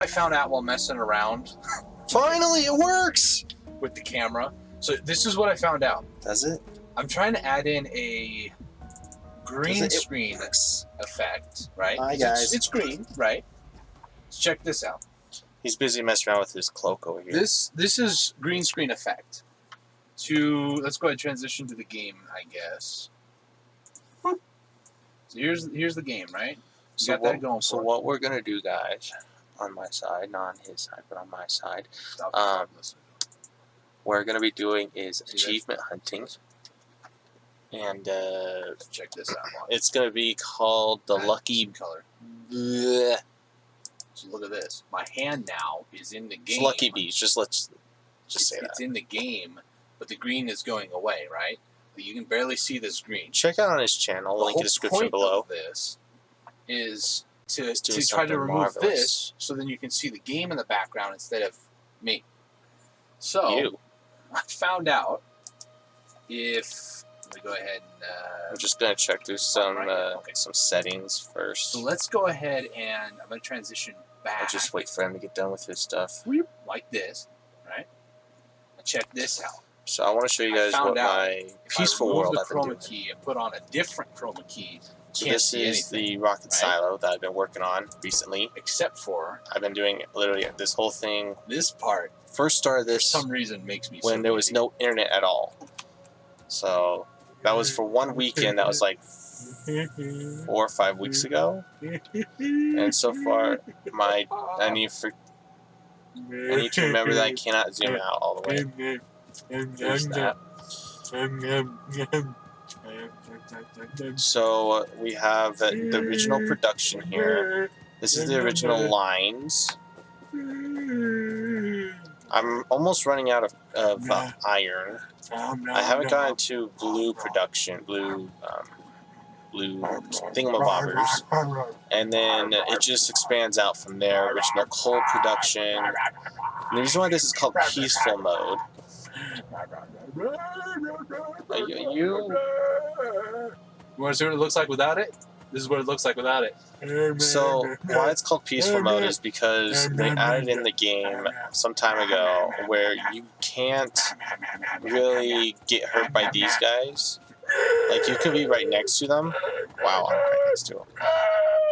I found out while messing around Finally, it works! with the camera. So this is what I found out. Does it? I'm trying to add in a green screen works. effect, right? Hi, guys. It's green, right? Let's check this out. He's busy messing around with his cloak over here. This is green screen effect. Let's go ahead and transition to the game, I guess. So here's the game, right? So Got that going for So it. what we're gonna do, guys, on my side, not on his side, but on my side, Stop listening. what we're gonna be doing is See, achievement hunting, and Let's check this out. it's gonna be called the Lucky. color. Bleh. So look at this. My hand now is in the game. It's Lucky Bees. Let's say It's that. in the game, but the green is going away, right? But you can barely see this green. Check out on his channel. The Link in whole the description point below. of this is to doing try to something remove marvelous. this, so then you can see the game in the background instead of me. So You. I found out if let me go ahead and I'm just gonna check through some okay. some settings first. So let's go ahead and I'm gonna transition back. I'll just wait for him to get done with his stuff. Like this, right? And check this out. So I want to show you I guys found what out my peaceful if I remove world the I've been doing. chroma key and put on a different chroma key. So Can't this see is anything, the rocket right? silo that I've been working on recently. Except for I've been doing literally this whole thing. this part. First started For this some reason makes me when so there was giddy. no internet at all. So that was for one weekend. That was like 4 or 5 weeks ago. And so far, I need to remember that I cannot zoom out all the way. There's that. So we have the original production here. This is the original lines. I'm almost running out of iron. I haven't gotten to blue production, blue thingamabobbers, and then it just expands out from there. Original coal production. And the reason why this is called peaceful mode. You You want to see what it looks like without it? This is what it looks like without it. So why it's called peaceful mode is because they added in the game some time ago where you can't really get hurt by these guys. Like you could be right next to them. Wow, I'm right next to them.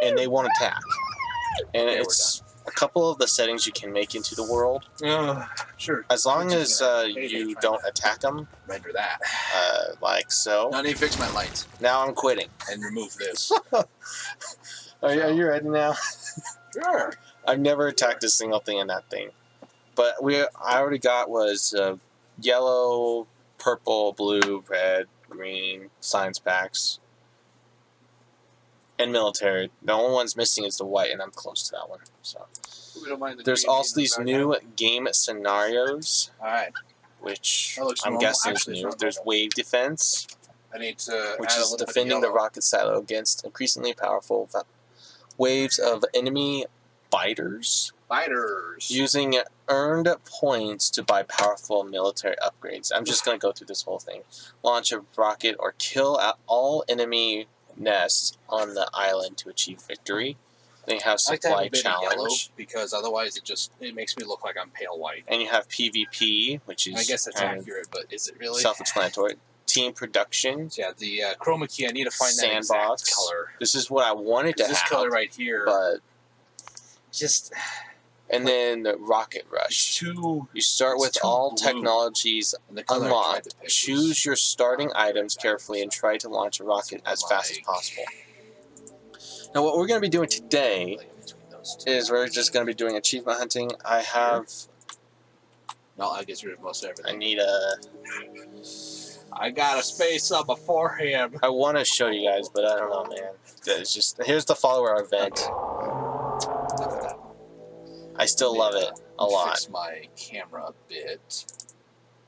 And they won't attack. And it's a couple of the settings you can make into the world. Sure. As long as you don't attack them. Render that. Like so. Now I need to fix my lights Now I'm quitting. and remove this. Are you ready now? Sure. I've never attacked a single thing in that thing. But I already got was yellow, purple, blue, red, green, science packs, and military. The only one's missing is the white, and I'm close to that one. So We don't mind the there's green also being these in the new background. game scenarios, Alright. which That looks I'm normal. guessing is Actually, it's new. not There's normal. wave defense, I need to which add a is little bit of defending the yellow. rocket silo against increasingly powerful waves of enemy fighters. Fighters. Using earned points to buy powerful military upgrades. I'm just going to go through this whole thing. Launch a rocket or kill all enemy nests on the island to achieve victory. Then you have I like to have supply a bit of yellow challenge. because otherwise it makes me look like I'm pale white. And you have PvP, which is I guess that's kind of accurate, but is it really? self-explanatory. Team production. So yeah, the chroma key. I need to find that Sandbox. exact color. This is what I wanted to This have. color right here, But just and then the rocket rush. too. You start It's with too all blue. technologies And the color I tried unlocked. to pick Choose was your starting items carefully and try to launch a rocket as fast as like- possible. Now, what we're going to be doing today like between those two. is we're just going to be doing achievement hunting. I get rid of most everything. need I got a space up before him. I want to show you guys, but I don't know, man. It's just, here's the follower event. I still love it a lot. Fix my camera a bit.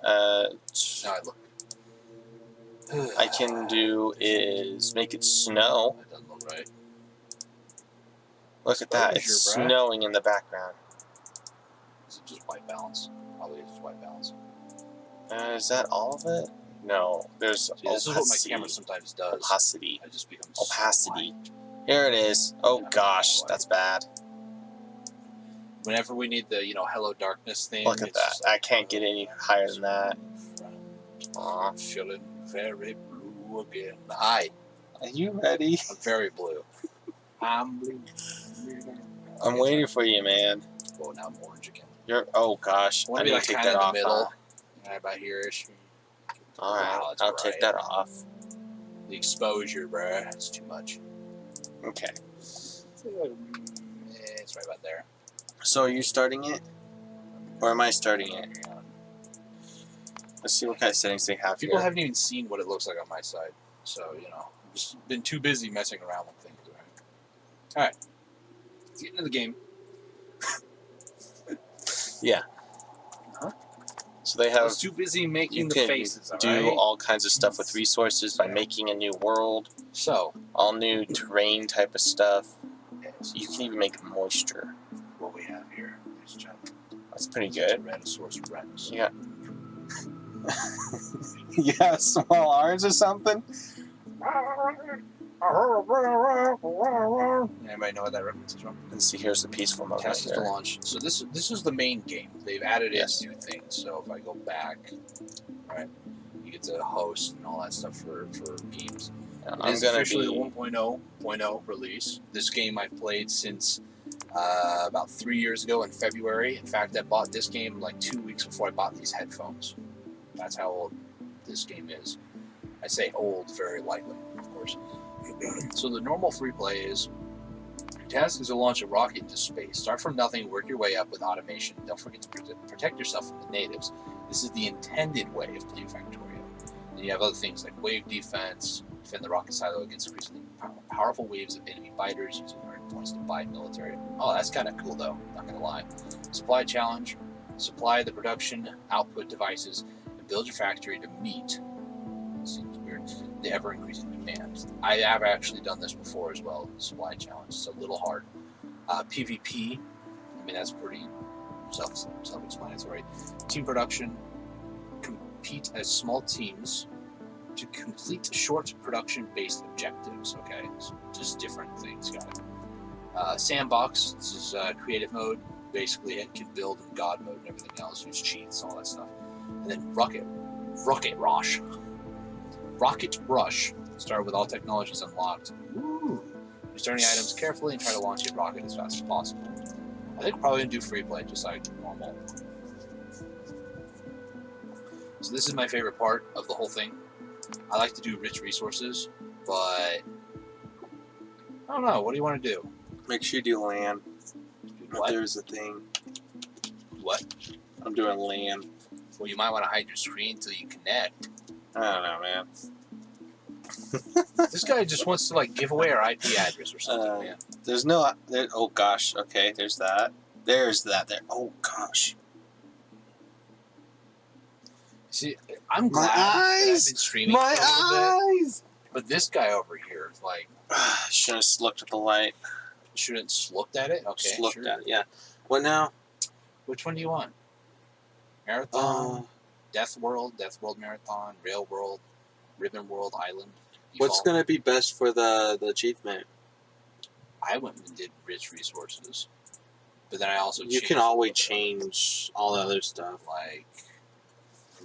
Uh, Now I look. I can do is make it snow. That doesn't look right. Look at that. It's Exposure, bruh. snowing in the background. Is it just white balance? Probably just white balance. Is that all of it? No. There's See, this is what my opacity. camera sometimes does. Opacity. I just become Opacity. so white. Here it is. Oh gosh, that's bad. Whenever we need the, Hello Darkness thing. Look at that. I can't get any higher than that. I'm feeling very blue again. Hi. Are you ready? I'm very blue. I'm blue. I'm waiting for you, man. Well, now I'm orange again. Oh gosh. I need to take that off. Right about here-ish. Alright, I'll take that off. The exposure, bruh. It's too much. Okay. It's right about there. So are you starting it? Or am I starting it? Let's see what kind of settings they have People here. haven't even seen what it looks like on my side. So, I've just been too busy messing around with things. Alright. Let's get into the game. Yeah. Huh? So they I have... was too busy making the faces, do all kinds of stuff with resources by making a new world. So. All new terrain type of stuff. You can even make moisture. What we have here, ladies and gentlemen. That's pretty good. Tyrannosaurus Rex. Yeah. You have small arms or something? Anybody know what that reference is from? Let's see, here's the peaceful mode. Test right to launch. So this is the main game. They've added in new things. So if I go back, right, you get to host and all that stuff for games. It's officially the 1.0 release. This game I've played since about 3 years ago in February. In fact, I bought this game like 2 weeks before I bought these headphones. That's how old this game is. I say old very lightly, of course. So the normal free play is your task is to launch a rocket into space. Start from nothing, work your way up with automation. Don't forget to protect yourself from the natives. This is the intended way of playing Factorio. Then you have other things like wave defense, defend the rocket silo against increasingly powerful waves of enemy biters using earned points to buy military. Oh, that's kind of cool though, not gonna lie. Supply challenge, supply the production output devices, and build your factory to meet, seems weird, the ever-increasing demand. I have actually done this before as well, supply challenge. It's a little hard. PvP, I mean, that's pretty self-explanatory. Team production, compete as small teams to complete short production-based objectives. Okay, so just different things, got it. Sandbox, this is creative mode. Basically, it can build in God mode and everything else, use cheats, all that stuff. And then Rocket Rush. Rocket Rush. Start with all technologies unlocked. Ooh. Use turning items carefully and try to launch your rocket as fast as possible. I think we're probably gonna do free play just like normal. So this is my favorite part of the whole thing. I like to do rich resources, but I don't know. What do you want to do? Make sure you do land. What? There's a thing. What? I'm doing land. Well, you might want to hide your screen until you connect. I don't know, man. This guy just wants to like give away our IP address or something, man. There's no. Oh gosh. Okay. There's that. There's that. There. Oh gosh. See, I'm glad that I've been streaming for a little bit, but this guy over here is like... Should have looked at the light. Shouldn't looked at it? Okay, just looked at it, yeah. What now? Which one do you want? Marathon, Death World Marathon, Rail World, Ribbon World, Island. What's going to be best for the achievement? I went and did rich resources, but then I also You can always change all the other stuff. Like...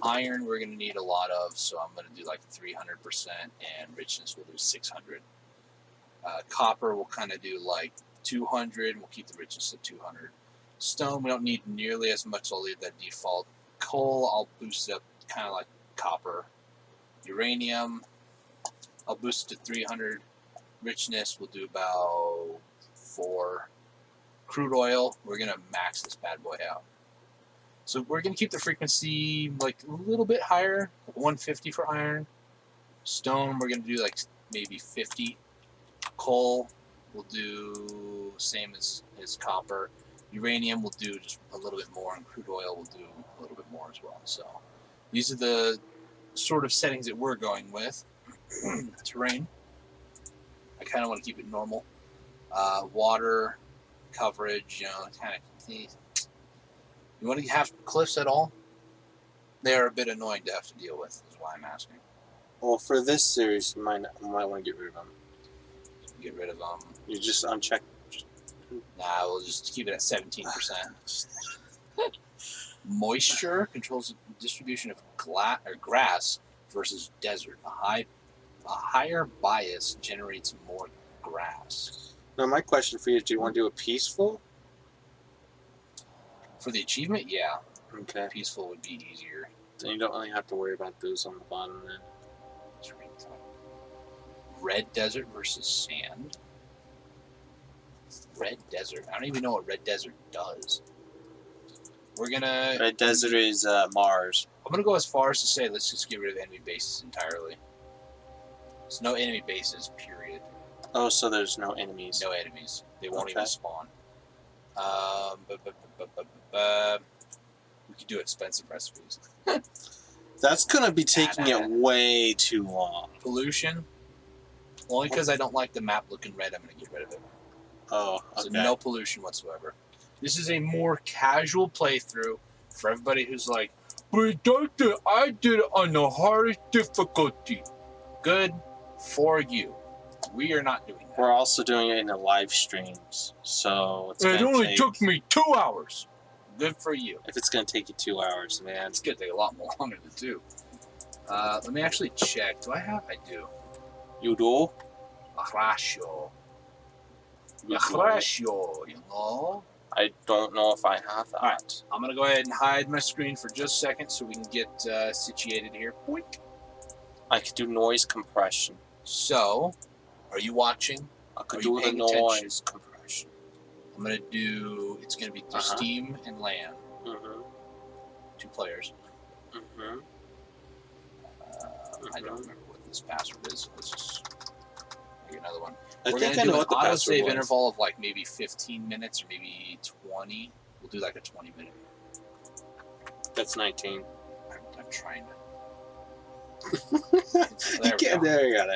Iron, we're going to need a lot of, so I'm going to do like 300%, and richness we'll do 600. Copper, we'll kind of do like 200, and we'll keep the richness at 200. Stone, we don't need nearly as much, so I'll leave that default. Coal, I'll boost it up kind of like copper. Uranium, I'll boost it to 300. Richness, we'll do about 4. Crude oil, we're going to max this bad boy out. So we're going to keep the frequency like a little bit higher, 150 for iron. Stone, we're going to do like maybe 50. Coal, we'll do same as copper. Uranium, we'll do just a little bit more, and crude oil, we'll do a little bit more as well. So these are the sort of settings that we're going with. Terrain, I kind of want to keep it normal. Water, coverage, kind of... You want to have cliffs at all? They are a bit annoying to have to deal with, is why I'm asking. Well, for this series, you might want to get rid of them. Get rid of them. You just uncheck. Nah, we'll just keep it at 17%. Moisture controls the distribution of grass versus desert. A higher bias generates more grass. Now, my question for you is, do you want to do a peaceful? For the achievement, yeah. Okay. Peaceful would be easier. Then you don't really have to worry about those on the bottom then. Red desert versus sand. Red desert. I don't even know what red desert does. We're gonna. Red desert is Mars. I'm gonna go as far as to say let's just get rid of enemy bases entirely. There's no enemy bases, period. Oh, so there's no enemies. No enemies. They won't even spawn. We could do expensive recipes. That's gonna be taking it way too long. Pollution. Only because I don't like the map looking red, I'm gonna get rid of it. Oh, okay. So no pollution whatsoever. This is a more casual playthrough for everybody who's like, but Doctor, I did it on the hardest difficulty. Good for you. We are not doing that. We're also doing it in the live streams, so it only took me 2 hours. Good for you. If it's gonna take you 2 hours, man, it's gonna take a lot more longer to do. Let me actually check. Do I have? I do. You do? Ratio, you know? I don't know if I have that. Alright, I'm going to go ahead and hide my screen for just a second so we can get situated here. Boink. I could do noise compression. So, are you watching? I could do the noise compression. I'm going to do, it's going to be through Steam and LAN. 2 players. I don't remember what this password is. Let's just make another one. We're going to do an autosave interval of like maybe 15 minutes or maybe 20. We'll do like a 20-minute. That's 19. I'm trying to. There you go.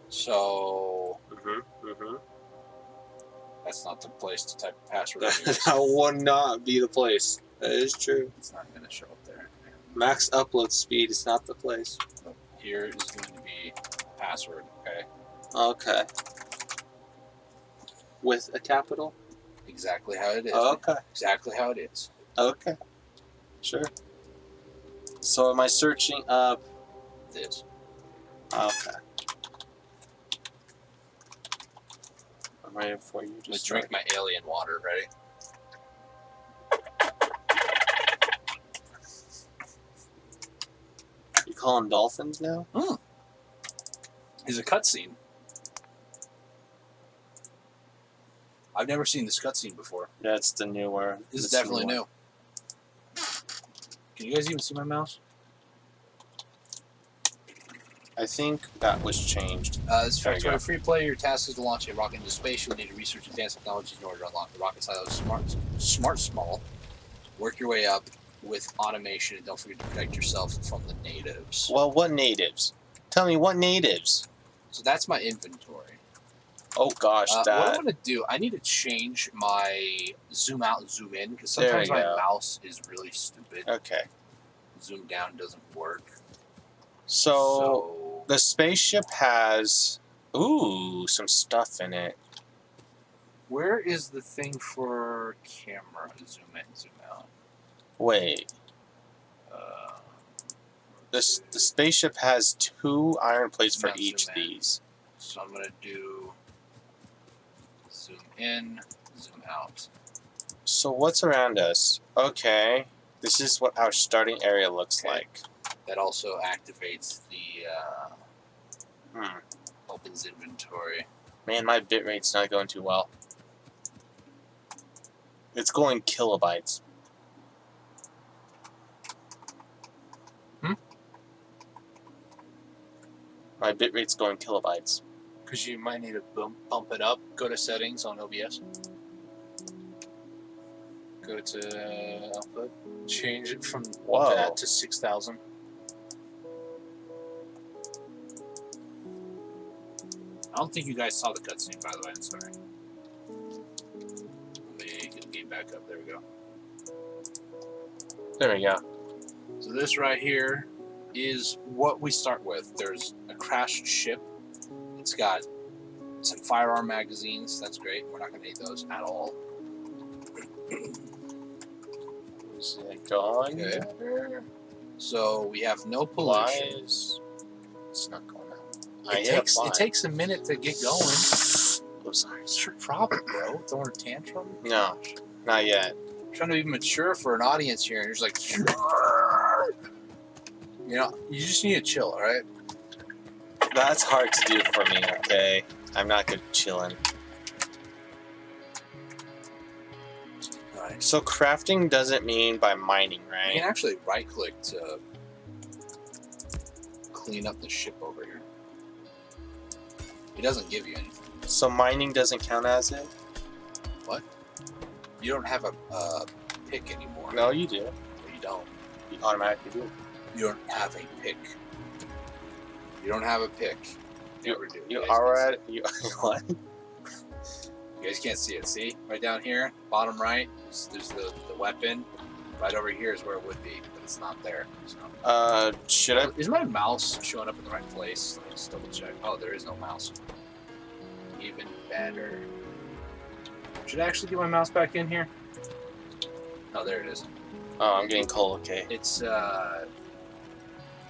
So. That's not the place to type a password. That would not be the place. That is true. It's not going to show up there. Max upload speed is not the place. Here is going to be password, okay? Okay. With a capital? Exactly how it is. Okay. Exactly how it is. Okay. Sure. So am I searching up this? Okay. I'm ready for you. Let's drink my alien water. Ready? You call them dolphins now? It's a cutscene. I've never seen this cutscene before. That's the newer. This is definitely new. Can you guys even see my mouse? I think that was changed. This Factorio free play. Your task is to launch a rocket into space. You'll need to research advanced technologies in order to unlock the rocket silo. Small. Work your way up with automation, and don't forget to protect yourself from the natives. Well, what natives? Tell me what natives. So that's my inventory. Oh gosh, what I'm gonna do, I need to change my zoom out, zoom in, because sometimes my mouse is really stupid. Okay. Zoom down doesn't work. So the spaceship has some stuff in it. Where is the thing for camera? Zoom in, zoom out. Wait. The spaceship has 2 iron plates for each of these. So I'm gonna do zoom in, zoom out. So what's around us? Okay, this is what our starting area looks like. That also activates the opens inventory. Man, my bitrate's not going too well. It's going kilobytes. My bitrate's going kilobytes. Because you might need to bump it up. Go to settings on OBS. Go to output. Change it from that to 6,000. I don't think you guys saw the cutscene, by the way. I'm sorry. Let me get the game back up. There we go. There we go. So this right here is what we start with. There's a crashed ship. It's got some firearm magazines. That's great. We're not going to need those at all. Is it going? Okay. So we have no pollution. It's not going out. It takes a minute to get going. I'm sorry. What's your problem, bro? Throwing a tantrum? No, not yet. I'm trying to be mature for an audience here, and you're just like, you know, you just need to chill, all right? That's hard to do for me, okay? I'm not good at chilling. Right. So crafting doesn't mean by mining, right? You can actually right-click to clean up the ship over here. It doesn't give you anything. So mining doesn't count as it? What? You don't have a pick anymore. No, you do. No, you don't. You automatically do. You don't have a pick. You don't have a pick. You never do. You already... What? You guys can't see it. See? Right down here, bottom right, there's the weapon. Right over here is where it would be, but it's not there. So. Should I... Is my mouse showing up in the right place? Let me just double check. Oh, there is no mouse. Even better. Should I actually get my mouse back in here? Oh, there it is. Oh, I'm getting cold, okay. It's,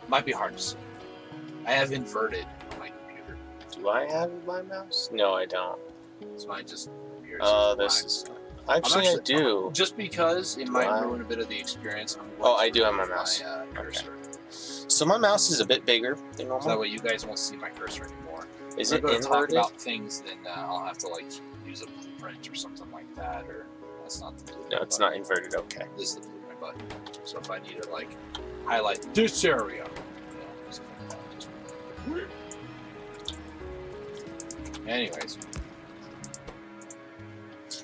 might be hard to see. I have inverted on my computer. Do I have my mouse? No, I don't. So mine just appears. This is... Actually, I do. Just because it might ruin a bit of the experience. I do have my mouse. Cursor. Okay. So my mouse is a bit bigger than normal. So that way you guys won't see my cursor anymore. Is it it inverted? inverted? Talk about things, then I'll have to like use a blueprint or something like that, or that's not the blueprint. No, it's not inverted. Okay. This is the blueprint button. So if I need to like highlight this area, anyways.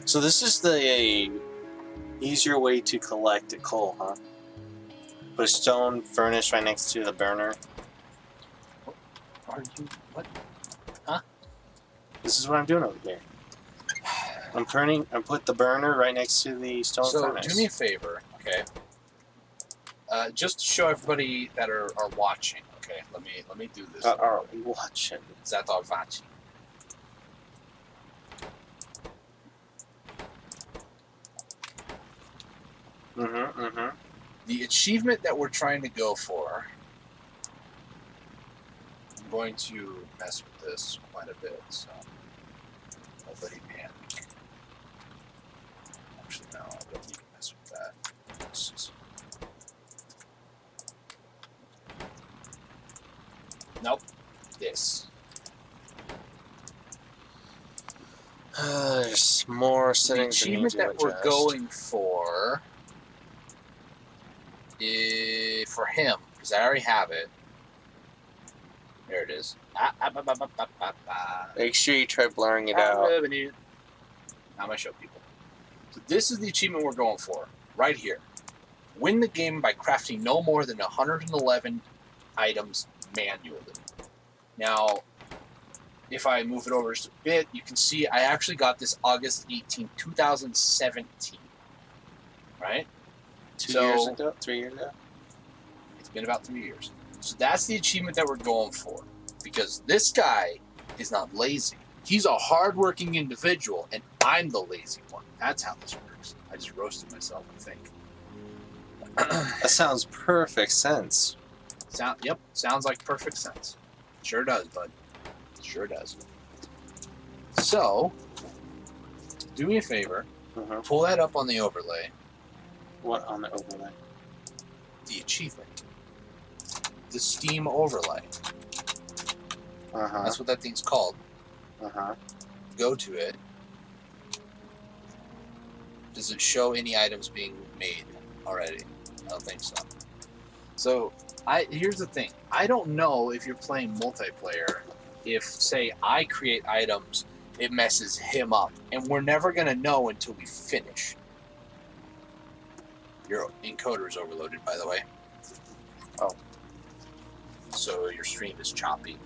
So this is the easier way to collect coal, huh? Put a stone furnace right next to the burner. Are you what? Huh? This is what I'm doing over there. I'm put the burner right next to the stone furnace. So do me a favor, okay? Just to show everybody that are watching, okay? Let me do this. That are watching. That are watching. The achievement that we're trying to go for, I'm going to mess with this quite a bit, so nobody panic. Actually, no, I don't need to mess with that. Nope. This. There's more settings. The achievement that we're going for is for him, because I already have it. There it is. Make sure you try blurring it out. Now I'm gonna show people. So this is the achievement we're going for, right here. Win the game by crafting no more than 111 items manually. Now, if I move it over just a bit, you can see I actually got this August 18, 2017. Right? 2 years ago? 3 years ago? It's been about 3 years. So that's the achievement that we're going for. Because this guy is not lazy. He's a hardworking individual, and I'm the lazy one. That's how this works. I just roasted myself, I think. That sounds perfect sense. Yep, sounds like perfect sense. Sure does, bud. Sure does. So, do me a favor. Pull that up on the overlay. What on the overlay? The achievement. The Steam overlay. That's what that thing's called. Go to it. Does it show any items being made already? I don't think so. So, here's the thing. I don't know if you're playing multiplayer, if, say, I create items, it messes him up. And we're never going to know until we finish. Your encoder is overloaded, by the way. Oh. So your stream is choppy.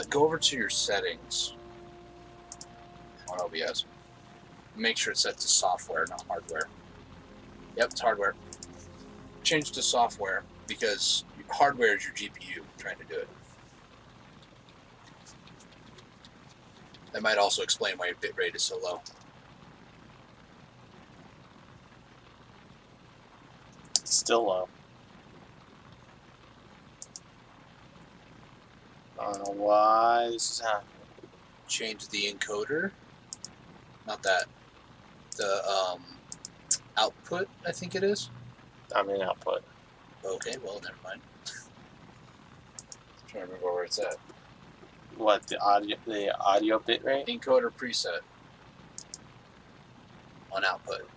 Go over to your settings on OBS. Make sure it's set to software, not hardware. Yep, it's hardware. Change to software because hardware is your GPU trying to do it. That might also explain why your bitrate is so low. It's still low. I don't know why this is happening. Change the encoder. Not that. The output, I think it is. I mean output. Okay, well, never mind. I'm trying to remember where it's at. What, the audio bitrate? Encoder preset on output.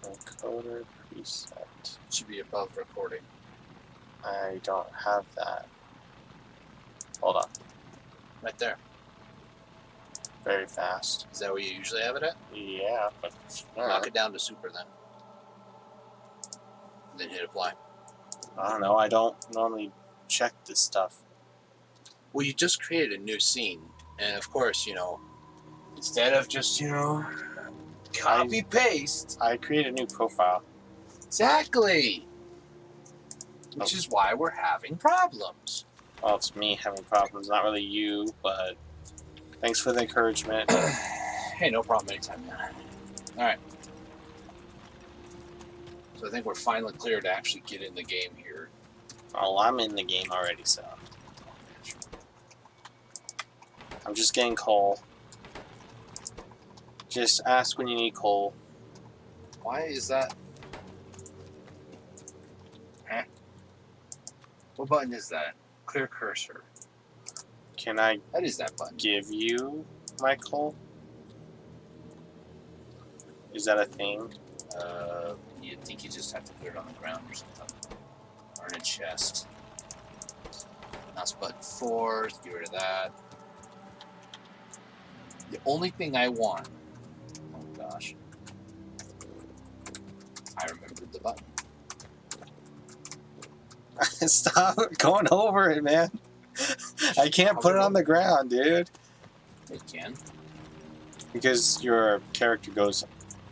Encoder preset. Should be above recording. I don't have that. Hold on. Right there. Very fast. Is that where you usually have it at? Yeah, but Knock it down to super then. And then hit apply. I don't know. I don't normally check this stuff. Well, you just created a new scene, and of course, you know, instead of just, you know, copy paste. I create a new profile. Exactly. Which is why we're having problems. Well, it's me having problems, not really you, but thanks for the encouragement. Hey, no problem anytime, man. Alright. So I think we're finally clear to actually get in the game here. Oh, I'm in the game already, so. I'm just getting coal. Just ask when you need coal. Why is that? Huh? What button is that? Clear cursor. Can I That is that button. give you my coal? Is that a thing? You'd think you just have to put it on the ground or something. Or in a chest. Mouse button 4, get rid of that. The only thing I want... Oh gosh. I remembered the button. Stop going over it, man. I can't put it on the ground, dude. It can. Because your character goes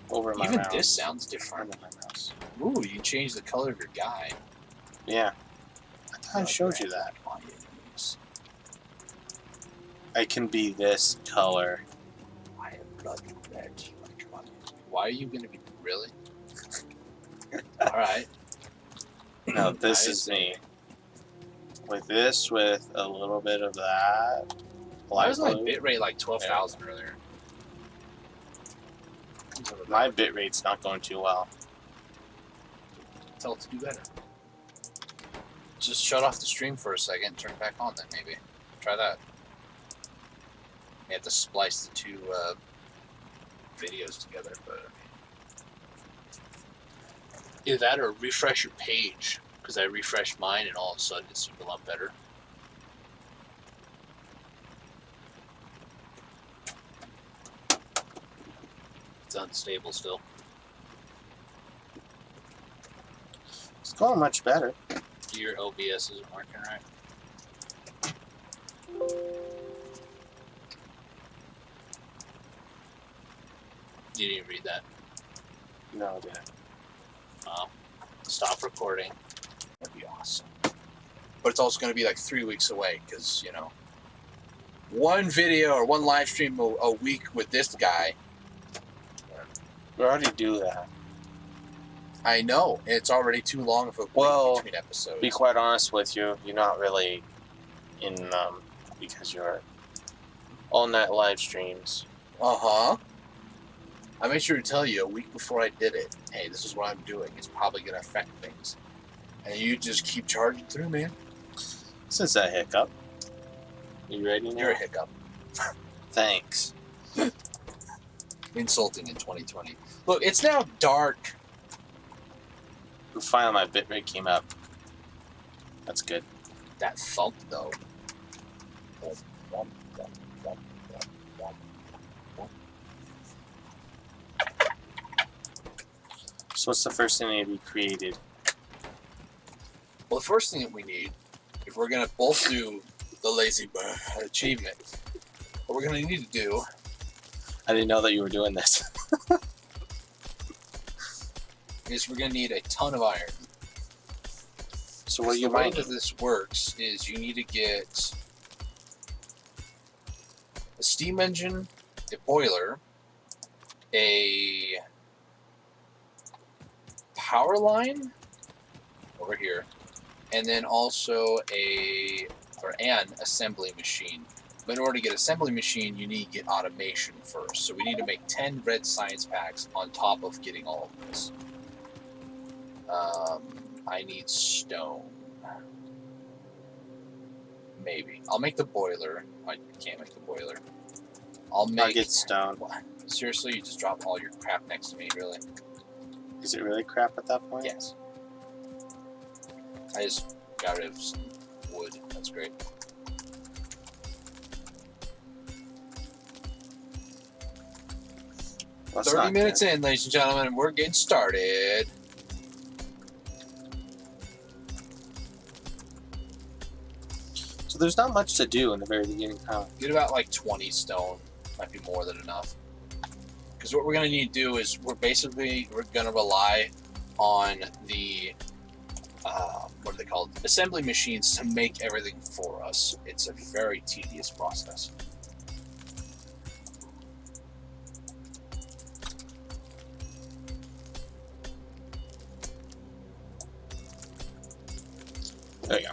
over my mouse. Even this sounds different. Under my mouse. Ooh, you can change the color of your guy. Yeah. I thought I showed you that. I can be this color. I am blood red. Come on. Why are you gonna be really? Alright. No, this is me. With this, with a little bit of that. Why was my bitrate like 12,000 earlier? My bitrate's not going too well. Tell it to do better. Just shut off the stream for a second and turn it back on then, maybe. Try that. You have to splice the two videos together, but either that or refresh your page, because I refreshed mine and all of a sudden it seemed a lot better. It's unstable still. It's going much better. Your OBS isn't working right. You didn't read that. No, I didn't. Stop recording. That'd be awesome. But it's also going to be like 3 weeks away because, you know, one video or one live stream a week with this guy. We already do that. I know. It's already too long of a break between episodes. To be quite honest with you, you're not really in them because you're on that live streams. Uh-huh. I made sure to tell you a week before I did it, hey, this is what I'm doing. It's probably going to affect things. And you just keep charging through, man. Since that hiccup. You ready now? You're a hiccup. Thanks. Insulting in 2020. Look, it's now dark. Finally, my bitrate came up. That's good. That thump, though. So what's the first thing that we created? Well, the first thing that we need, if we're going to both do the lazy bird achievement, what we're going to need to do... I didn't know that you were doing this. is we're going to need a ton of iron. So what are you mining? mining? The way that this works is you need to get a steam engine, a boiler, a power line over here, and then also an assembly machine. But in order to get assembly machine, you need to get automation first. So we need to make 10 red science packs on top of getting all of this. I need stone. Maybe. I'll make the boiler. I can't make the boiler. I'll get stone. What? Seriously, you just drop all your crap next to me, really? Is it really crap at that point? Yes. I just got rid of some wood. That's great. Well, 30 minutes in, ladies and gentlemen, and we're getting started. So there's not much to do in the very beginning, huh? Get about like 20 stone. Might be more than enough. Because what we're going to need to do is we're going to rely on the what are they called? Assembly machines to make everything for us. It's a very tedious process. There you go.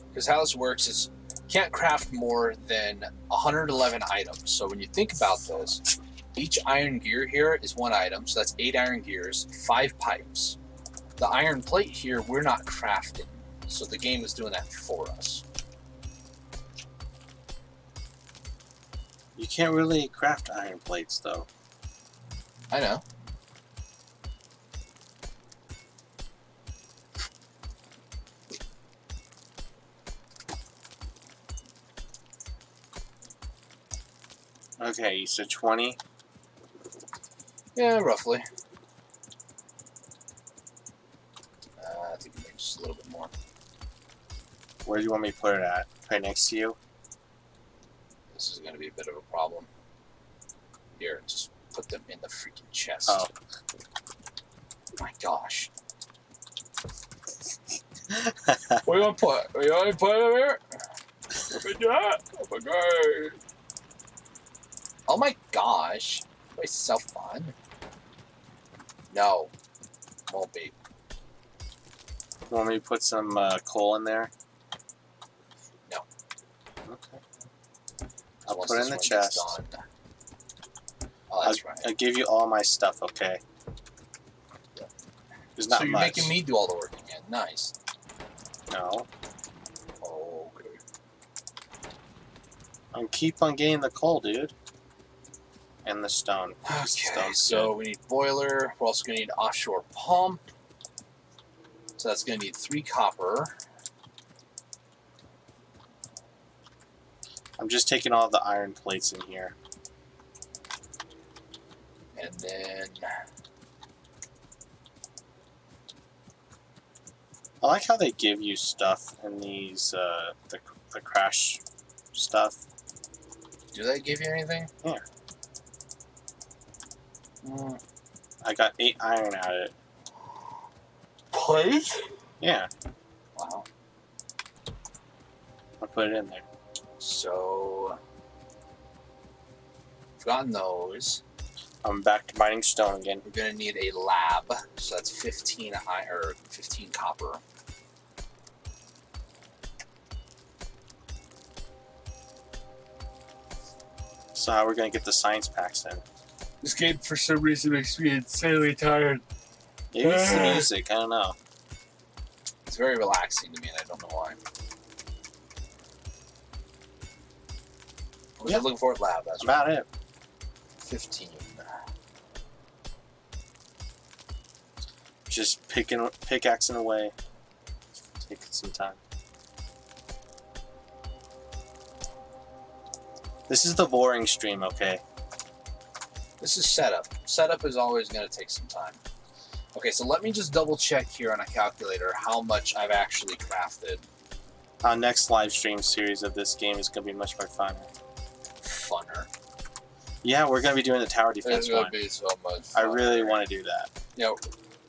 Because how this works is you can't craft more than 111 items. So when you think about this, each iron gear here is 1 item. So that's 8 iron gears, 5 pipes. The iron plate here, we're not crafting. So the game is doing that for us. You can't really craft iron plates, though. I know. Okay, you said 20? Yeah, roughly. I think we need just a little bit more. Where do you want me to put it at? Right next to you? This is going to be a bit of a problem. Here, just put them in the freaking chest. Oh. My gosh. What do you want to put? You want to put it over here? Oh my god. Oh my gosh. It's so fun. No. Won't be. Want me to put some coal in there? No. Okay. I'll put it in the chest. Oh, that's right. I'll give you all my stuff, okay? Yeah. There's not so you're much. making me do all the work again. Nice. No. Oh, okay. I'm keep on getting the coal, dude. And the stone. Okay, so we need boiler. We're also going to need offshore pump. So that's going to need 3 copper. I'm just taking all the iron plates in here. And then... I like how they give you stuff in these, the crash stuff. Do they give you anything? Yeah. I got 8 iron out of it. Plate? Yeah. Wow. I'll put it in there. So... I've gotten those. I'm back to mining stone again. We're going to need a lab. So that's 15 iron, or 15 copper. So how are we going to get the science packs in? This game, for some reason, makes me insanely tired. Maybe it's the music, I don't know. It's very relaxing to me, and I don't know why. What was I looking for at lab? That's about it. 15. Just pickaxing away. Taking some time. This is the boring stream, okay? This is setup. Setup is always going to take some time. Okay, so let me just double check here on a calculator how much I've actually crafted. Our next live stream series of this game is going to be much more fun. Funner. Yeah, we're going to be doing the tower defense It's going one. to be so much fun. I really want to do that. You know,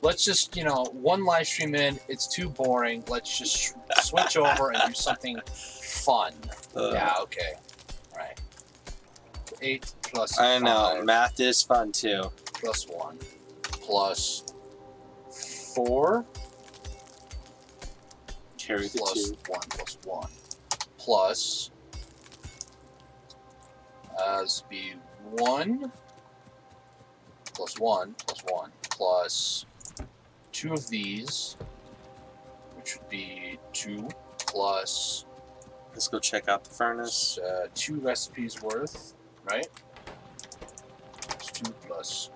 let's just, one live stream in, it's too boring. Let's just switch over and do something fun. Yeah, okay. All right. 8 plus I know, 5 math is fun too. plus 1 plus 4 Carry the plus 2. 1 plus 1 plus this would be 1 plus 1 plus 1 plus 2 of these, which would be 2 plus. Let's go check out the furnace. 2 recipes worth, right? It's 2 plus.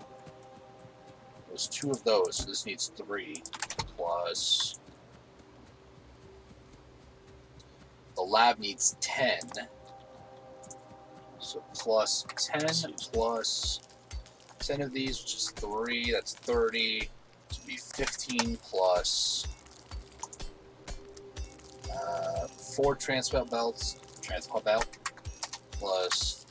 There's 2 of those, so this needs 3 plus. The lab needs 10. So plus 10 plus 10 of these, which is 3, that's 30. This would be 15 plus 4 transport belts, plus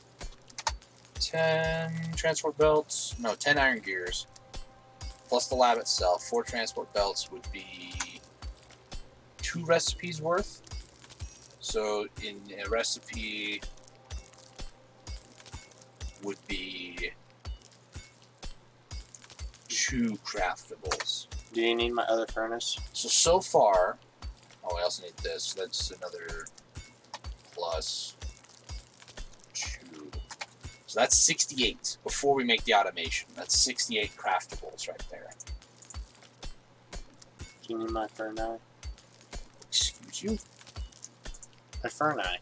10 transport belts, no, 10 iron gears, plus the lab itself. 4 transport belts would be 2 recipes worth. So in a recipe would be 2 craftables. Do you need my other furnace? So far, oh, I also need this. That's another plus 2. So that's 68 before we make the automation. That's 68 craftables right there. Do you need my furnace? Excuse you? My furnace.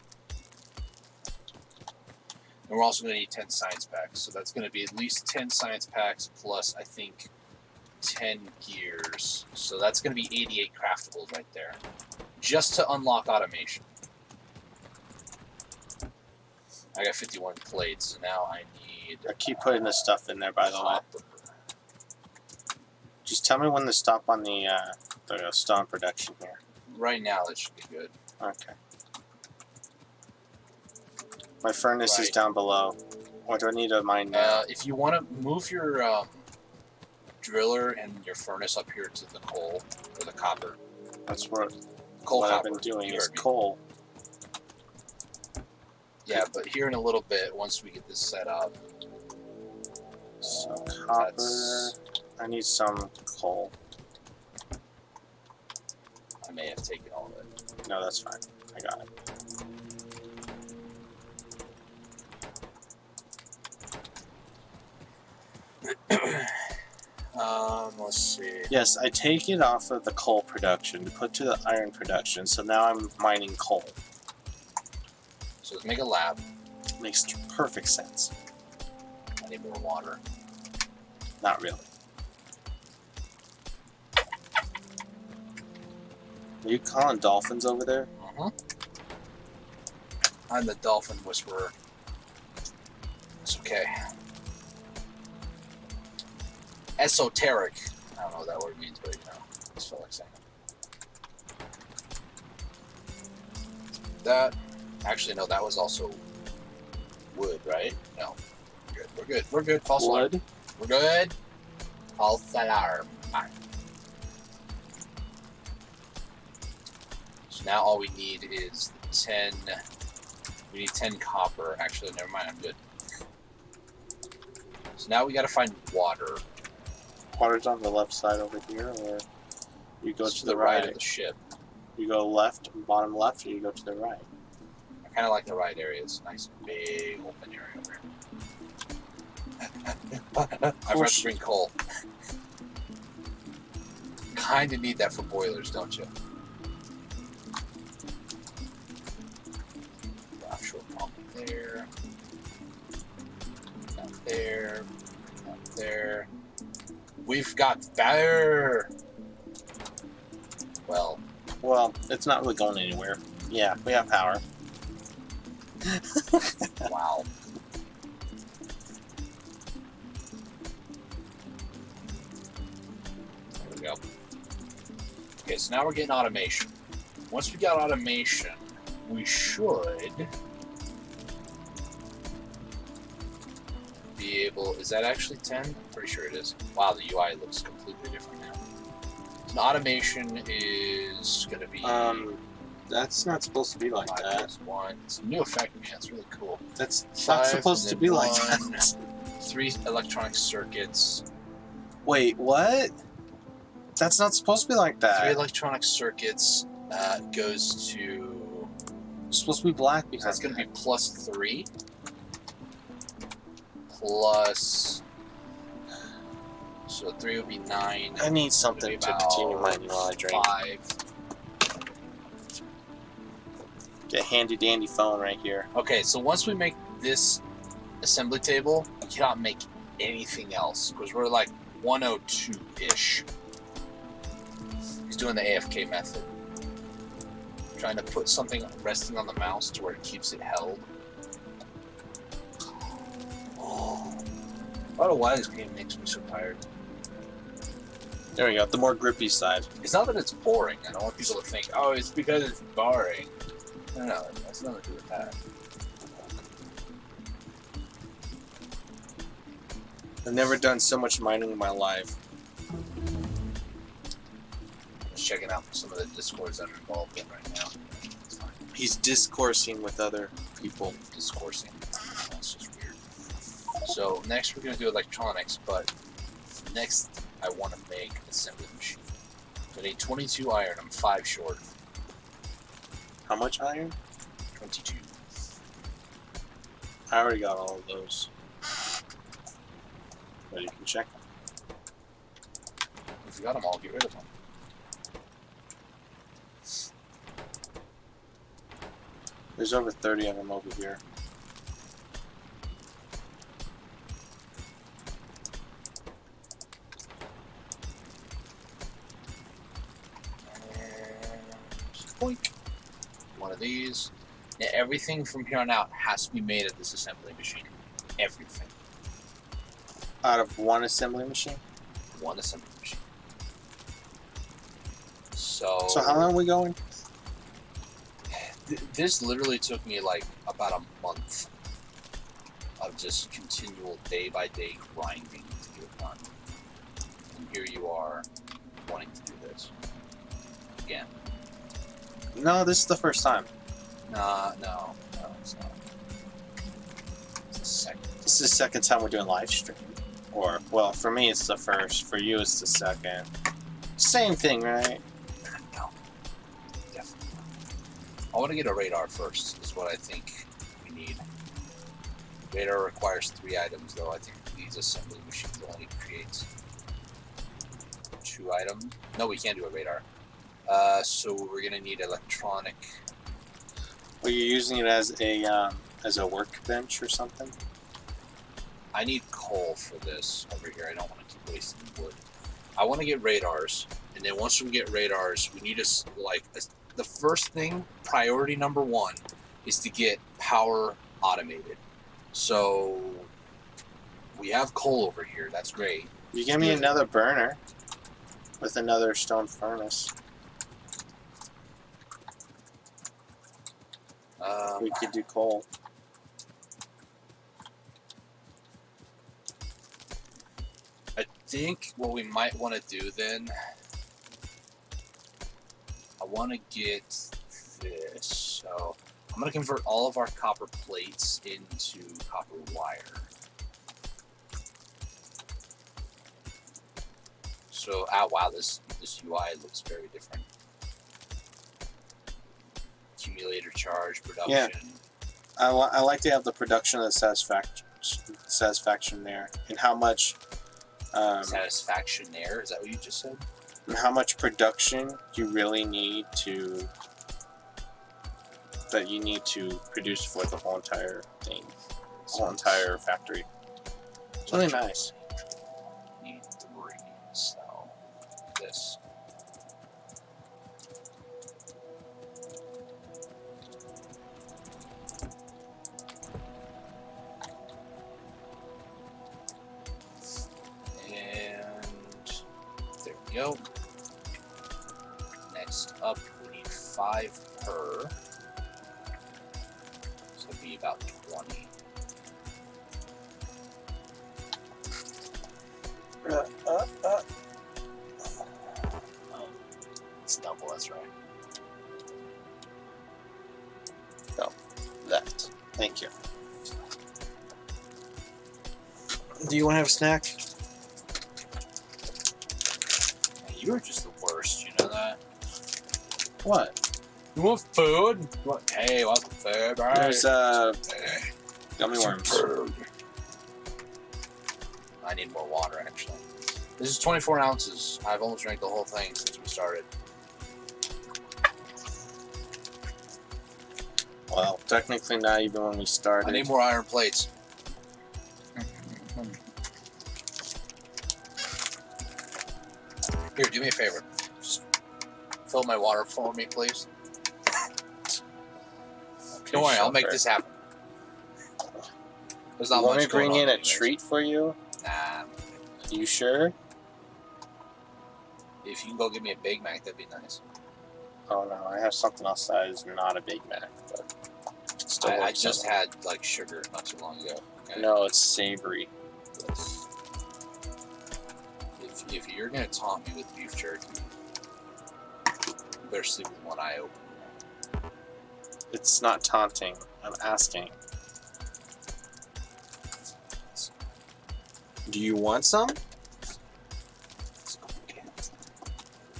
And we're also going to need 10 science packs. So that's going to be at least 10 science packs plus, I think, 10 gears. So that's going to be 88 craftables right there. Just to unlock automation. I got 51 plates, so now I need... I keep putting this stuff in there, by the way. Just tell me when to stop on the stone production here. Right now, that should be good. Okay. My furnace is down below. What do I need to mine now? If you want to move your driller and your furnace up here to the coal, or the copper. That's what Copper. I've been doing is coal. Yeah, but here in a little bit, once we get this set up. So copper. I need some coal. I may have taken all of it. No, that's fine. I got it. Let's see. Yes, I take it off of the coal production to put to the iron production, so now I'm mining coal. So let's make a lab. Makes perfect sense. I need more water. Not really. Are you calling dolphins over there? I'm the dolphin whisperer. It's okay. Esoteric. I don't know what that word means, but you know, I just feel like saying it. That, actually, no, that was also wood, right? No. We're good. We're good. False alarm. We're good. False alarm. Fine. So now all we need is 10. We need 10 copper. Actually, never mind. I'm good. So now we got to find water. Water's on the left side over here, or you go to the right right of the ship. You go left, bottom left, or you go to the right? I kind of like the right area. It's a nice, big, open area over here. I forgot to bring coal. Kind of need that for boilers, don't you? Offshore pump there. Not there. Not there. We've got fire! Well, it's not really going anywhere. Yeah, we have power. wow. There we go. Okay, so now we're getting automation. Once we got automation, we should be able... Is that actually 10? I'm pretty sure it is. Wow, the UI looks completely different now. So automation is going to be That's not supposed to be like that. 1. It's a new effect, man. It's really cool. That's not supposed to be like that. 3 electronic circuits. Wait, what? That's not supposed to be like that. 3 electronic circuits goes to... It's supposed to be black because that's going to be plus 3. Plus... So 3 would be 9. I need something to continue mining while I drink. 5. Get a handy dandy phone right here. Okay, so once we make this assembly table, we cannot make anything else because we're like 102-ish. He's doing the AFK method. Trying to put something resting on the mouse to where it keeps it held. Oh. I don't know why this game makes me so tired. There we go, the more grippy side. It's not that it's boring. I don't want people to think, oh, it's because it's boring. No, that's nothing to do with that. I've never done so much mining in my life. Just checking out some of the discords I'm involved in right now. It's fine. He's discoursing with other people. Discoursing. That's just weird. So next we're going to do electronics, but next I want to make an assembly machine. I need 22 iron. I'm 5 short. How much iron? 22. I already got all of those. But you can check them. If you got them all, get rid of them. There's over 30 of them over here. Boink. One of these. Now, everything from here on out has to be made at this assembly machine. Everything. Out of one assembly machine? One assembly machine. So how long are we going? This literally took me like about a month of just continual day-by-day grinding to get it done. And here you are wanting to do this. Again. No, this is the first time. No, it's not. It's the second. This is the second time we're doing live stream. Or, well, for me it's the first. For you it's the second. Same thing, right? No. Definitely not. I want to get a radar first, is what I think we need. Radar requires 3 items, though. I think these assembly machines only create 2 items. No, we can't do a radar. So we're gonna need electronic. Are you using it as a workbench or something? I need coal for this over here. I don't want to keep wasting wood. I want to get radars, and then once we get radars, we need the first thing, priority number 1, is to get power automated. So we have coal over here. That's great. You give me another burner with another stone furnace. We could do coal. I think what we might want to do then, I want to get this. So I'm going to convert all of our copper plates into copper wire. So, wow, this UI looks very different. Accumulator charge, production. Yeah. I like to have the production of the satisfaction there, and how much satisfaction there, is that what you just said? And how much production you really need to produce for the whole entire thing, the whole entire factory. It's really nice. Need 3, so this. Go. Next up, we need 5 per. So it'll be about 20. Oh, it's double, that's right. Do you want to have a snack? You're just the worst, you know that? What? You want food? Hey, want some food, bro? There's gummy worms. I need more water, actually. This is 24 ounces. I've almost drank the whole thing since we started. Well, technically not even when we started. I need more iron plates. Here, do me a favor. Just fill my water for me, please. Don't worry, I'll make this happen. There's not Want much me to bring going on in a anyways. treat for you? Nah. You sure? If you can go get me a Big Mac, that'd be nice. Oh no, I have something else that is not a Big Mac, but still I just had like sugar not too long ago. Okay? No, it's savory. Yes. If you're gonna taunt me with beef jerky, you better sleep with one eye open. It's not taunting. I'm asking. Do you want some?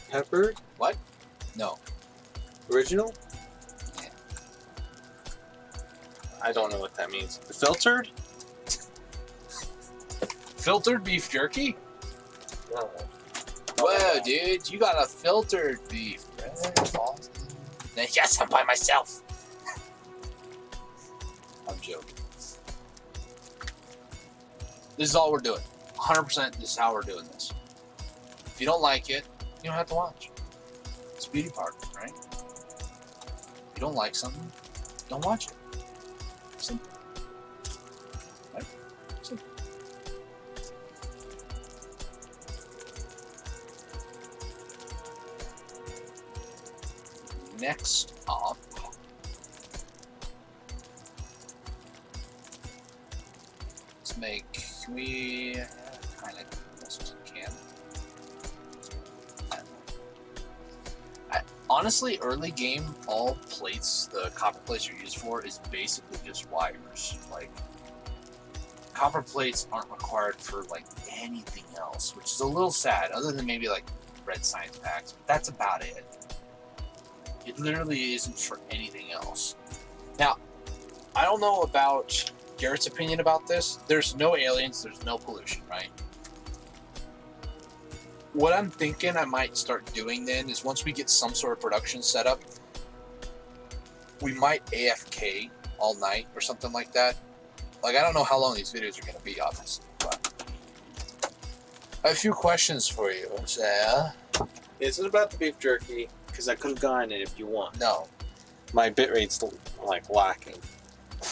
Pepper? What? No. Original? Yeah. I don't know what that means. Filtered? Filtered beef jerky? No. Whoa, dude, you got a filtered beef. Yes, I'm by myself. I'm joking. This is all we're doing. 100% this is how we're doing this. If you don't like it, you don't have to watch. It's a beauty park, right? If you don't like something, don't watch it. Simple. Right? Simple. Next up, let's make, can we kind of as much as we can. Honestly, early game, all plates, the copper plates are used for is basically just wires. Like, copper plates aren't required for like anything else, which is a little sad, other than maybe like red science packs, but that's about it. It literally isn't for anything else. Now, I don't know about Garrett's opinion about this. There's no aliens, there's no pollution, right? What I'm thinking I might start doing then is once we get some sort of production set up, we might AFK all night or something like that. Like, I don't know how long these videos are going to be, obviously, but I have a few questions for you, Sarah. Is it about the beef jerky? Because I could have gotten it if you want. No. My bitrate's like lacking.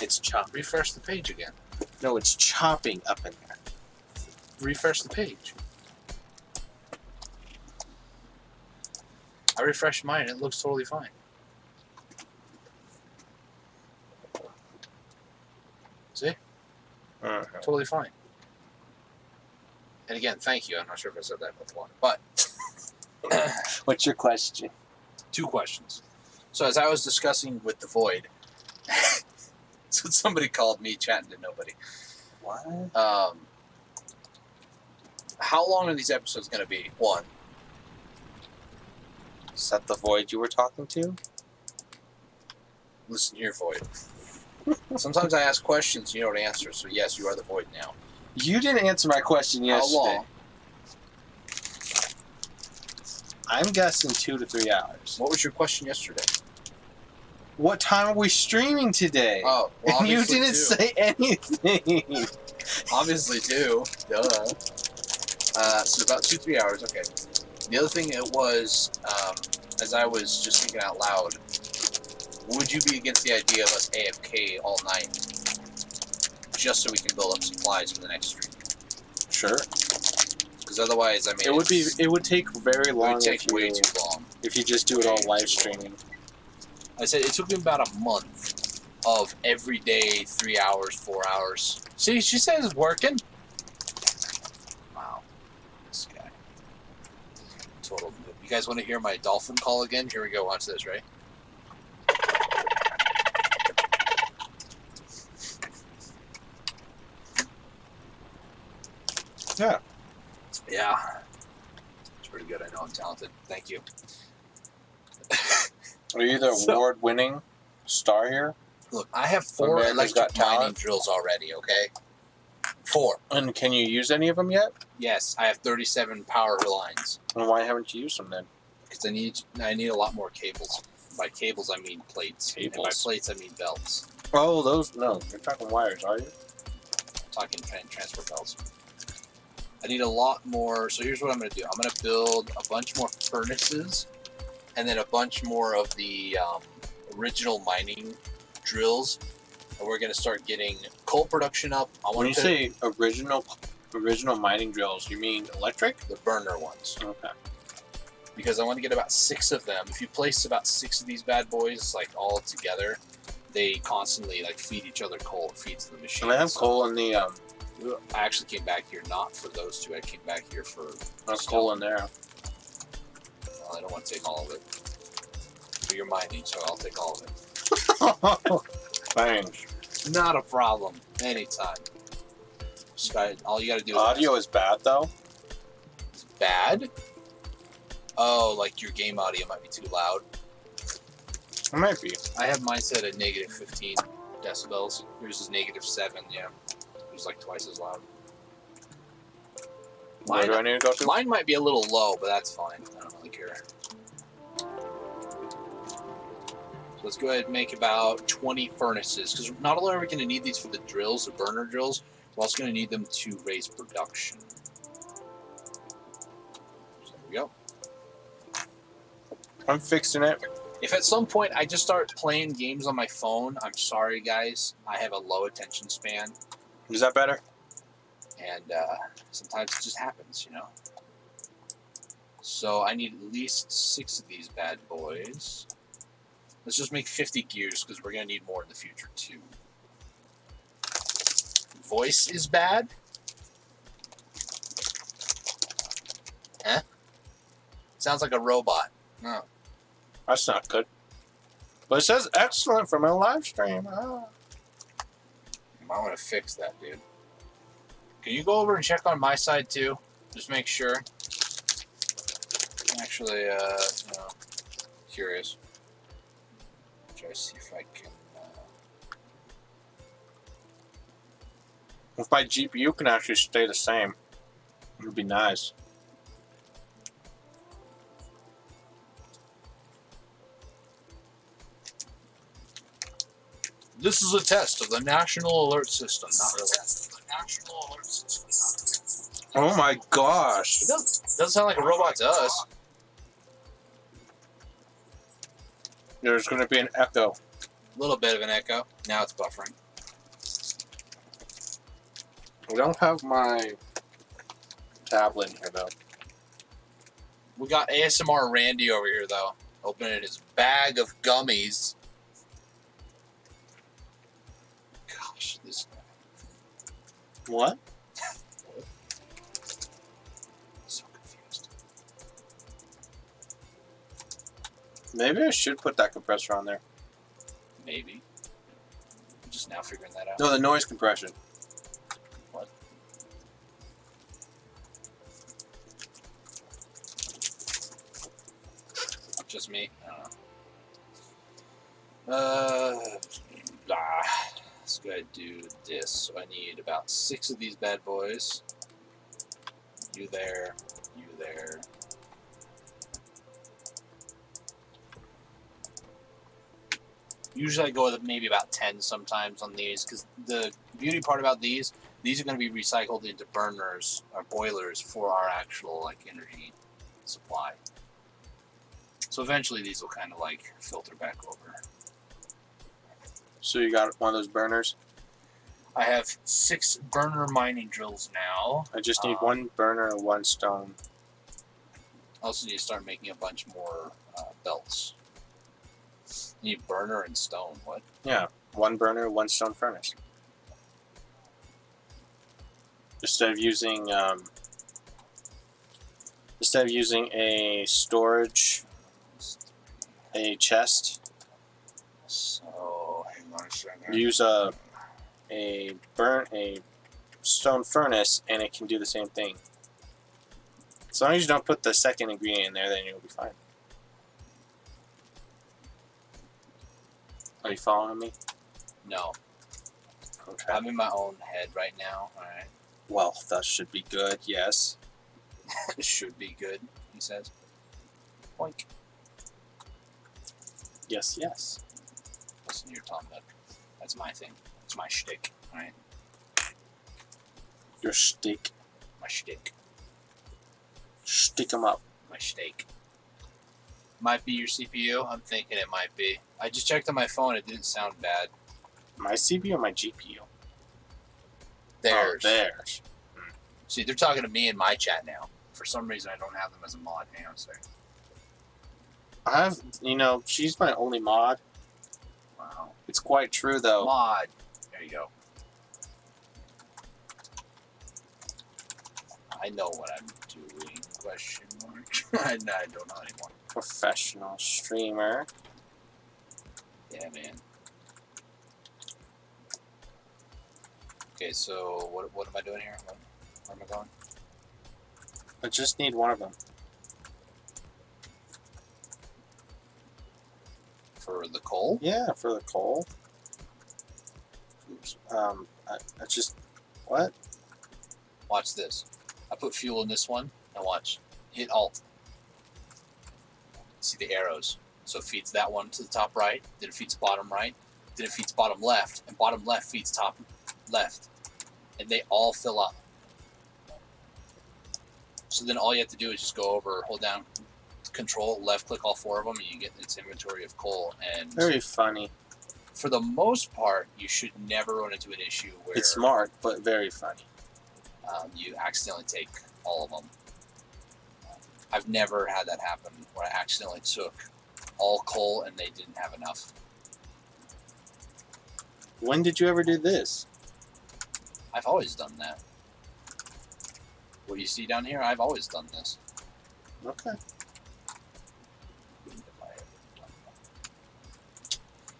It's chopping. Refresh the page again. No, it's chopping up in there. Refresh the page. I refreshed mine and it looks totally fine. See? Totally fine. And again, thank you. I'm not sure if I said that before. But what's your question? 2 questions. So as I was discussing with the Void, so somebody called me chatting to nobody. What? How long are these episodes going to be? 1. Is that the Void you were talking to? Listen here, Void. Sometimes I ask questions, you know what answer. So yes, you are the Void now. You didn't answer my question yesterday. How long? I'm guessing 2 to 3 hours. What was your question yesterday? What time are we streaming today? Oh, well, and you obviously didn't 2. say anything. Obviously 2. Duh. So about 2-3 hours. Okay. The other thing it was, as I was just thinking out loud, would you be against the idea of us AFK all night, just so we can build up supplies for the next stream? Sure. Because otherwise, I mean, it would take very long. It would take way too long if you just do it all live streaming. I said it took me about a month of every day 3 hours, 4 hours. See, she says it's working. Wow, this guy, total noob. You guys want to hear my dolphin call again? Here we go. Watch this, right? Yeah. Yeah. It's pretty good. I know I'm talented. Thank you. Are you the award-winning star here? Look, I have 4 electric mining drills already, okay? 4. And can you use any of them yet? Yes, I have 37 power lines. And why haven't you used them then? Because I need a lot more cables. By cables, I mean plates. And by plates, I mean belts. Oh, those, no. You're talking wires, are you? I'm talking transfer belts. I need a lot more. So here's what I'm going to do. I'm going to build a bunch more furnaces. And then a bunch more of the original mining drills. And we're going to start getting coal production up. When you say original mining drills, you mean electric? The burner ones. Okay. Because I want to get about 6 of them. If you place about 6 of these bad boys, like all together, they constantly like feed each other coal. It feeds the machine. And I have coal in the. I actually came back here not for those 2. I came back here for. There's coal in there. Well, I don't want to take all of it. But you're mining, so I'll take all of it. Thanks. Not a problem. Anytime. All you got to do is. Audio is bad though. It's bad. Oh, like your game audio might be too loud. It might be. I have mine set at negative 15 decibels. Yours is negative 7, yeah. It was like twice as loud. Where do I need to go to? Mine might be a little low, but that's fine. I don't really care. So let's go ahead and make about 20 furnaces, because not only are we going to need these for the drills, the burner drills, we're also going to need them to raise production. So there we go. I'm fixing it. If at some point I just start playing games on my phone, I'm sorry, guys. I have a low attention span. Is that better? And sometimes it just happens, you know. So I need at least 6 of these bad boys. Let's just make 50 gears because we're going to need more in the future, too. Voice is bad? Huh? Sounds like a robot. No. That's not good. But it says excellent from a live stream. Oh. You might want to fix that, dude. Can you go over and check on my side, too? Just make sure. I'm actually, curious. Try to see if I can, If my GPU can actually stay the same, it would be nice. This is a test of the National Alert System. Not really. Oh my gosh. It doesn't sound like a robot to us. There's going to be an echo. A little bit of an echo. Now it's buffering. I don't have my tablet in here though. We got ASMR Randy over here though, opening his bag of gummies. Gosh, this guy. What? So confused. Maybe I should put that compressor on there. Maybe. I'm just now figuring that out. No, the noise compression. What? Just me? I don't know. Let's go ahead and do this. So I need about 6 of these bad boys. You there, you there. Usually I go with maybe about 10 sometimes on these, because the beauty part about these are going to be recycled into burners or boilers for our actual like energy supply. So eventually these will kind of like filter back over. So you got one of those burners? I have 6 burner mining drills now. I just need 1 burner and 1 stone. I also need to start making a bunch more belts. You need burner and stone. What? Yeah, 1 burner, 1 stone furnace. Instead of using a storage, a chest. So hang on a second. Use a stone furnace, and it can do the same thing. As long as you don't put the second ingredient in there, then you'll be fine. Are you following me? No. Okay. I'm in my own head right now. All right. Well, that should be good. Yes. It should be good, he says. Boink. Yes, yes. Listen to your Tom Nook. That's my thing. That's my shtick. All right. Your shtick. My shtick. Stick 'em up. My steak. Might be your CPU. I'm thinking it might be. I just checked on my phone. It didn't sound bad. My CPU or my GPU? Theirs. Oh, theirs. See, they're talking to me in my chat now. For some reason, I don't have them as a mod. Hang on a second. I have, she's my only mod. Wow. It's quite true, though. Mod. There you go. I know what I'm doing. Question mark. I don't know anymore. Professional streamer. Yeah, man. Okay, so what am I doing here? Where am I going? I just need one of them. For the coal? Yeah, for the coal. Oops. I just... What? Watch this. I put fuel in this one. Now watch. Hit Alt. See the arrows. So it feeds that one to the top right. Then it feeds bottom right. Then it feeds bottom left. And bottom left feeds top left. And they all fill up. So then all you have to do is just go over, hold down Control, left click all four of them, and you get its inventory of coal. And Very funny. for the most part, you should never run into an issue where It's smart, but very funny. You accidentally take all of them. I've never had that happen where I accidentally took all coal and they didn't have enough. When did you ever do this? I've always done that. What you see down here, I've always done this. Okay.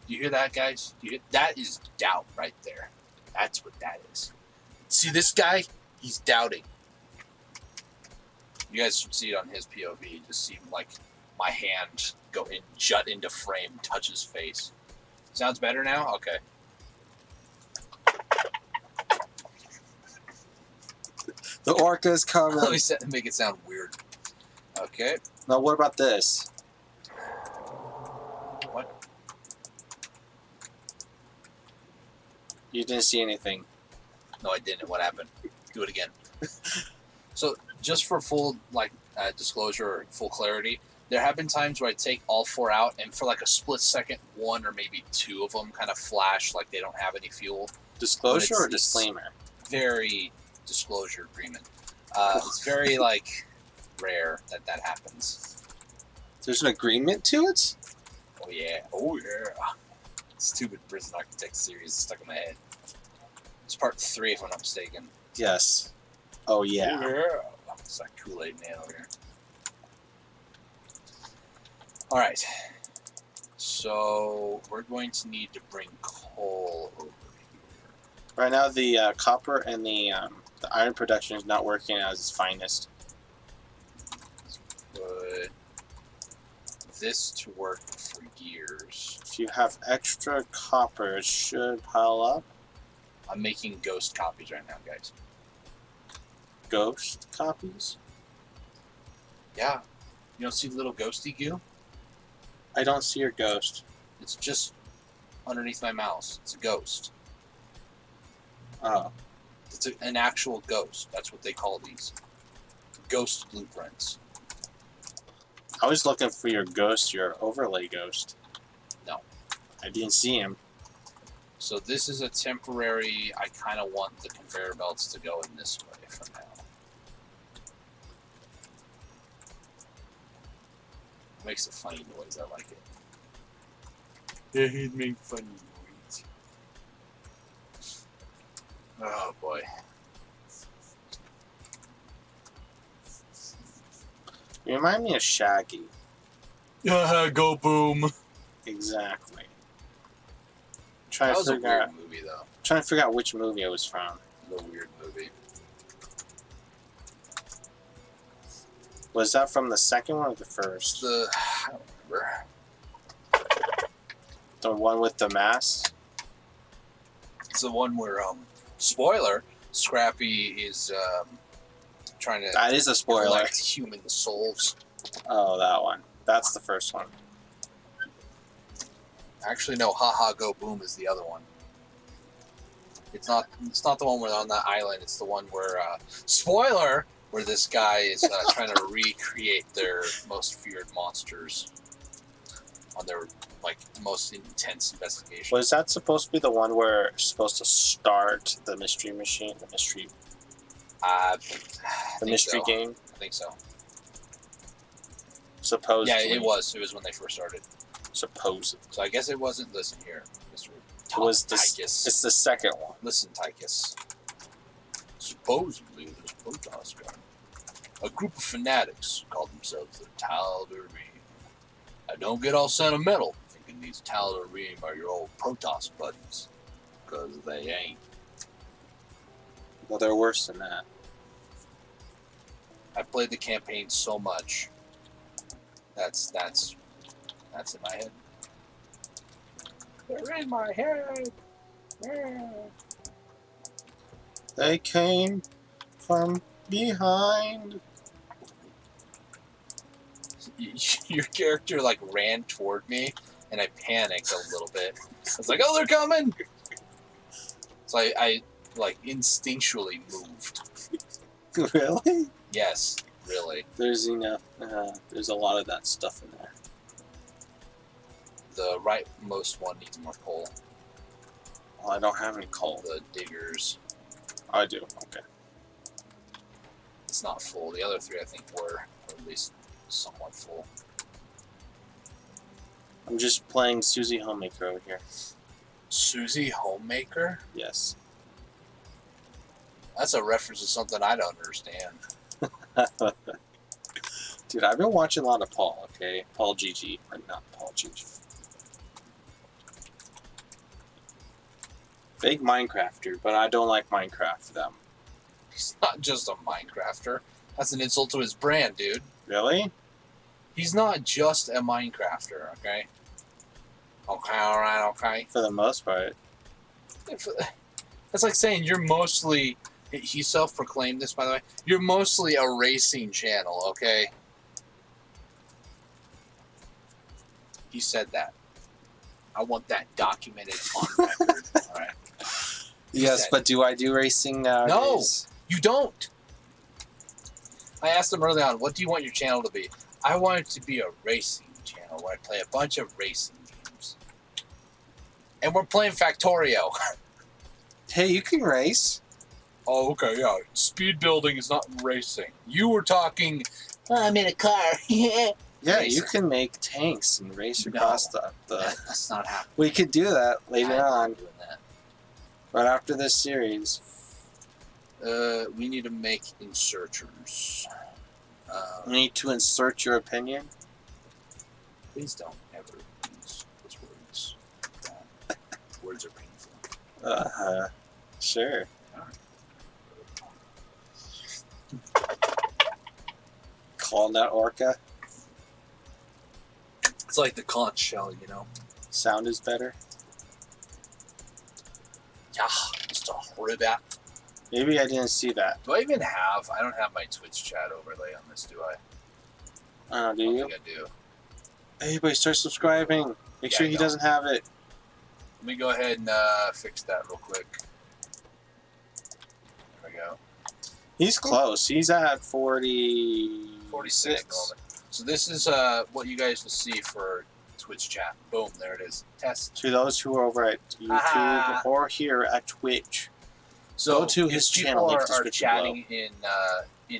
You hear that, guys? That is doubt right there. That's what that is. See this guy? He's doubting. You guys should see it on his POV. Just see like my hand go in, jut into frame, touch his face. Sounds better now? Okay. The orca's coming. Let me make it sound weird. Okay. Now, what about this? What? You didn't see anything. No, I didn't. What happened? Do it again. So, just for full disclosure or full clarity, there have been times where I take all four out, and for like a split second, one or maybe two of them kind of flash like they don't have any fuel. Disclosure or disclaimer? Very disclosure agreement. It's very rare that happens. There's an agreement to it? Oh yeah. Oh yeah. Stupid Prison Architect series stuck in my head. It's part 3 if I'm not mistaken. Yes. Oh yeah. Oh, yeah. It's like Kool-Aid Man over here. Alright. So we're going to need to bring coal over here. Right now the copper and the iron production is not working as its finest. Put this to work for gears. If you have extra copper, it should pile up. I'm making ghost copies right now, guys. Ghost copies? Yeah. You don't see the little ghosty goo? I don't see your ghost. It's just underneath my mouse. It's a ghost. Oh. It's an actual ghost. That's what they call these. Ghost blueprints. I was looking for your ghost, your overlay ghost. No. I didn't see him. So this is a temporary, I kind of want the conveyor belts to go in this way for now. It makes a funny noise, I like it. Yeah, he'd make funny noise. Oh boy. You remind me of Shaggy. Go boom. Exactly. That was a weird movie, though. Trying to figure out which movie it was from. A weird movie. Was that from the second one or the first? I don't remember. The one with the mask? It's the one where, spoiler, Scrappy is trying to... That is a spoiler. Collect human souls. Oh, that one. That's the first one. Actually, no. Ha Ha Go Boom is the other one. It's not the one where they're on that island. It's the one where, spoiler, where this guy is trying to recreate their most feared monsters on their most intense investigation. Was that supposed to be the one where it's supposed to start the mystery machine, the mystery game? I think so. Supposedly. Yeah, it was. It was when they first started. Supposedly. So I guess it wasn't. Listen here, Mr. It was it's the second one. Listen, Tychus. Supposedly, this Protoss guy, a group of fanatics called themselves the Tal'Darim. I don't get all sentimental thinking these Tal'Darim are your old Protoss buddies, because they ain't. Well, they're worse than that. I played the campaign so much. That's in my head. They're in my head. Yeah. They came from behind. Your character ran toward me, and I panicked a little bit. I was like, "Oh, they're coming!" So I instinctually moved. Really? Yes, really. There's enough. There's a lot of that stuff in there. The rightmost one needs more coal. Well, I don't have any coal. The diggers. I do. Okay. It's not full. The other three, I think, were, or at least somewhat full. I'm just playing Susie Homemaker over here. Susie Homemaker? Yes. That's a reference to something I don't understand. Dude, I've been watching a lot of Paul, okay? Paul GG, but not Paul GG. Big Minecrafter, but I don't like Minecraft them. He's not just a Minecrafter. That's an insult to his brand, dude. Really? He's not just a Minecrafter, okay? Okay, alright, okay. For the most part. That's like saying you're mostly... He self-proclaimed this, by the way. You're mostly a racing channel, okay? He said that. I want that documented on record, alright? Yes, but do I do racing nowadays? No, you don't. I asked him early on, what do you want your channel to be? I want it to be a racing channel where I play a bunch of racing games. And we're playing Factorio. Hey, you can race. Oh, okay, yeah. Speed building is not racing. You were talking, I'm in a car. Yeah, racing. You can make tanks and race across the... That's not happening. We could do that later on. Doing that. Right after this series. We need to make inserters. We need to insert your opinion. Please don't ever use those words. Words are painful. Sure. Calling that orca. It's like the conch shell, you know. Sound is better. Yeah, just a ribat. Maybe I didn't see that. Do I even have? I don't have my Twitch chat overlay on this, do I? Do you? I think I do. Hey, everybody, start subscribing. Make sure he doesn't have it. Let me go ahead and fix that real quick. There we go. He's close. He's at 46. So this is what you guys will see for Twitch chat. Boom, there it is. Test. To those who are over at YouTube or here at Twitch. So go to his channel. People are chatting in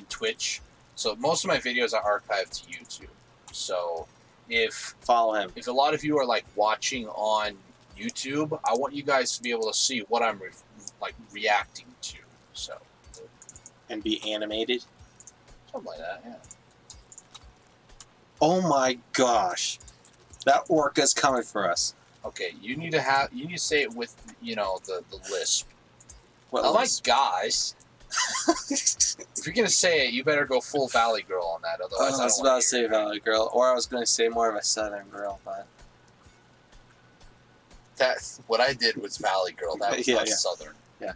Twitch. So most of my videos are archived to YouTube. So if follow him, if a lot of you are watching on YouTube, I want you guys to be able to see what I'm reacting to. So and be animated. Something like that, yeah. Oh my gosh, that orca's coming for us. Okay, you need to say it with the lisp. What I lisp? like guys. If you're gonna say it, you better go full Valley Girl on that. Otherwise, I was about to say Valley Girl, or I was going to say more of a Southern Girl, but that's what I did was Valley Girl. That was not Southern. Yeah,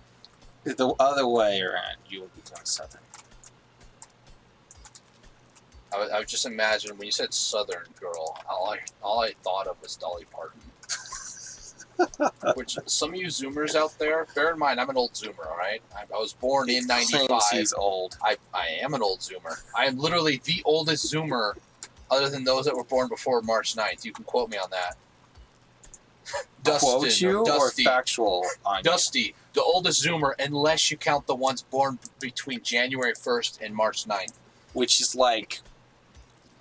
the other way around, you will become Southern. I would just imagine when you said Southern Girl, all I thought of was Dolly Parton. Which some of you Zoomers out there, bear in mind, I'm an old Zoomer. All right, I was born in '95. He's old. I am an old Zoomer. I am literally the oldest Zoomer, other than those that were born before March 9th. You can quote me on that. Dustin, quote you Dusty, or factual on Dusty, the oldest Zoomer, unless you count the ones born between January 1st and March 9th. Which is like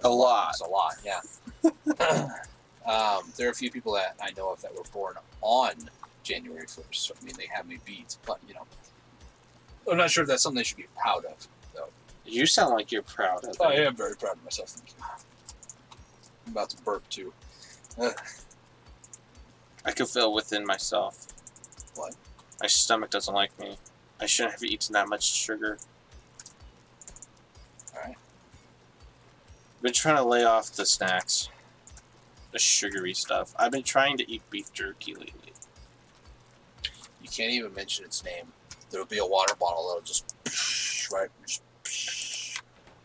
a lot. It's a lot, yeah. There are a few people that I know of that were born on January 1st. So, I mean, they have me beat. But, you know, I'm not sure if that's something they should be proud of, though. You sound like you're proud of it. I am very proud of myself. Thank you. I'm about to burp, too. I can feel within myself. What? My stomach doesn't like me. I shouldn't have eaten that much sugar. Alright. I've been trying to lay off the snacks. The sugary stuff. I've been trying to eat beef jerky lately. You can't even mention its name. There'll be a water bottle that'll just... right?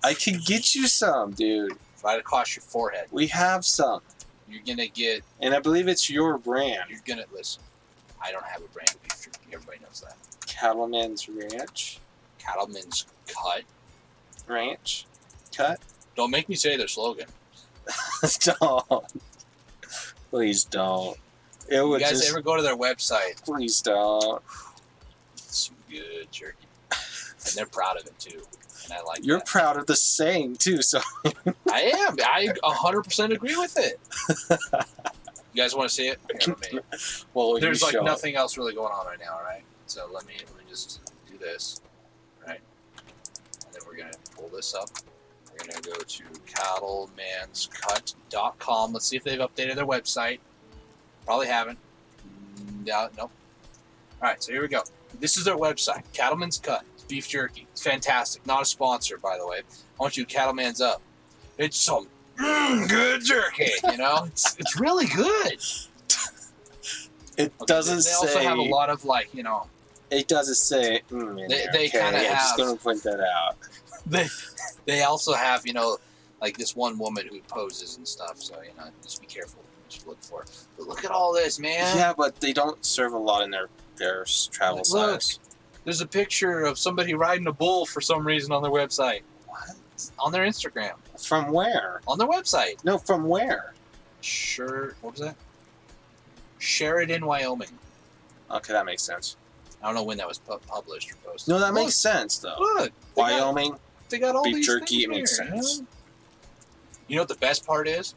I can get you some, dude. Right across your forehead. We have some. You're gonna get... And I believe it's your brand. You're gonna... Listen. I don't have a brand of beef jerky. Everybody knows that. Cattleman's Ranch? Cattleman's Cut. Ranch? Cut? Don't make me say their slogan. Don't. Please don't. It would you guys just... ever go to their website? Please don't. Some good jerky. And they're proud of it, too. And I like You're that. proud of the saying, too, so... I am. I 100% agree with it. You guys want to see it? Here, well, there's like nothing else really going on right now, all right? So let me just do this, right? And then we're going to pull this up. We're going to go to cattlemanscut.com. Let's see if they've updated their website. Probably haven't. Nope. All right, so here we go. This is their website, Cattleman's Cut. It's beef jerky. It's fantastic. Not a sponsor, by the way. I want you to Cattleman's up. It's some good jerky, you know? It's really good. It doesn't they say... They also have a lot of, like, you know... It doesn't say... they kind of have... I'm just going to point that out. They also have, you know, like this one woman who poses and stuff, so, you know, just be careful what you look for. But look at all this, man. Yeah, but they don't serve a lot in their travel size. There's a picture of somebody riding a bull for some reason on their website. What? On their Instagram. From where? On their website. No, from where? Sure. What was that? Sheridan, Wyoming. Okay, that makes sense. I don't know when that was published or posted. No, that makes sense, though. Look. Wyoming. They got all beef these jerky, it makes here, sense. You know what the best part is?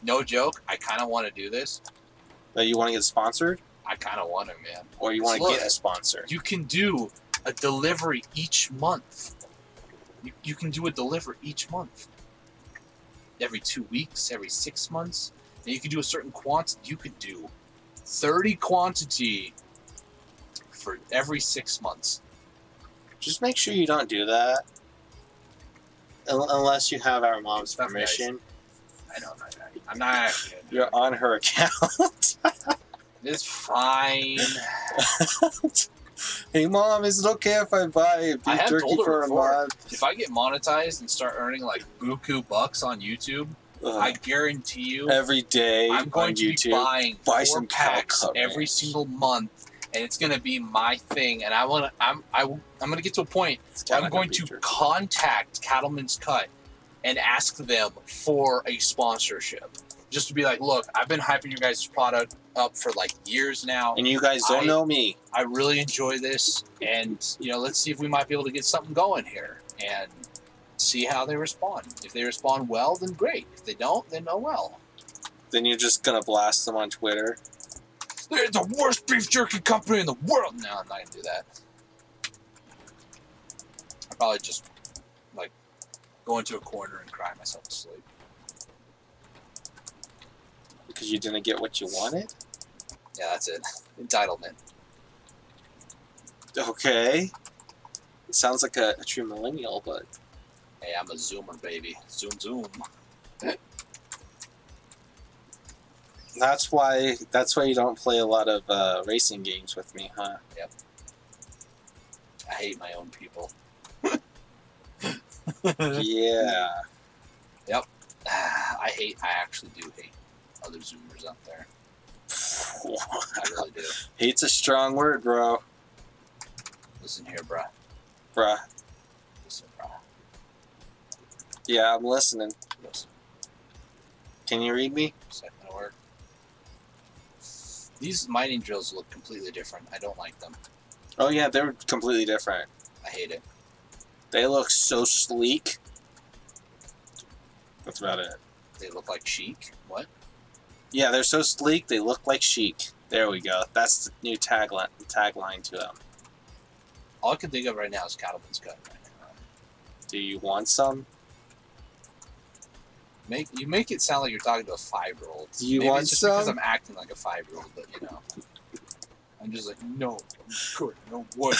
No joke. I kind of want to do this. That you want to get sponsored? I kind of want to, man. Or you want to get a sponsor? You can do a delivery each month. You can do a delivery each month. Every 2 weeks, every 6 months. And you can do a certain quantity. You could do 30 quantity for every 6 months. Just make sure you don't do that. Unless you have our mom's permission. I know. I'm not actually gonna do You're on her account. It's fine. Hey, Mom, is it okay if I buy beef jerky for a month? If I get monetized and start earning like buku bucks on YouTube, I guarantee you, every day I'm going to be buying buy 4 some packs cow every single month, and it's going to be my thing. And I'm going to get to a point where I'm going to contact Cattleman's Cut and ask them for a sponsorship. Just to be like, look, I've been hyping your guys' product up for like years now. And you guys don't know me. I really enjoy this. And, you know, let's see if we might be able to get something going here. And see how they respond. If they respond well, then great. If they don't, then oh well. Then you're just going to blast them on Twitter? They're the worst beef jerky company in the world. No, I'm not going to do that. I'll probably just, like, go into a corner and cry myself to sleep. Because you didn't get what you wanted? Yeah, that's it. Entitlement. Okay. It sounds like a true millennial, but... Hey, I'm a zoomer, baby. Zoom, zoom. That's why you don't play a lot of racing games with me, huh? Yep. I hate my own people. Yeah. Yep. I actually do hate other Zoomers out there. I really do. Hate's a strong word, bro. Listen here, bruh. Bruh. Listen, bruh. Yeah, I'm listening. Listen. Can you read me? Second word. These mining drills look completely different. I don't like them. Oh yeah, they're completely different. I hate it. They look so sleek. That's about it. They look like chic. What? Yeah, they're so sleek, they look like chic. There we go. That's the new tagline to them. All I can think of right now is Cattleman's Cut. Right now. Do you want some? You make it sound like you're talking to a 5-year-old. Do you Maybe want it's just some? because I'm acting like a 5-year-old, but you know. I'm just like, no, I'm good, no wood.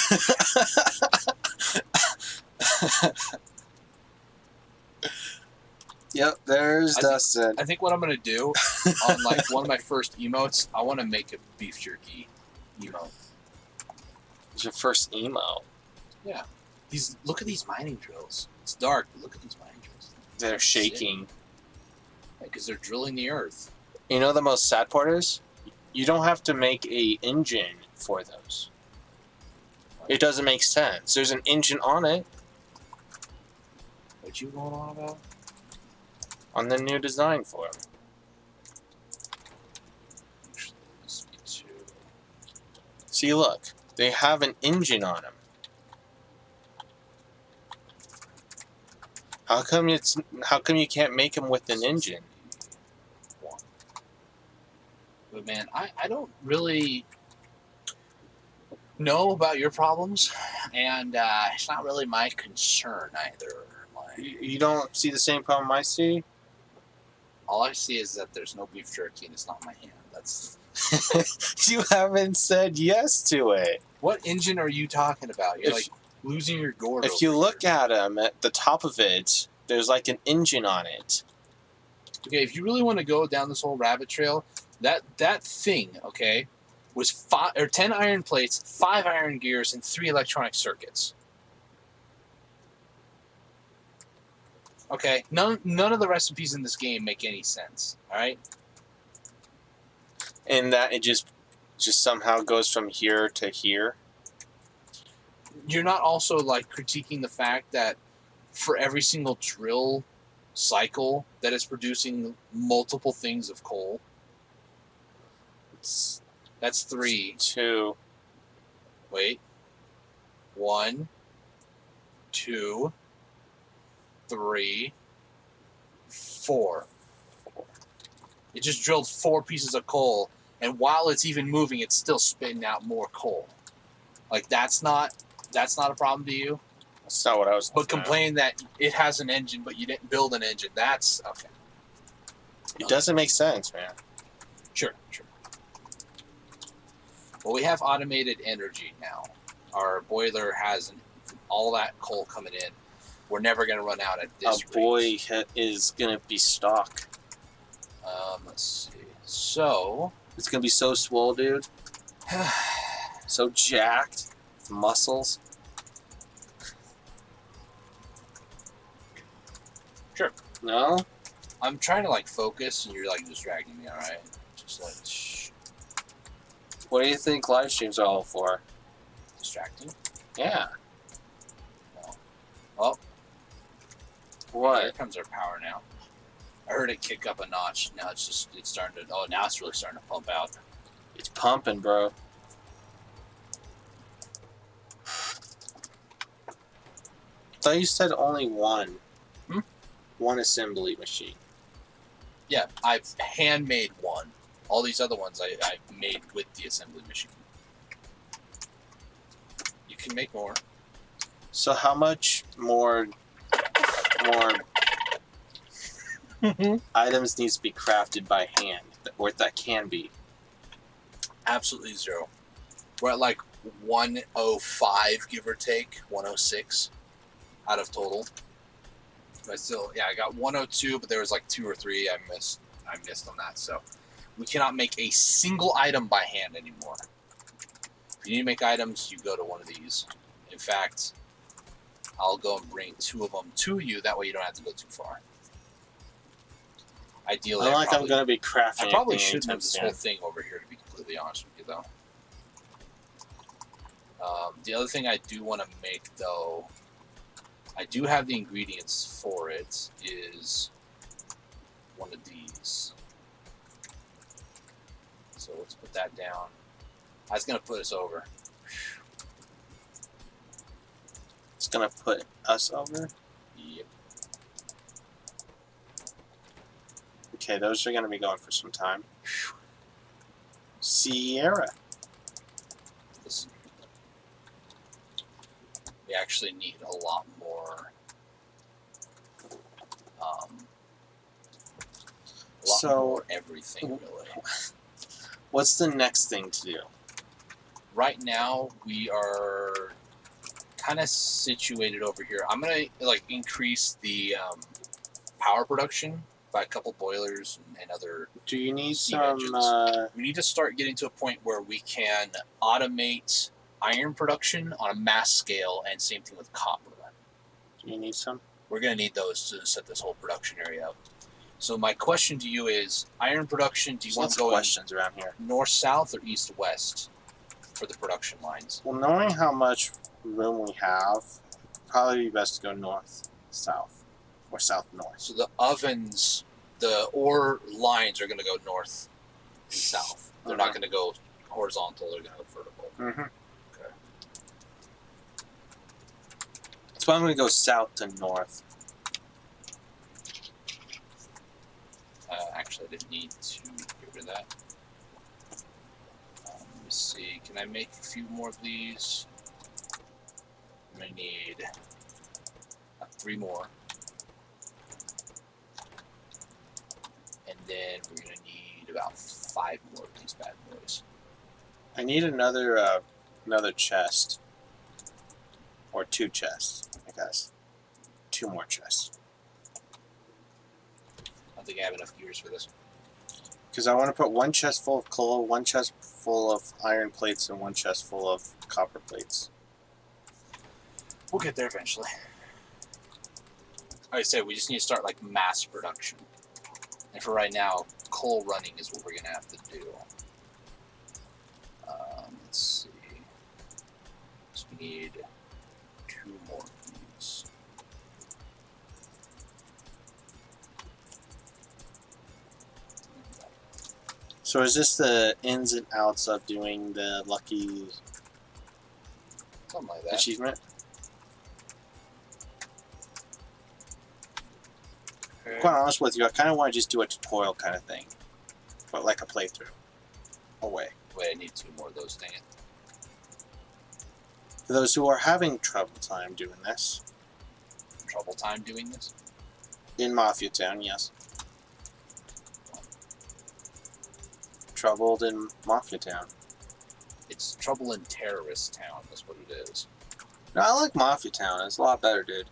Yep, there's Dustin. I think what I'm gonna do on like one of my first emotes, I want to make a beef jerky emote. It's your first emo. Yeah. Look at these mining drills. It's dark, but look at these mining drills. They're shaking. Because they're drilling the earth. You know the most sad part is? You don't have to make a engine for those. It doesn't make sense. There's an engine on it. What you going on about? On the new design for them. See, look. They have an engine on them. How come you can't make them with an engine? But man, I don't really know about your problems, and it's not really my concern either. You don't see the same problem I see? All I see is that there's no beef jerky and it's not in my hand. That's You haven't said yes to it. What engine are you talking about? You're like losing your gourd. If you look at them, at the top of it, there's like an engine on it. Okay, if you really want to go down this whole rabbit trail, that thing, okay, was 10 iron plates, 5 iron gears, and 3 electronic circuits. Okay, none of the recipes in this game make any sense. All right. And that it just somehow goes from here to here. You're not also like critiquing the fact that for every single drill cycle that is producing multiple things of coal. That's 3. 2. Wait. 1, 2, 3, 4. It just drilled 4 pieces of coal, and while it's even moving, it's still spitting out more coal. Like that's not a problem to you. That's not what I was. But complain that it has an engine, but you didn't build an engine. That's okay. It doesn't make sense, man. Sure. Well, we have automated energy now. Our boiler has all that coal coming in. We're never going to run out at this rate. Boy is going to be stock. Let's see. So it's going to be so swole, dude. So jacked. Muscles. Sure. No? I'm trying to like focus and you're like distracting me, alright? Just like shh. What do you think live streams are all for? Distracting? Yeah. No. Oh. What? Here comes our power now. I heard it kick up a notch. Now it's starting to now it's really starting to pump out. It's pumping, bro. I thought you said only one. One assembly machine. Yeah, I've handmade one. All these other ones I made with the assembly machine. You can make more. So how much more items needs to be crafted by hand, or that can be? Absolutely 0. We're at like 105, give or take, 106 out of total. But still, yeah, I got 102, but there was like 2 or 3 I missed on that. So we cannot make a single item by hand anymore. If you need to make items, you go to one of these. In fact, I'll go and bring 2 of them to you. That way you don't have to go too far. Ideally, I'm going to be crafting. I probably should move this whole thing over here, to be completely honest with you, though. The other thing I do want to make, though, I do have the ingredients for it, is one of these. So let's put that down. I was going to put us over. It's going to put us over? Yep. Okay, those are going to be going for some time. Sierra. Listen. We actually need a lot more. More everything, really. What's the next thing to do? Right now, we are kind of situated over here. I'm gonna increase the power production by a couple boilers and other. Do you need steam some? engines. We need to start getting to a point where we can automate iron production on a mass scale, and same thing with copper. Do you need some? We're gonna need those to set this whole production area up. So my question to you is, iron production, do you want to go questions around here? North-south or east-west for the production lines? Well, knowing how much room we have, probably be best to go north-south or south-north. So the ovens, the ore lines are going to go north and south. They're not going to go horizontal, they're going to go vertical. Mm-hmm. Okay. So I'm going to go south to north. Actually, I didn't need to get rid of that. Let me see. Can I make a few more of these? I'm going to need 3 more. And then we're going to need about 5 more of these bad boys. I need another chest. Or 2 chests, I guess. 2 more chests. I don't think I have enough gears for this. Because I want to put 1 chest full of coal, 1 chest full of iron plates, and 1 chest full of copper plates. We'll get there eventually. Like I said, we just need to start mass production. And for right now, coal running is what we're going to have to do. Let's see. So we need 2 more of these. So is this the ins and outs of doing the lucky Something like that. achievement? Okay. Quite honest with you, I kind of want to just do a tutorial kind of thing. But like a playthrough. Away. Wait, I need 2 more of those, dang it. For those who are having trouble time doing this. Trouble time doing this? In Mafia Town, yes. Troubled in Mafia Town. It's trouble in Terrorist Town, that's what it is. No, I like Mafia Town. It's a lot better, dude.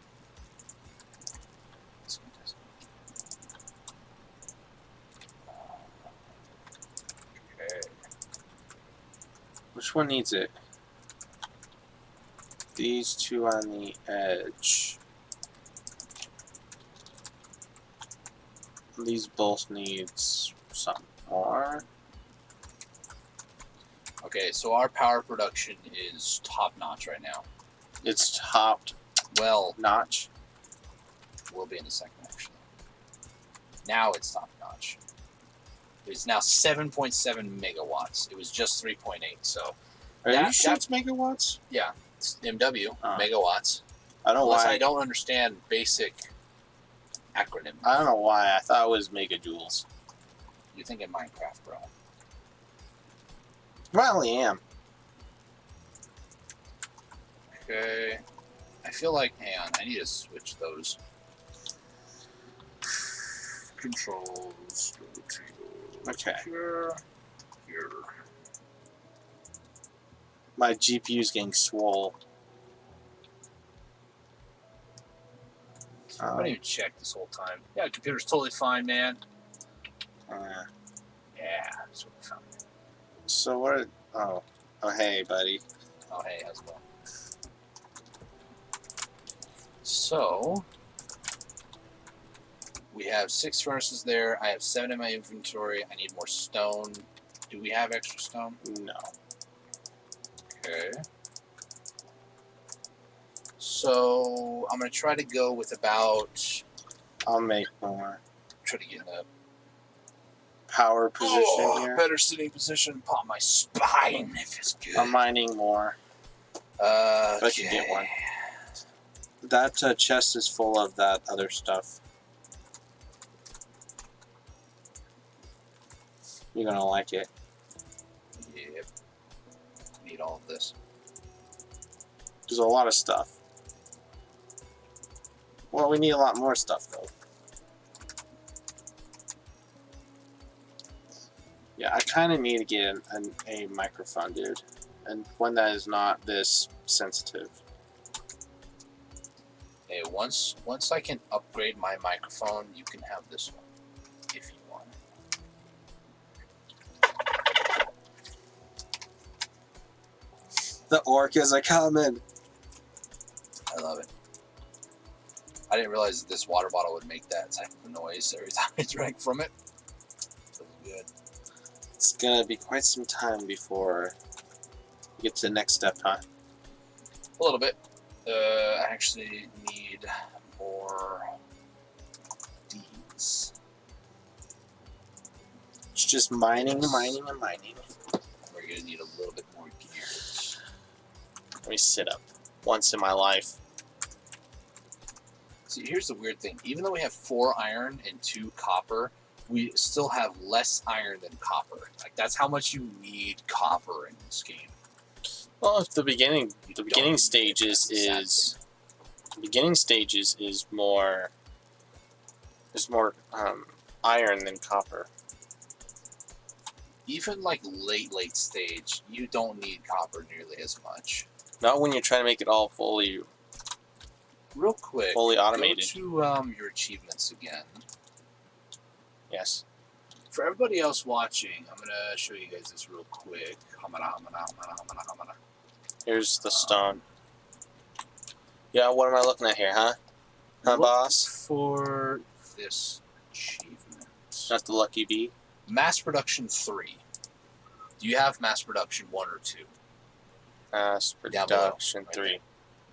Okay. Which one needs it? These 2 on the edge. These both needs some more. Okay, so our power production is top-notch right now. It's topped. Well, Notch. Will be in a second, actually. Now it's top-notch. It's now 7.7 megawatts. It was just 3.8, so... Are you sure it's megawatts? Yeah, it's MW, megawatts. I don't know why. Unless I don't understand basic acronyms. I don't know why. I thought it was megajoules. You think in Minecraft, bro. Probably am. Okay. I feel like, hang on, I need to switch those. Controls. Go to Okay. here. Here. My GPU's getting swole. I didn't even check this whole time. Yeah, the computer's totally fine, man. Yeah, that's what we found. So what? Oh, hey, buddy. Oh, hey, how's it going? So we have 6 furnaces there. I have 7 in my inventory. I need more stone. Do we have extra stone? No. Okay. So I'm gonna try to go with about. I'll make more. Try to get in a Power position here. Better sitting position. Pop my spine if it's good. I'm mining more. But you get one. That chest is full of that other stuff. You're gonna like it. Yep. Need all of this. There's a lot of stuff. Well, we need a lot more stuff though. Yeah, I kind of need to get a microphone, dude, and one that is not this sensitive. Hey, once I can upgrade my microphone, you can have this one if you want. The orcas are coming. I love it. I didn't realize that this water bottle would make that type of noise every time I drank from it. Feels good. It's gonna be quite some time before you get to the next step, huh? A little bit. I actually need more D's. It's just mining. We're gonna need a little bit more gears. Let me sit up once in my life. See, here's the weird thing. Even though we have 4 iron and 2 copper, we still have less iron than copper. Like, that's how much you need copper in this game. Well, if the beginning stages is more iron than copper. Even like late stage, you don't need copper nearly as much. Not when you're trying to make it all fully automated. Go to your achievements again. Yes. For everybody else watching, I'm gonna show you guys this real quick. Here's the stone. Yeah, what am I looking at here, huh? Huh, boss? For this achievement. Not the lucky bee. Mass production 3. Do you have mass production 1 or 2? Mass production 3. Right.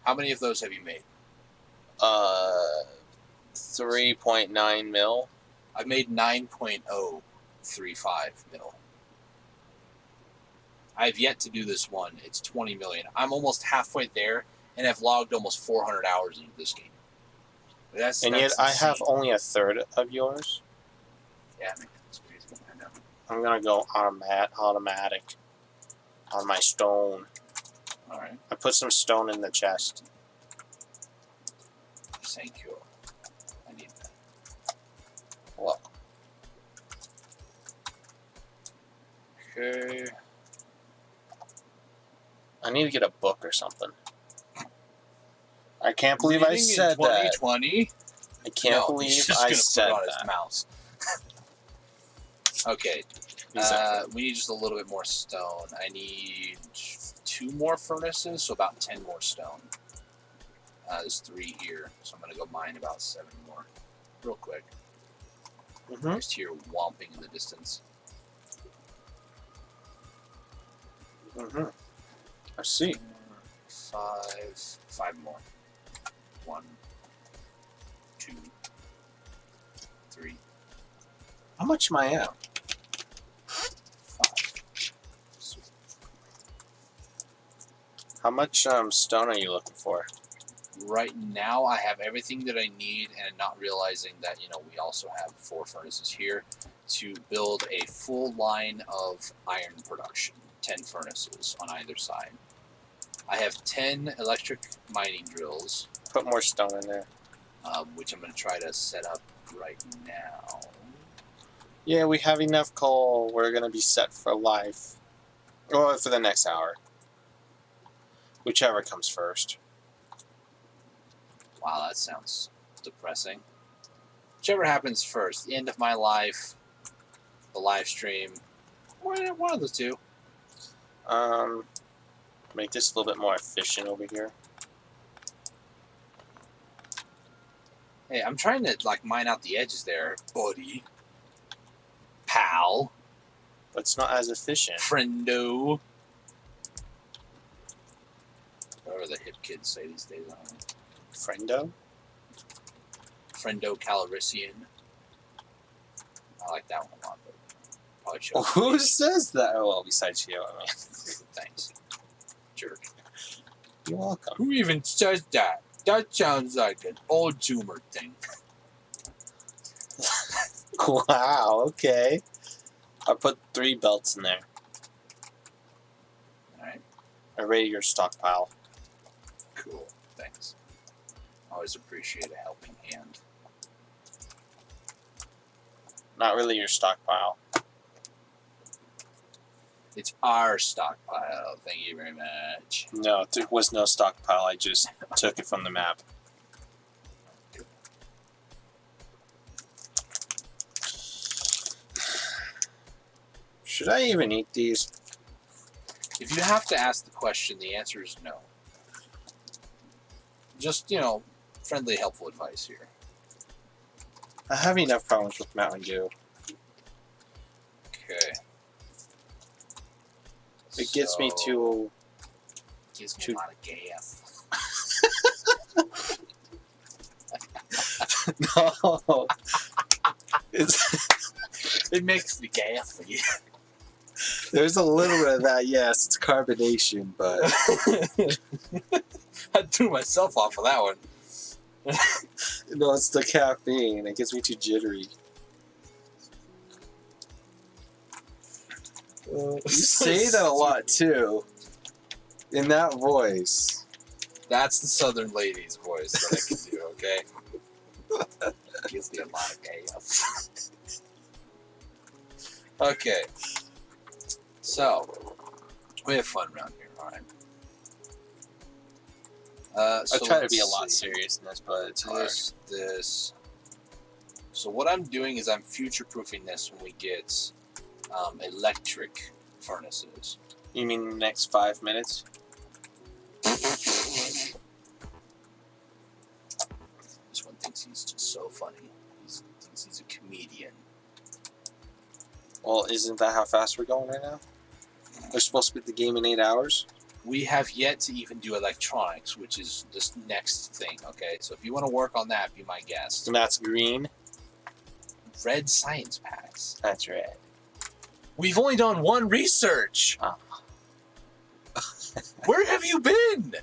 How many of those have you made? 3.9 mil. I made 9.035 mil. I have yet to do this one. It's 20 million. I'm almost halfway there, and I've logged almost 400 hours into this game. That's yet insane. I have only a third of yours. Yeah, man, that's crazy. I know. I'm gonna go automatic on my stone. All right. I put some stone in the chest. Thank you. I need that. Well. Okay. I need to get a book or something. I can't believe I said that. 2020. I can't believe I said put it on that. his mouse. Okay. We need just a little bit more stone. I need 2 more furnaces, so about 10 more stone. There's 3 here, so I'm gonna go mine about 7 more, real quick. Just here, whomping in the distance. I see. 5 more. 1, 2, 3. How much am I at? 5. How much stone are you looking for? Right now, I have everything that I need, and not realizing that, we also have 4 furnaces here to build a full line of iron production. 10 furnaces on either side. I have 10 electric mining drills. Put more stone in there. Which I'm going to try to set up right now. Yeah, we have enough coal. We're going to be set for life. Or for the next hour. Whichever comes first. Wow, that sounds depressing. Whichever happens first, the end of my life, the live stream, one of the two. Make this a little bit more efficient over here. Hey, I'm trying to like mine out the edges there, buddy. Pal. But it's not as efficient. Friendo. Whatever the hip kids say these days. I don't know. Friendo? Friendo Calrissian. I like that one a lot, but probably should. Well, who says that? Oh, well, besides you, I mean. Thanks. Jerk. You're welcome. Who even says that? That sounds like an old Zoomer thing. Wow, okay. I put 3 belts in there. Alright. I rated your stockpile. Cool. Thanks. Always appreciate a helping hand. Not really your stockpile. It's our stockpile. Thank you very much. No, there was no stockpile. I just took it from the map. Should I even eat these? If you have to ask the question, the answer is no. Just, friendly, helpful advice here. I have enough problems with Mountain Dew. Okay. It gets me to... Gives me a lot of gas. No. It makes me gassy. There's a little bit of that, yes. It's carbonation, but... I threw myself off of that one. No, it's the caffeine. It gets me too jittery. You say that a lot, too. In that voice. That's the Southern lady's voice that I can do, okay? Gives me a lot of gas. Okay. So, we have fun around here, alright? I try to be a lot serious in this, but it's hard. This. So what I'm doing is I'm future-proofing this when we get electric furnaces. You mean the next 5 minutes? This one thinks he's just so funny. He thinks he's a comedian. Well, isn't that how fast we're going right now? We're supposed to beat the game in 8 hours? We have yet to even do electronics, which is this next thing, okay? So if you want to work on that, be my guest. And that's green? Red science packs. That's red. We've only done one research. Oh. Where have you been?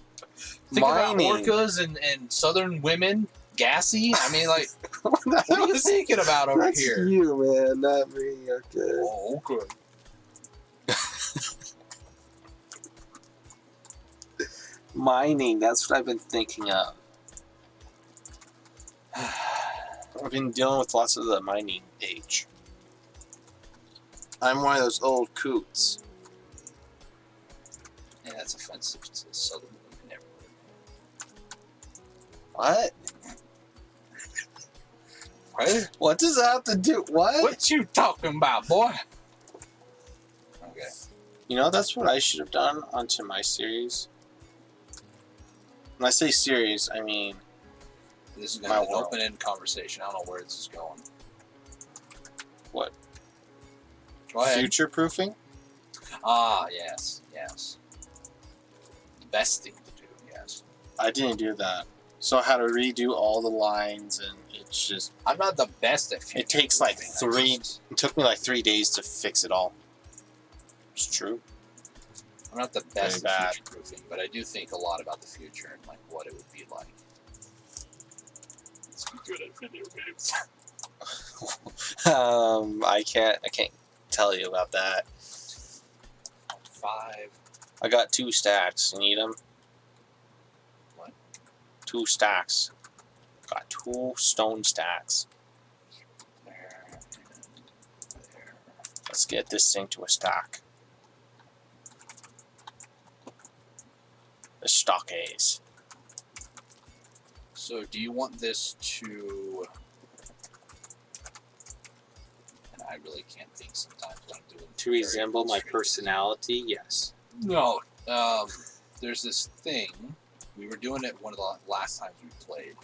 Think Mining. about orcas and southern women, gassy. I mean, like, what are you thinking about over That's here? you, man, not me. Okay. Oh, okay. Mining, that's what I've been thinking of. I've been dealing with lots of the mining age. I'm one of those old coots. Yeah, that's offensive to southern women everywhere. What? What? What does that have to do? What? What you talking about, boy? Okay. You know, that's what I should have done onto my series. When I say series, I mean... This is going to be an open-ended conversation. I don't know where this is going. What? Go ahead. Future-proofing? Ah, yes, yes. The best thing to do, yes. I didn't do that. So I had to redo all the lines, and it's just... I'm not the best at future. It takes like It took me like 3 days to fix it all. It's true. I'm not the best at future proofing, but I do think a lot about the future and like what it would be like. Let's be good at video games. I can't tell you about that. 5. I got 2 stacks. You need them? What? 2 stacks. Got 2 stone stacks. There and there. Let's get this thing to a stack. The stockades. So, do you want this to... And I really can't think sometimes when I'm doing... To resemble my personality, yes. No. There's this thing. We were doing it one of the last times we played.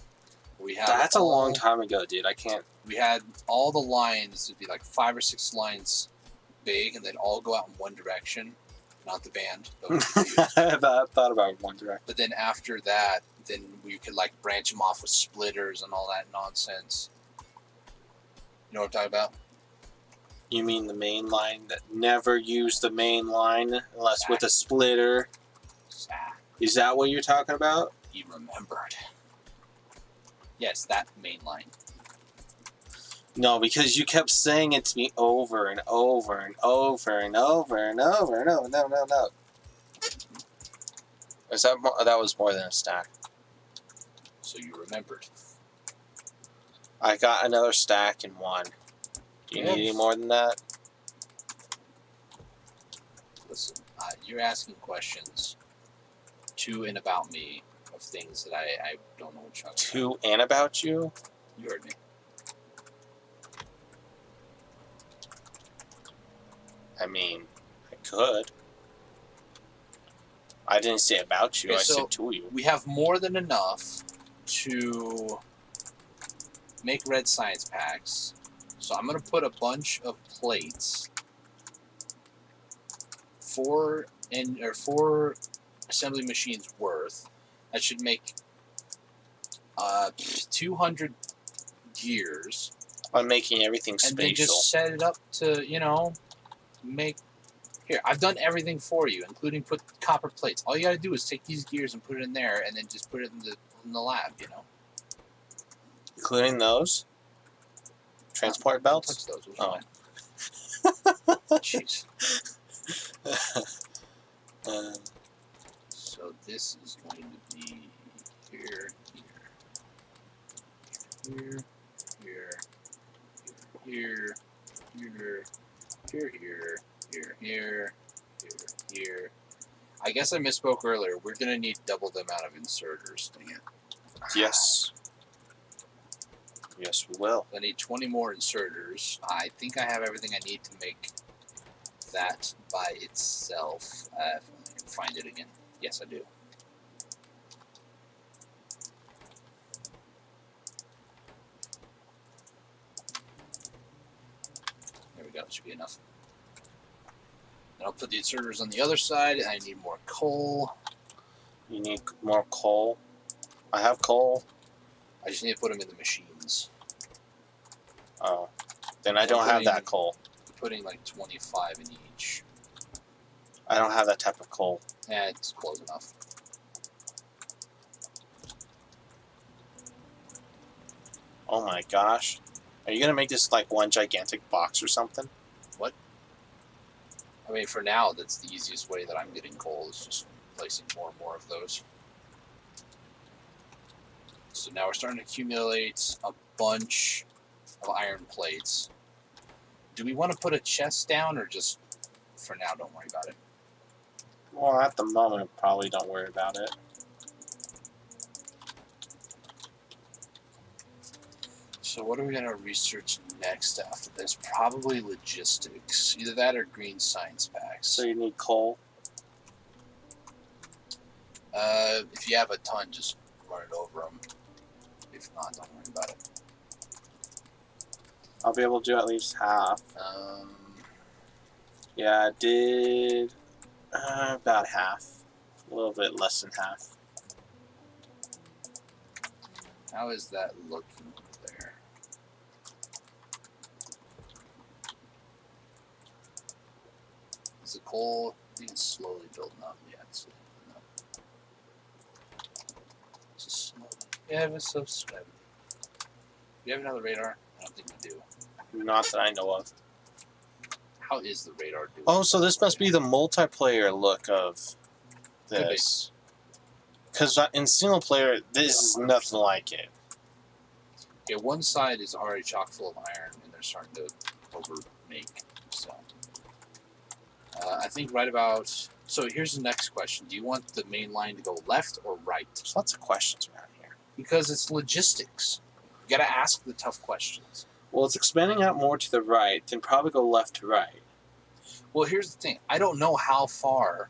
That's a long time ago, dude. I can't... We had all the lines. It'd be like 5 or 6 lines big, and they'd all go out in one direction. Not the band. I thought about One Direction. But then after that, then we could like branch them off with splitters and all that nonsense. You know what I'm talking about? You mean the main line that never used the main line unless with a splitter? Is that what you're talking about? You remembered. Yes, that main line. No, because you kept saying it to me over and over and over and over and over and over. No. That was more than a stack. So you remembered. I got another stack in one. Do you need any more than that? Listen, you're asking questions to and about me of things that I don't know what you're talking about. To and about you? You heard me. I mean, I could. I didn't say about you, Okay, I said to you. We have more than enough to make red science packs. So I'm going to put a bunch of plates, 4 assembly machines worth. That should make 200 gears. I'm making everything spatial. And then just set it up to, make... Here, I've done everything for you, including put copper plates. All you gotta do is take these gears and put it in there, and then just put it in the lab, Including those? Transport belts? Touch those. Oh. Jeez. So this is going to be here, here, here. I guess I misspoke earlier. We're going to need double the amount of inserters. Dang it. Yes. Yes, we will. I need 20 more inserters. I think I have everything I need to make that by itself. If I can find it again. Yes, I do. There we go. It should be enough. Then I'll put the inserters on the other side, and I need more coal. You need more coal? I have coal. I just need to put them in the machines. Oh. Then I don't have that coal. Putting like 25 in each. I don't have that type of coal. Yeah, it's close enough. Oh my gosh. Are you going to make this like one gigantic box or something? What? I mean, for now, that's the easiest way that I'm getting coal, is just placing more and more of those. So now we're starting to accumulate a bunch of iron plates. Do we want to put a chest down, or just, for now, don't worry about it? Well, at the moment, probably don't worry about it. So what are we going to research next after this? Probably logistics. Either that or green science packs. So you need coal? If you have a ton, just run it over them. If not, don't worry about it. I'll be able to do at least half. Yeah, I did about half. A little bit less than half. How is that looking there? Is the coal? I think it's slowly building up. Yeah, it's slowly building up. Just slowly. Yeah, it's so slow. Do you have another radar? I don't think we do. Not that I know of. How is the radar doing? Oh, so this must be the multiplayer look of this. Because in single player, this is nothing like it. Yeah, one side is already chock full of iron, and they're starting to over-make. So, I think right about So here's the next question. Do you want the main line to go left or right? There's lots of questions around here. Because it's logistics. You gotta ask the tough questions. Well, it's expanding out more to the right, then probably go left to right. Well, here's the thing. I don't know how far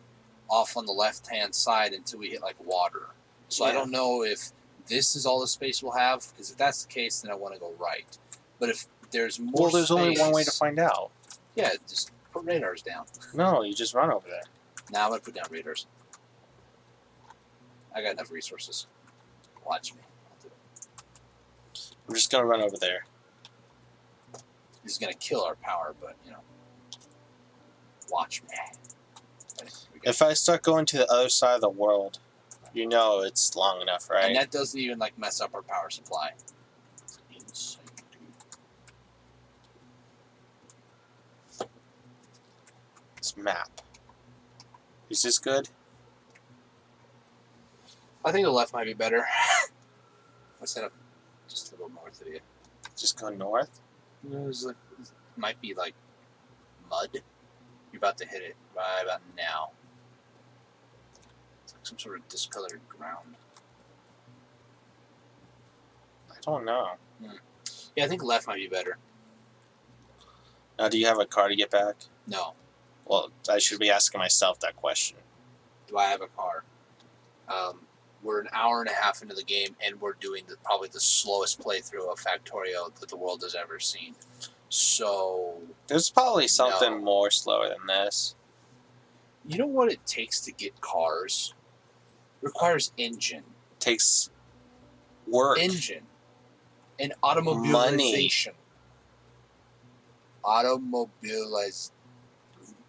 off on the left-hand side until we hit, like, water. So I don't know if this is all the space we'll have, because if that's the case, then I want to go right. But if there's more Well, there's space, only one way to find out. Yeah, just put radars down. No, you just run over there. Now I'm going to put down radars. I got enough resources. Watch me. I'll do it. I'm just going to run over there. This is going to kill our power, but, you know. Watch me. If I start going to the other side of the world, you know it's long enough, right? And that doesn't even, like, mess up our power supply. It's insane, dude. This map. Is this good? I think the left might be better. I set up just a little north of you. Just go north? It might be like mud. You're about to hit it right about now. It's like some sort of discolored ground. I don't know. Yeah, I think left might be better. Now, do you have a car to get back? No. Well, I should be asking myself that question. Do I have a car? We're an hour and a half into the game, and we're doing probably the slowest playthrough of Factorio that the world has ever seen. So... There's probably something more slower than this. You know what it takes to get cars? It requires engine. Takes work. Engine. And automobilization. Automobilism.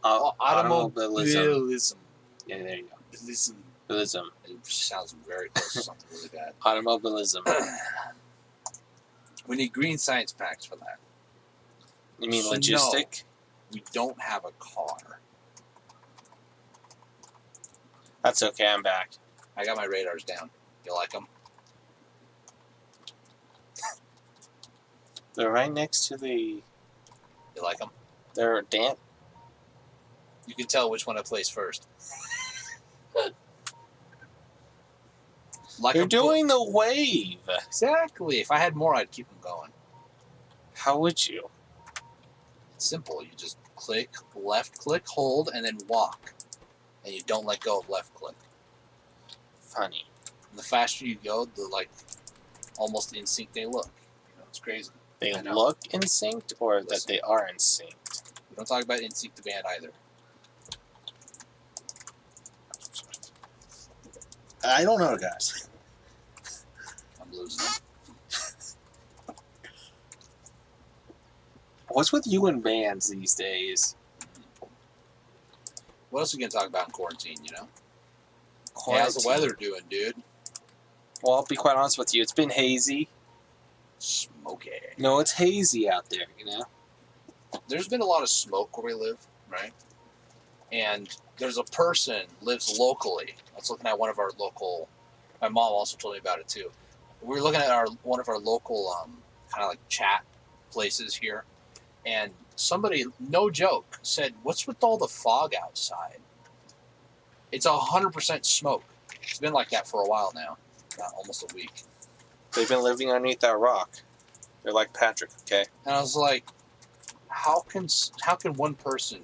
Automobilism. Yeah, there you go. Listen. Bilism. It sounds very close to something really bad. Automobilism. We need green science packs for that. You mean logistic? No, we don't have a car. That's okay, I'm back. I got my radars down. You like them? They're right next to the... You like them? They're damp. You can tell which one I placed first. Like You're doing the wave. Exactly. If I had more, I'd keep them going. How would you? It's simple. You just click, left click, hold, and then walk. And you don't let go of left click. Funny. And the faster you go, the almost in sync they look. You know, it's crazy. They look in sync, or that they are in sync? We don't talk about in sync the band either. I don't know, guys. I'm losing them. What's with you and bands these days? What else are we going to talk about in quarantine, you know? Quarantine. How's the weather doing, dude? Well, I'll be quite honest with you. It's been hazy. Smoky. No, it's hazy out there, you know? There's been a lot of smoke where we live, right? And there's a person lives locally. I was looking at one of our local... My mom also told me about it, too. We were looking at one of our local kind of like chat places here. And somebody, no joke, said, "What's with all the fog outside?" It's 100% smoke. It's been like that for a while now. Almost a week. They've been living underneath that rock. They're like Patrick, okay? And I was like, how can one person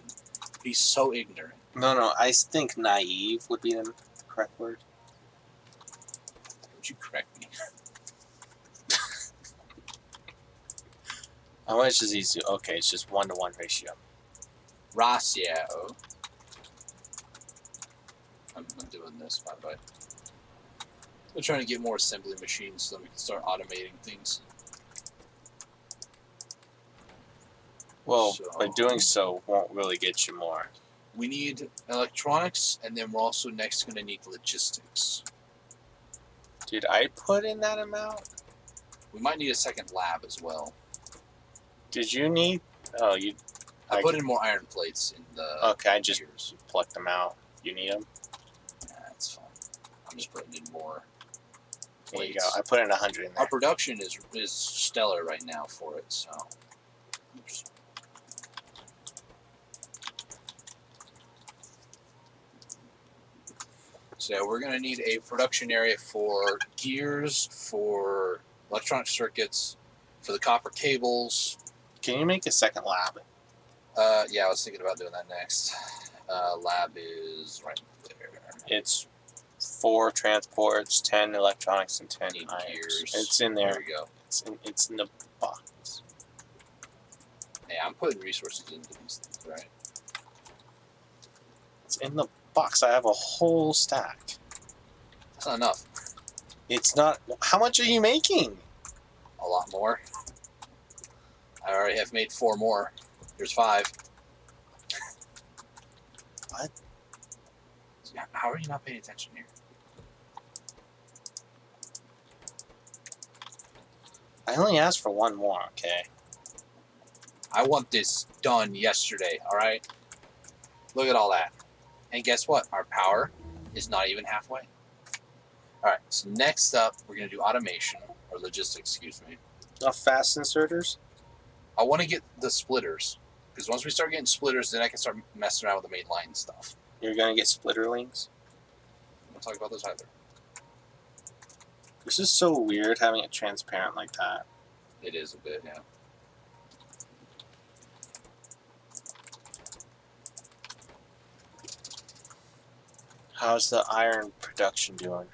be so ignorant? No, I think naive would be the correct word. Would you correct me? How much is these? Okay, it's just 1-to-1 ratio. Ratio. I'm doing this, by the way. We're trying to get more assembly machines so that we can start automating things. Well, by doing so, won't really get you more. We need electronics, and then we're also next going to need logistics. Did I put in that amount? We might need a second lab as well. Did you need... Oh, you... I put in more iron plates in the... Okay, I just plucked them out. You need them? Nah, that's fine. I'm just putting in more plates. There you go. I put in 100 in there. Our production is stellar right now for it, so... Oops. So we're going to need a production area for gears, for electronic circuits, for the copper cables. Can you make a second lab? Yeah, I was thinking about doing that next. Lab is right there. It's 4 transports, 10 electronics, and 10 gears. It's in there. There we go. It's in the box. Hey, I'm putting resources into these things, right? It's in the box. I have a whole stack. That's not enough. It's not. How much are you making? A lot more. I already have made 4 more. Here's 5. What? How are you not paying attention here? I only asked for 1 more, okay? I want this done yesterday, alright? Look at all that. And guess what? Our power is not even halfway. Alright, so next up, we're going to do automation, or logistics, excuse me. Fast inserters? I want to get the splitters. Because once we start getting splitters, then I can start messing around with the main line stuff. You're going to get splitterlings? I don't talk about those either. This is so weird having it transparent like that. It is a bit, yeah. How's the iron production doing?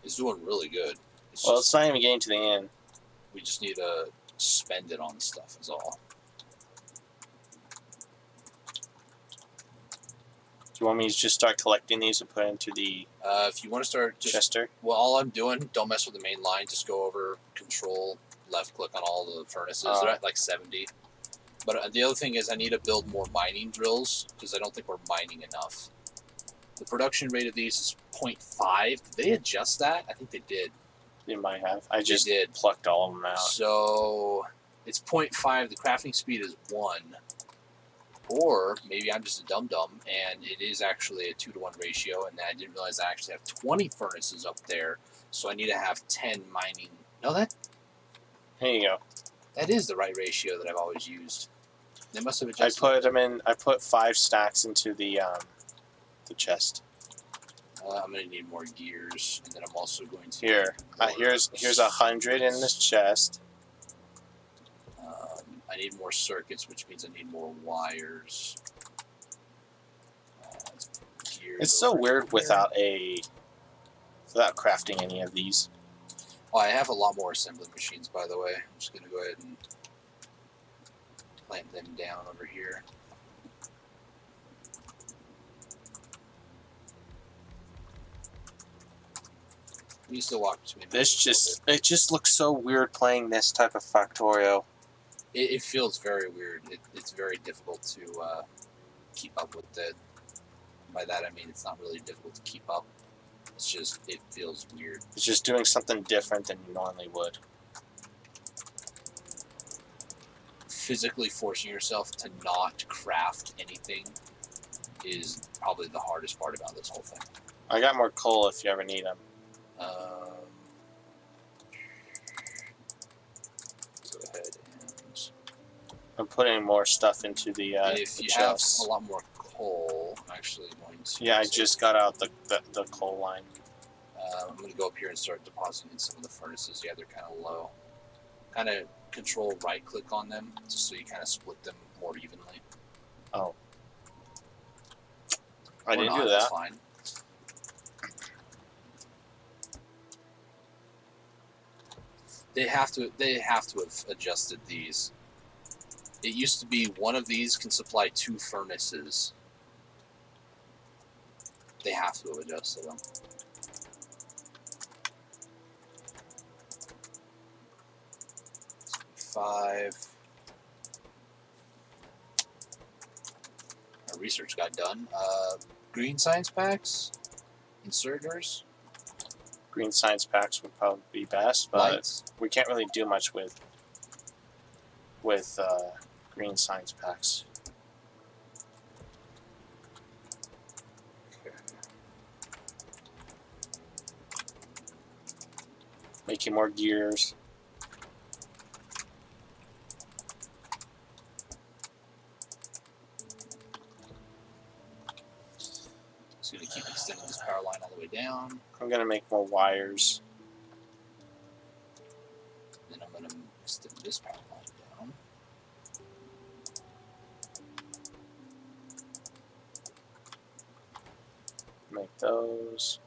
It's doing really good. It's not even getting to the end. We just need to spend it on stuff is all. Do you want me to just start collecting these and put into the if you want to start Chester? Well, all I'm doing, don't mess with the main line. Just go over, control, left click on all the furnaces. They're at like 70. But the other thing is I need to build more mining drills because I don't think we're mining enough. The production rate of these is 0.5. Did they adjust that? I think they did. They might have. I just plucked all of them out. So it's 0.5. The crafting speed is 1. Or maybe I'm just a dum-dum, and it is actually a 2-to-1 ratio, and I didn't realize I actually have 20 furnaces up there, so I need to have 10 mining. No, Here you go. That is the right ratio that I've always used. They must have adjusted. I put 5 stacks into the chest. I'm going to need more gears, and then I'm also going to... Here's 100 in this chest. I need more circuits, which means I need more wires. It's so weird without crafting any of these. Oh, I have a lot more assembly machines, by the way. I'm just going to go ahead and plant them down over here. You still walk between. It just looks so weird playing this type of Factorio. It feels very weird. It's very difficult to keep up with it. By that I mean it's not really difficult to keep up. It's just, it feels weird. It's just doing something different than you normally would. Physically forcing yourself to not craft anything is probably the hardest part about this whole thing. I got more coal if you ever need them. Go ahead and... I'm putting more stuff into the if you have a lot more coal, I'm actually going to... Yeah, I just got out the coal line. I'm going to go up here and start depositing in some of the furnaces. Yeah, they're kind of low. Kind of control right-click on them, just so you kind of split them more evenly. Oh. I didn't do that. That's fine. They have to have adjusted these. It used to be one of these can supply 2 furnaces. They have to have adjusted them. Our research got done. Green science packs, inserters. Green science packs would probably be best, but we can't really do much with green science packs. Okay. Making more gears. Just going to keep extending this power line all the way down. I'm going to make more wires. Then I'm going to extend this power line down. Make those.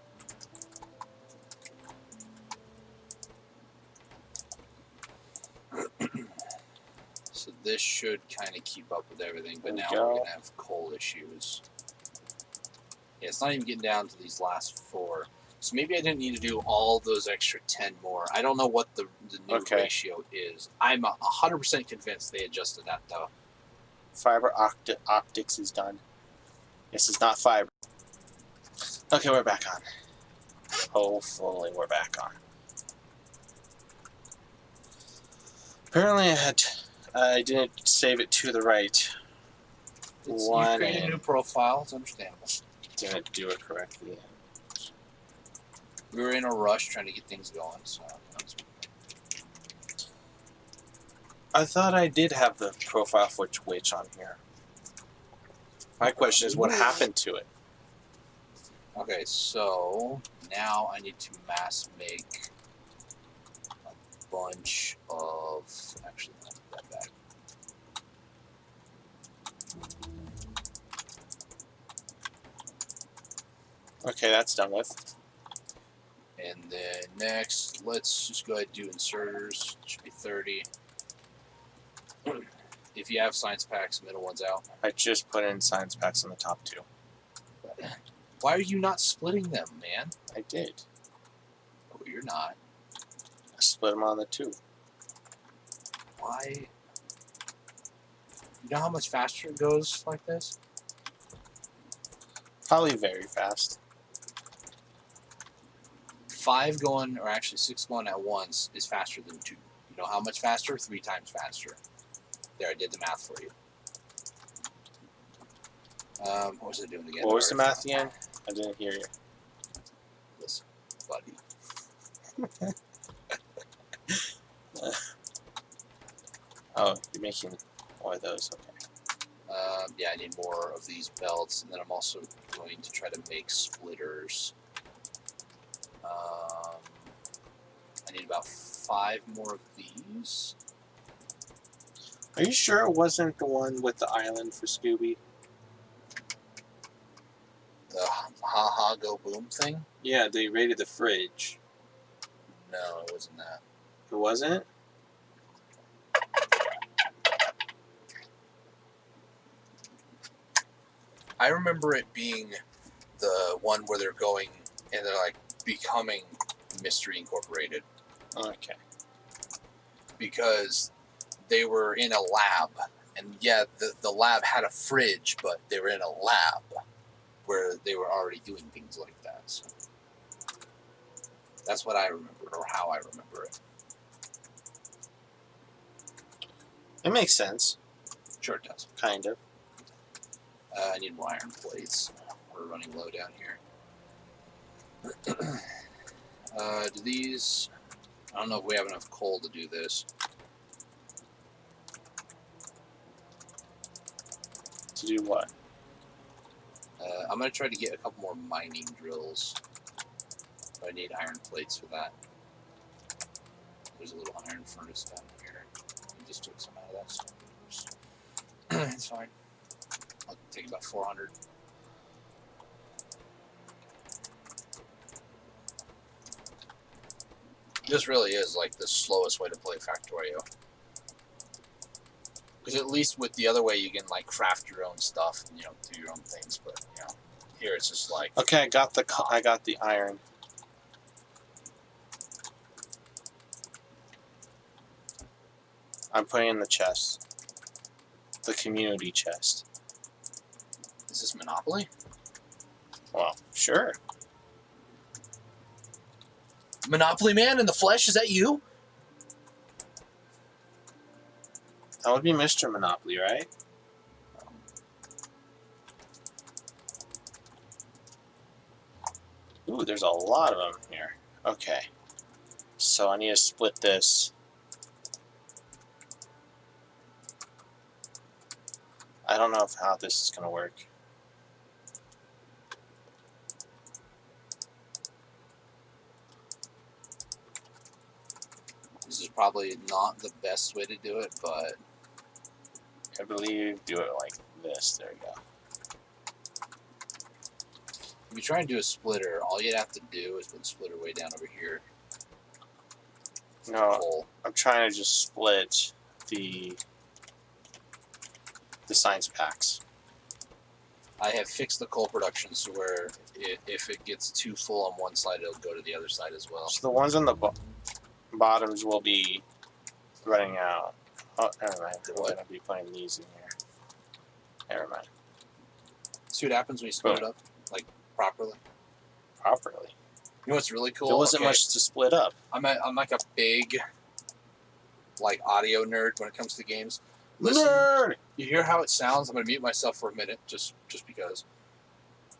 So this should kind of keep up with everything, but now we're going to have coal issues. Yeah, it's not even getting down to these last 4. So maybe I didn't need to do all those extra 10 more. I don't know what the new ratio is. I'm 100% convinced they adjusted that, though. Fiber optics is done. This is not fiber. Okay, we're back on. Hopefully we're back on. Apparently I didn't save it to the right. You create a new profile. It's understandable. Didn't do it correctly. We were in a rush trying to get things going, so. I thought I did have the profile for Twitch on here. My question is, what happened to it? Okay, so now I need to mass make a bunch of. Actually, let me put that back. Okay, that's done with. And then next, let's just go ahead and do inserters. It should be 30. If you have science packs, middle one's out. I just put in science packs on the top 2. Why are you not splitting them, man? I did. Oh, you're not. I split them on the 2. Why? You know how much faster it goes like this? Probably very fast. 5 going, or actually 6 going at once is faster than 2. You know how much faster? 3 times faster. There, I did the math for you. What was I doing again? What was the math again? I didn't hear you. Listen, buddy. Oh, you're making more of those, okay. Yeah, I need more of these belts, and then I'm also going to try to make splitters. I need about 5 more of these. Are you sure it wasn't the one with the island for Scooby? The ha-ha go boom thing? Yeah, they raided the fridge. No, it wasn't that. It wasn't? I remember it being the one where they're going and they're like becoming Mystery Incorporated. Okay. Because they were in a lab, and yeah, the lab had a fridge, but they were in a lab where they were already doing things like that. So that's what I remember, or how I remember it. It makes sense. Sure it does. Kind of. I need more iron plates. We're running low down here. Do these... I don't know if we have enough coal to do this. To do what? I'm going to try to get a couple more mining drills. But I need iron plates for that. There's a little iron furnace down here. I just took some out of that stuff. It's fine. I'll take about 400. This really is like the slowest way to play Factorio. Because at least with the other way, you can like craft your own stuff and, you know, do your own things. But, you know, here it's just like... Okay, I got the iron. I'm putting in the chest. The community chest. Is this Monopoly? Well, sure. Monopoly Man in the flesh, is that you? That would be Mr. Monopoly, right? Ooh, there's a lot of them here. Okay. So I need to split this. I don't know how this is going to work. probably not the best way to do it, but I believe do it like this. There you go. if you try and do a splitter, all you'd have to do is put the splitter way down over here. No, Coal. I'm trying to just split the science packs. I have fixed the coal production so where if it gets too full on one side, it'll go to the other side as well. So the ones on the bottoms will be running out. Oh, never mind. We're going to be putting these in here. Never mind. See what happens when you split it up, like properly. Properly. You know what's really cool? There wasn't much to split up. I'm like a big, like audio nerd when it comes to games. Listen, Nerd! You hear how it sounds? I'm gonna mute myself for a minute, just because.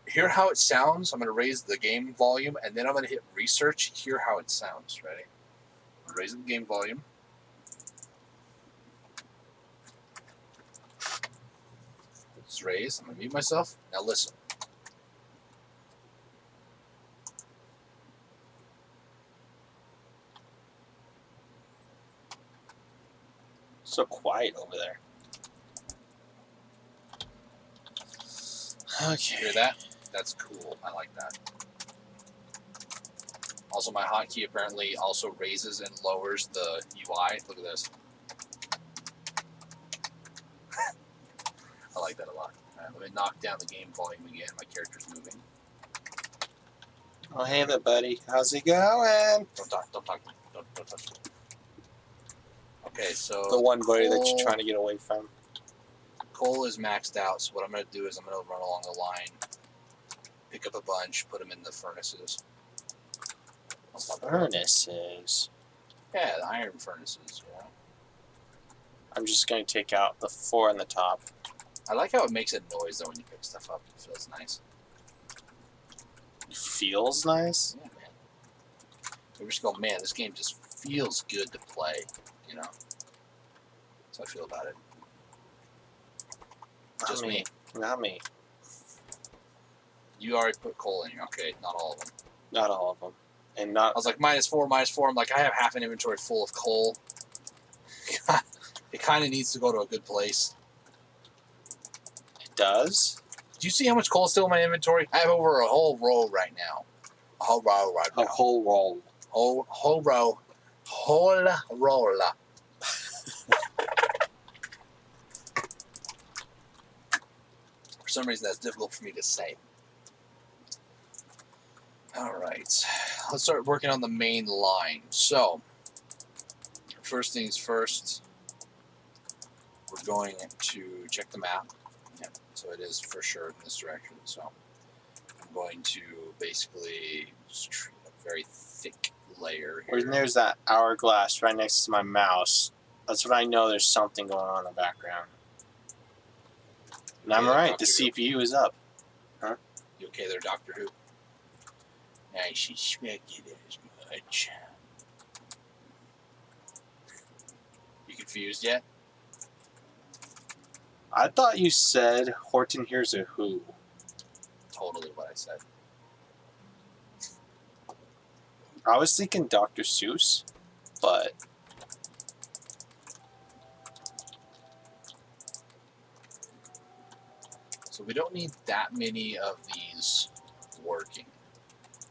Hear how it sounds? I'm gonna raise the game volume, and then I'm gonna hit research. Hear how it sounds. Ready? I'm raising the game volume. It's raised. I'm gonna mute myself. Now listen. So quiet over there. Okay. Hear that? That's cool. I like that. Also, my hotkey apparently also raises and lowers the UI. Look at this. I like that a lot. All right, let me knock down the game volume again. My character's moving. Oh, hey there, buddy. How's it going? Don't talk. Don't touch me. Okay, so The one buddy that you're trying to get away from. coal is maxed out, so what I'm going to do is I'm going to run along the line, pick up a bunch, put them in the furnaces. Furnaces? Yeah, the iron furnaces, you know. I'm just going to take out the 4 on the top. I like how it makes a noise, though, when you pick stuff up. It feels nice. It feels nice? Yeah, man. You just go, man, this game just feels good to play, you know. That's how I feel about it. Just me. Not me. You already put coal in here. Okay, not all of them. Not all of them. And not. I was like, -4. I'm like, I have half an inventory full of coal. It kind of needs to go to a good place. It does? Do you see how much coal is still in my inventory? I have over a whole row right now. A whole row right now. A whole roll. Whole row. Whole roll. For some reason, that's difficult for me to say. All right. Let's start working on the main line. So, first things first, we're going to check the map. Yeah, so it is for sure in this direction. So, I'm going to basically just treat a very thick layer here. When there's that hourglass right next to my mouse, that's when I know there's something going on in the background. And I'm right, the CPU is up. Huh? You okay there, Doctor Who? I suspected as much. You confused yet? I thought you said Horton hears a who. Totally what I said. I was thinking Dr. Seuss, but So we don't need that many of these working.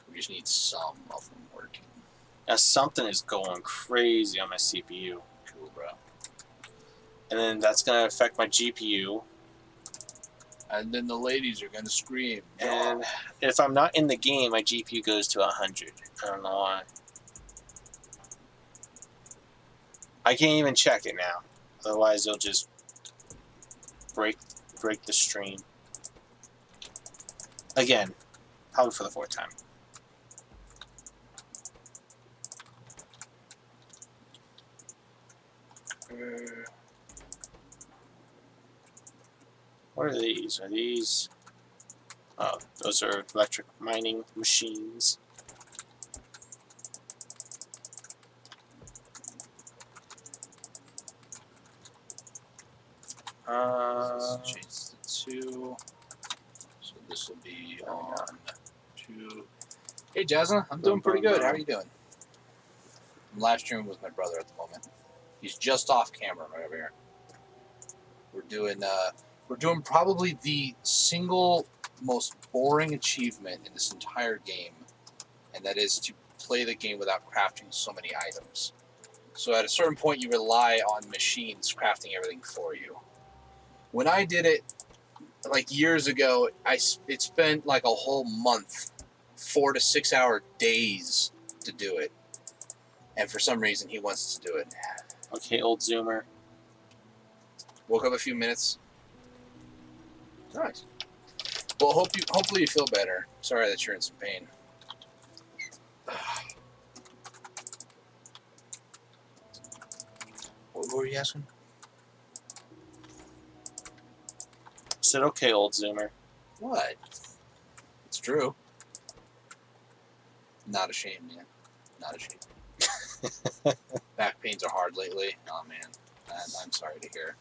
We just need some of them working. something is going crazy on my CPU. Cool, bro. And then that's going to affect my GPU. And then the ladies are going to scream. And if I'm not in the game, my GPU goes to 100. I don't know why. I can't even check it now. Otherwise, it'll just break the stream. Again, probably for the 4th time. What are these? Are these... Oh, those are electric mining machines. Change to 2. So this will be on 2. Hey, Jasmine, I'm doing pretty good. How are you doing? I'm live streaming with my brother at the moment. He's just off camera right over here. We're doing probably the single most boring achievement in this entire game, and that is to play the game without crafting so many items. So at a certain point, you rely on machines crafting everything for you. When I did it, like years ago, it spent like a whole month, 4 to 6 hour days to do it. And for some reason, he wants to do it. Okay, old Zoomer. Woke up a few minutes. Nice. Well, hopefully you feel better. Sorry that you're in some pain. What were you asking? I said, okay, old Zoomer. What? It's true. Not ashamed, man. Not ashamed. Back pains are hard lately. Oh, man. I'm sorry to hear.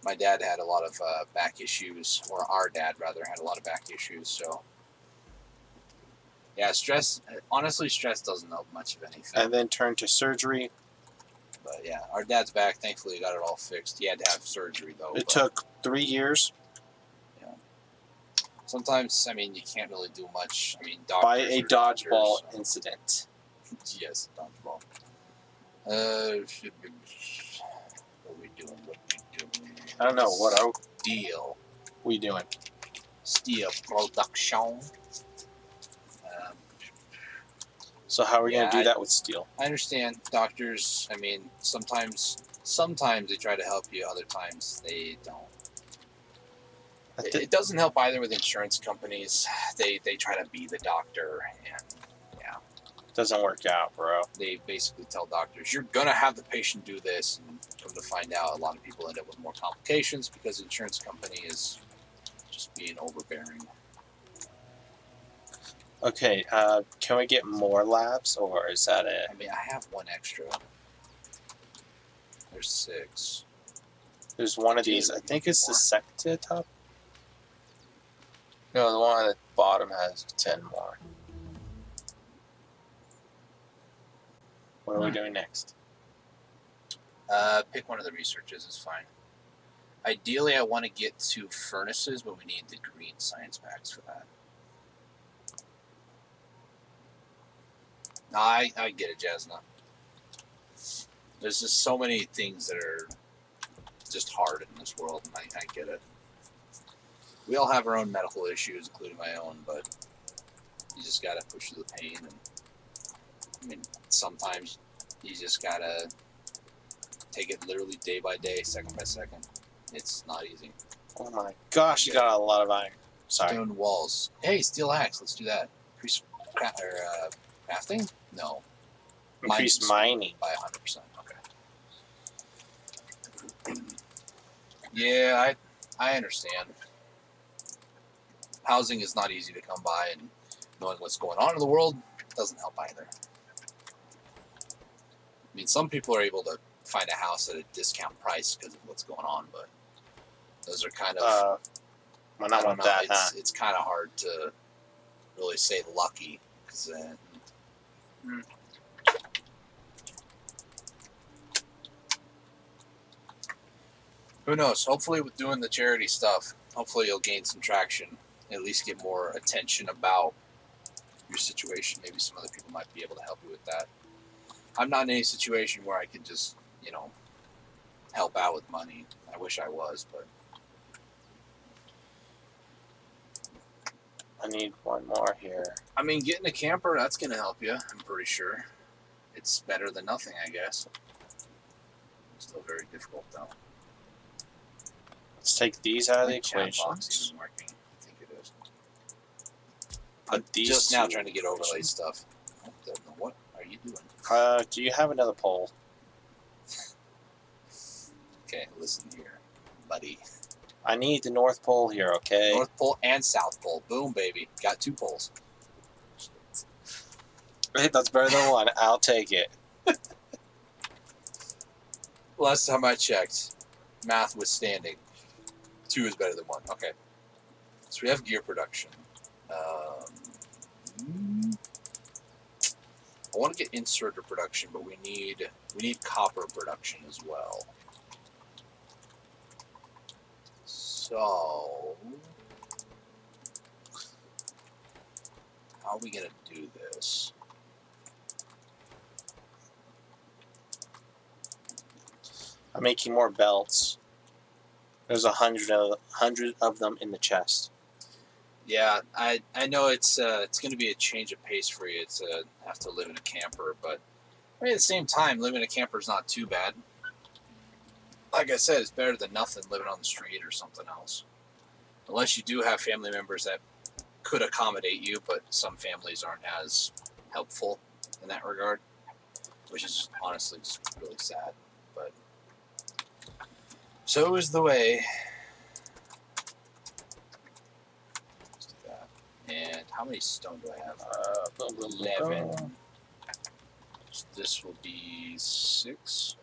My dad had a lot of back issues, or our dad, rather, had a lot of back issues, so... Yeah, honestly, stress doesn't help much of anything. And then turned to surgery. But yeah, our dad's back, thankfully, got it all fixed. He had to have surgery, though. It took 3 years. Yeah. Sometimes, I mean, you can't really do much. I mean, by a dodgeball incident. Yes, dodgeball. What are we doing? I don't know. What are we doing? Steel production. So how are we going to do that with steel? I understand. Doctors, I mean, sometimes they try to help you, other times they don't. It doesn't help either with insurance companies. They try to be the doctor, and yeah. Doesn't work out, bro. They basically tell doctors, you're going to have the patient do this, and come to find out, a lot of people end up with more complications because the insurance company is just being overbearing. Okay, can we get more labs, or is that it? I mean, I have one extra. There's 6. There's one of these. I think it's the second to the top. No, the one at the bottom has 10 more. What are we doing next? Pick one of the researches, it's fine. Ideally, I want to get 2 furnaces, but we need the green science packs for that. No, I get it, Jasna. There's just so many things that are just hard in this world, and I get it. We all have our own medical issues, including my own, but you just gotta push through the pain. And I mean, sometimes you just gotta take it literally day by day, second by second. It's not easy. Oh my gosh, you got a lot of iron. Sorry. Stone walls. Hey, steel axe. Let's do that. Increase crafting? No. Increase mining by 100%. Okay. Yeah, I understand. Housing is not easy to come by, and knowing what's going on in the world doesn't help either. I mean, some people are able to find a house at a discount price because of what's going on, but those are kind of... well, not want that, it's kind of hard to really say lucky, because who knows? Hopefully with doing the charity stuff, hopefully you'll gain some traction, at least get more attention about your situation. Maybe some other people might be able to help you with that. I'm not in any situation where I can just, help out with money. I wish I was, but... I need one more here. I mean, getting a camper, that's going to help you, I'm pretty sure. It's better than nothing, I guess. Still very difficult, though. Let's take these out of the equation. I think it is. Put these just now trying to get overlay stuff. What are you doing? Do you have another pole? Okay, listen here, buddy. I need the North Pole here, okay? North Pole and South Pole. Boom, baby. Got 2 poles. Hey, that's better than 1. I'll take it. Last time I checked, math withstanding, 2 is better than 1. Okay. So we have gear production. I want to get inserter production, but we need copper production as well. So, how are we going to do this? I'm making more belts. There's 100 of them in the chest. Yeah, I know it's going to be a change of pace for you to have to live in a camper, but I mean, at the same time, living in a camper is not too bad. Like I said, it's better than nothing living on the street or something else. Unless you do have family members that could accommodate you, but some families aren't as helpful in that regard, which is honestly just really sad. But so is the way. Let's do that. And how many stone do I have? 11. So this will be 6.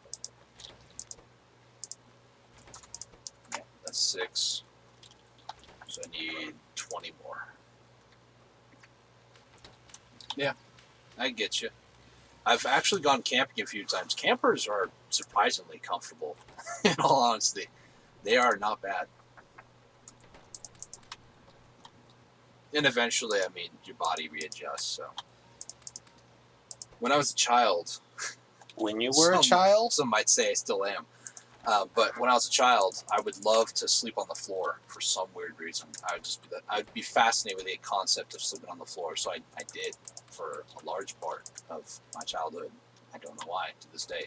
Yeah, that's 6. So I need 20 more. Yeah, I get you. I've actually gone camping a few times. Campers are surprisingly comfortable, in all honesty. They are not bad. And eventually, I mean, your body readjusts, so. When I was a child... When you were a child? Some might say I still am. But when I was a child, I would love to sleep on the floor for some weird reason. I'd be fascinated with the concept of sleeping on the floor, so I did for a large part of my childhood. I don't know why to this day,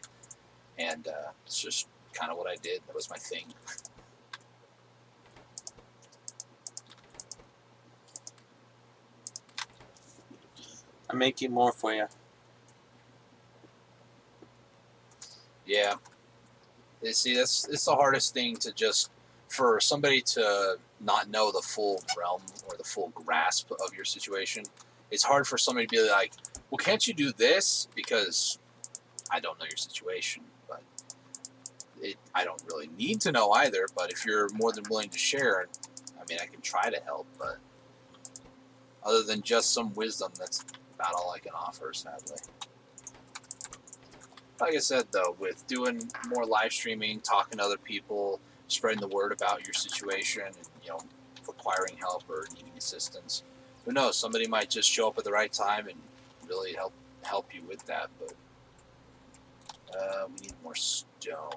and it's just kind of what I did. That was my thing. I'm making more for you. Yeah. See, it's the hardest thing to just, for somebody to not know the full realm or the full grasp of your situation. It's hard for somebody to be like, well, can't you do this? Because I don't know your situation, but I don't really need to know either. But if you're more than willing to share, I mean, I can try to help, but other than just some wisdom, that's about all I can offer, sadly. Like I said, though, with doing more live streaming, talking to other people, spreading the word about your situation, and requiring help or needing assistance, who knows? Somebody might just show up at the right time and really help you with that. But we need more stone.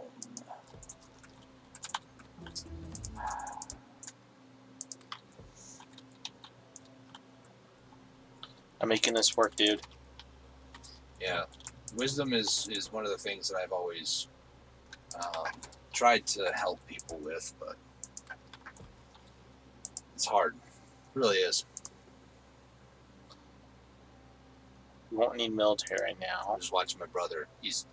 I'm making this work, dude. Yeah. Wisdom is one of the things that I've always tried to help people with, but it's hard. It really is. We won't need military right now. I'm just watching my brother. He's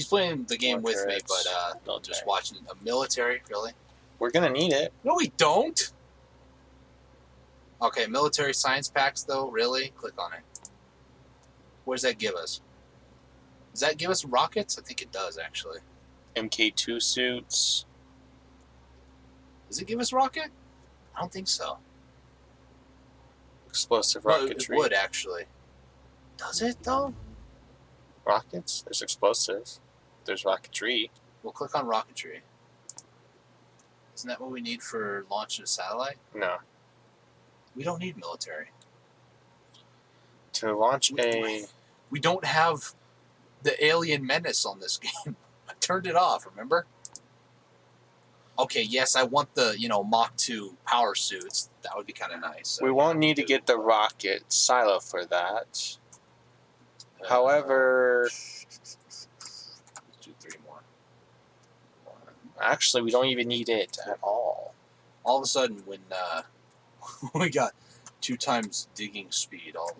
playing the game with me, but just watching a military, really? We're going to need it. No, we don't. Okay, military science packs, though, really? Click on it. What does that give us? Does that give us rockets? I think it does, actually. MK2 suits. Does it give us rocket? I don't think so. Explosive rocketry. It would, actually. Does it, though? Rockets? There's explosives. There's rocketry. We'll click on rocketry. Isn't that what we need for launching a satellite? No. We don't need military. To launch We don't have the alien menace on this game. I turned it off, remember? Okay, yes, I want the, Mach 2 power suits. That would be kind of nice. So we won't need to get the rocket silo for that. However... Let's do 3 more. Actually, we don't even need it at all. All of a sudden, when we got 2 times digging speed, well,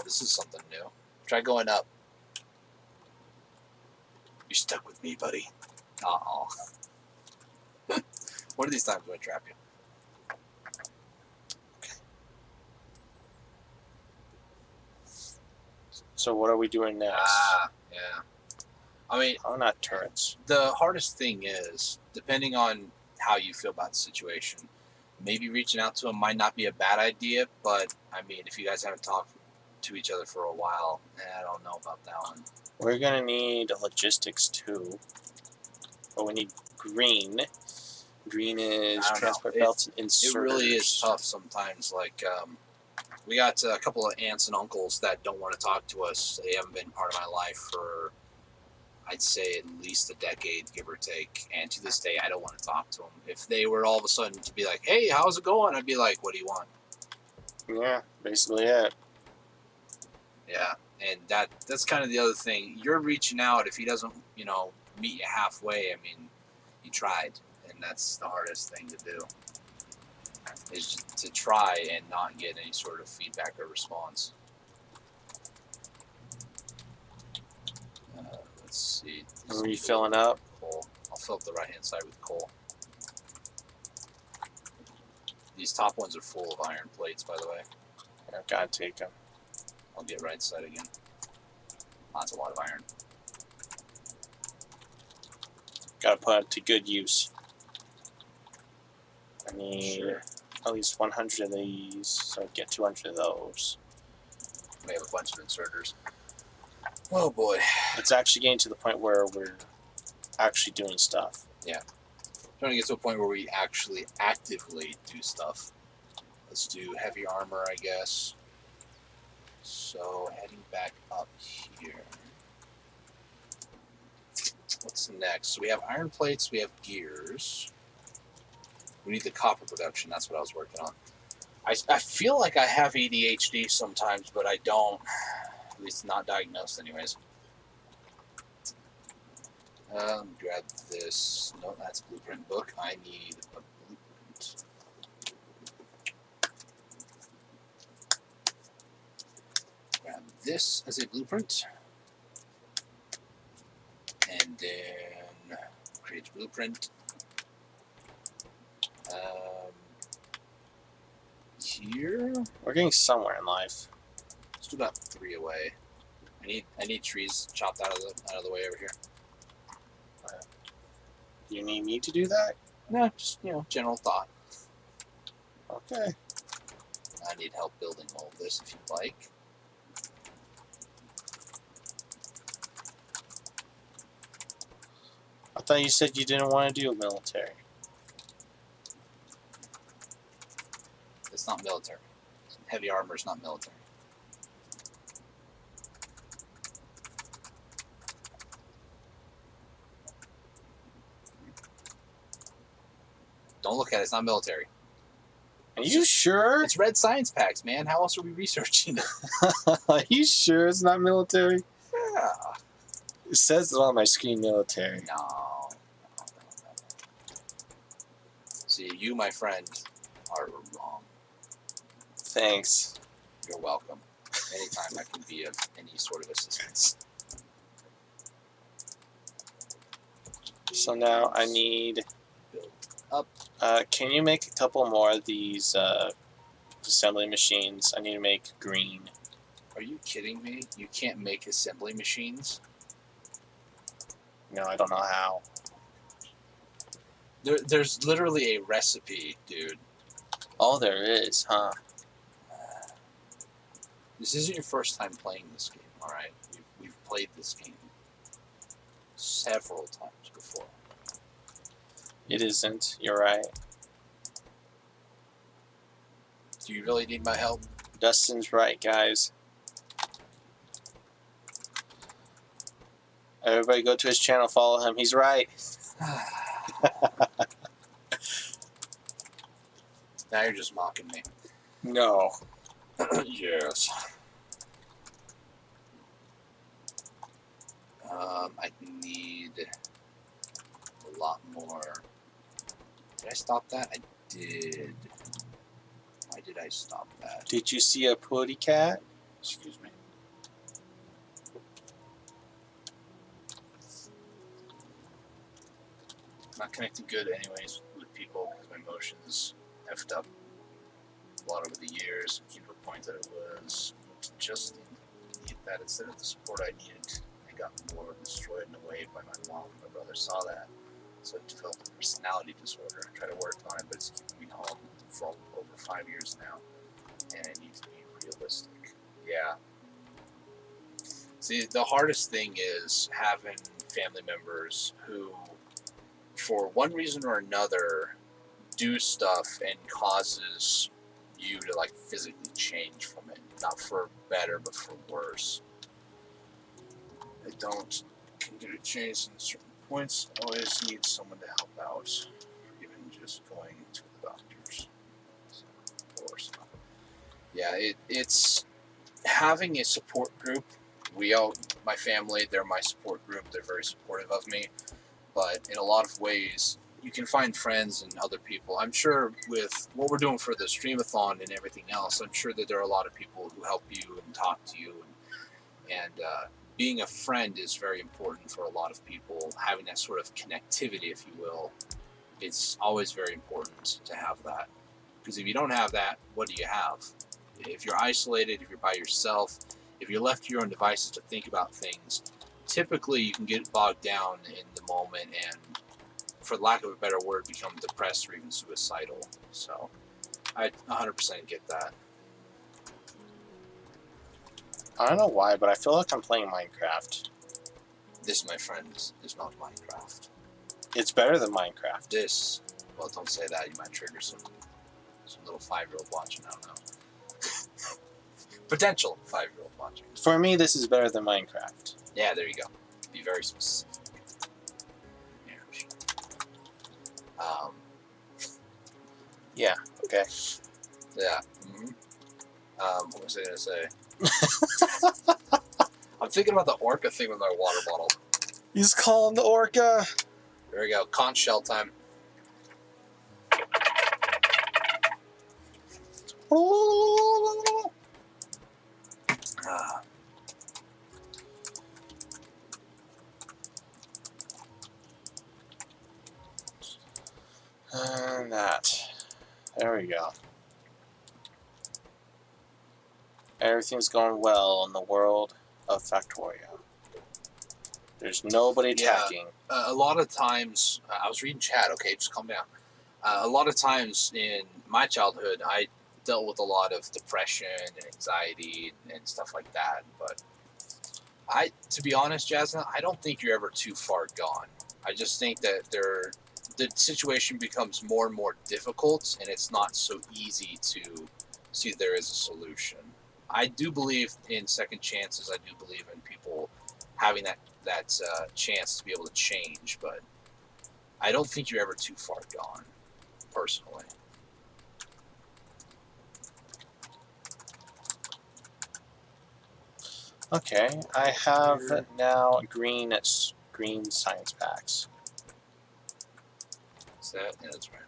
this is something new. Try going up. You're stuck with me, buddy. Uh-oh. One of these times I'm going to trap you. Okay. So what are we doing next? Yeah. I mean... Oh, not turrets. The hardest thing is, depending on how you feel about the situation, maybe reaching out to them might not be a bad idea, but, I mean, if you guys haven't talked to each other for a while. I don't know about that one. We're gonna need logistics too. But we need green. Green is transport belts and inserters. It really is tough sometimes. Like, we got a couple of aunts and uncles that don't want to talk to us. They haven't been part of my life for, I'd say, at least a decade, give or take. And to this day, I don't want to talk to them. If they were all of a sudden to be like, hey, how's it going? I'd be like, what do you want? Yeah, basically it. Yeah, and that's kind of the other thing. You're reaching out. If he doesn't, meet you halfway, I mean, you tried. And that's the hardest thing to do. Is just to try and not get any sort of feedback or response. Let's see. Are you filling up? Coal. I'll fill up the right hand side with coal. These top ones are full of iron plates, by the way. Yeah, gotta take them. I'll get right side again. That's a lot of iron. Gotta put it to good use. I need at least 100 of these, so get 200 of those. We have a bunch of inserters. Oh boy. It's actually getting to the point where we're actually doing stuff. Yeah. Trying to get to a point where we actually actively do stuff. Let's do heavy armor, I guess. So, heading back up here. What's next? So we have iron plates, we have gears. We need the copper production, that's what I was working on. I feel like I have ADHD sometimes, but I don't. At least not diagnosed anyways. Grab this. No, that's blueprint book. I need a blueprint. Grab this as a blueprint. And then create a blueprint. Here. We're getting somewhere in life. Let's do about 3 away. I need trees chopped out of the way over here. You need me to do that? No, just general thought. Okay. I need help building all of this if you'd like. I thought you said you didn't want to do military. It's not military. Heavy armor is not military. Don't look at it. It's not military. Are you sure? It's red science packs, man. How else are we researching it? Are you sure it's not military? Yeah. It says it on my screen, military. No. See, you, my friend, are wrong. Thanks. You're welcome. Anytime I can be of any sort of assistance. So now I need... Build up. Can you make a couple more of these assembly machines? I need to make green. Are you kidding me? You can't make assembly machines? No, I don't know how. There's literally a recipe, dude. Oh, there is, huh? This isn't your first time playing this game, alright? We've played this game several times before. It isn't. You're right. Do you really need my help? Dustin's right, guys. Everybody go to his channel, follow him. He's right. Now you're just mocking me. No. Yes. I need a lot more. Did I stop that? I did. Why did I stop that? Did you see a putty cat? Excuse me. I'm not connecting good anyways with people because my motions effed up a lot over the years. Came to a point that it was just need that instead of the support I needed. I got more destroyed in a way by my mom and my brother saw that. So I developed a personality disorder. I try to work on it, but it's keeping me home for over 5 years now. And I need to be realistic. Yeah, See, the hardest thing is having family members who, for one reason or another, do stuff and causes you to like physically change from it. Not for better, but for worse. I don't continue to change in certain points. I always need someone to help out, even just going to the doctors. So, of course. Yeah, it's having a support group. My family, they're my support group. They're very supportive of me. But in a lot of ways, you can find friends and other people. I'm sure with what we're doing for the Streamathon and everything else, I'm sure that there are a lot of people who help you and talk to you. And being a friend is very important for a lot of people. Having that sort of connectivity, if you will, it's always very important to have that. Because if you don't have that, what do you have? If you're isolated, if you're by yourself, if you're left to your own devices to think about things, typically you can get bogged down in the moment and, for lack of a better word, become depressed or even suicidal. So I 100% get that. I don't know why, but I feel like I'm playing Minecraft. This, my friend, is not Minecraft. It's better than Minecraft. This, well, don't say that. You might trigger some little 5-year-old watching. I don't know. Potential 5-year-old watching. For me, this is better than Minecraft. Yeah, there you go. Be very specific. Yeah. Okay. Yeah. Mm-hmm. What was I gonna say? I'm thinking about the orca thing with my water bottle. He's calling the orca. There we go. Conch shell time. And that. There we go. Everything's going well in the world of Factorio. There's nobody attacking. A lot of times, I was reading chat, okay, just calm down. A lot of times in my childhood, I dealt with a lot of depression and anxiety and stuff like that. But to be honest, Jasmine, I don't think you're ever too far gone. I just think that the situation becomes more and more difficult, and it's not so easy to see there is a solution. I do believe in second chances. I do believe in people having that chance to be able to change, but I don't think you're ever too far gone, personally. Okay, I have now green science packs. Is that? Yeah, that's right.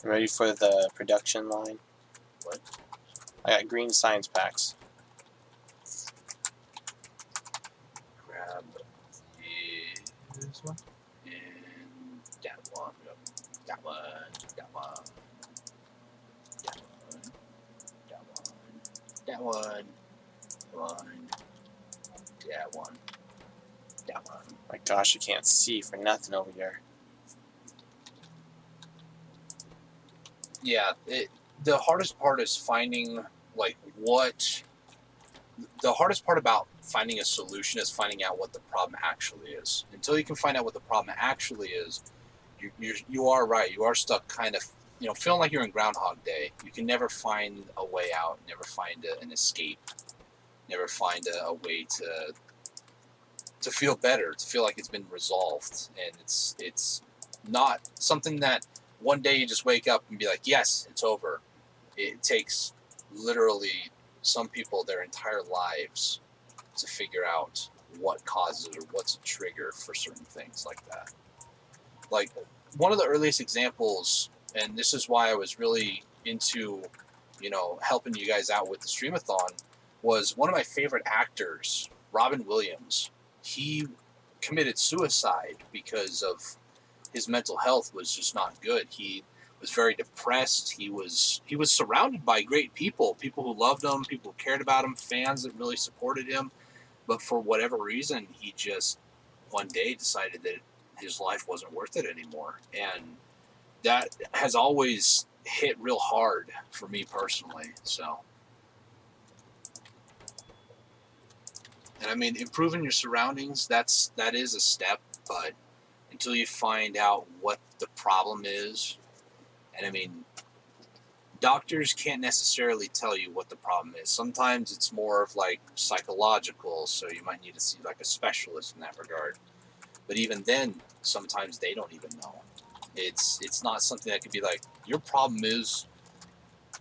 Okay. Ready for the production line? What? I got green science packs. Grab this one and that one. Yep. That one. That one. That one. That one. That one. One. That one. That one. My gosh, I can't see for nothing over here. Yeah, the hardest part is finding the hardest part about finding a solution is finding out what the problem actually is. Until you can find out what the problem actually is, you are right. You are stuck kind of, feeling like you're in Groundhog Day. You can never find a way out, never find an escape, never find a way to feel better, to feel like it's been resolved. And it's not something that one day you just wake up and be like, yes, it's over. It takes literally some people their entire lives to figure out what causes it or what's a trigger for certain things like that. Like, one of the earliest examples, and this is why I was really into, helping you guys out with the Streamathon, was one of my favorite actors, Robin Williams. He committed suicide because of his mental health was just not good. He was very depressed. He was surrounded by great people who loved him, people who cared about him, fans that really supported him. But for whatever reason, he just one day decided that his life wasn't worth it anymore. And that has always hit real hard for me personally. So And I mean, improving your surroundings, that is a step, but until you find out what the problem is, and I mean, doctors can't necessarily tell you what the problem is. Sometimes it's more of like psychological, so you might need to see like a specialist in that regard. But even then, sometimes they don't even know. It's not something that could be like, your problem is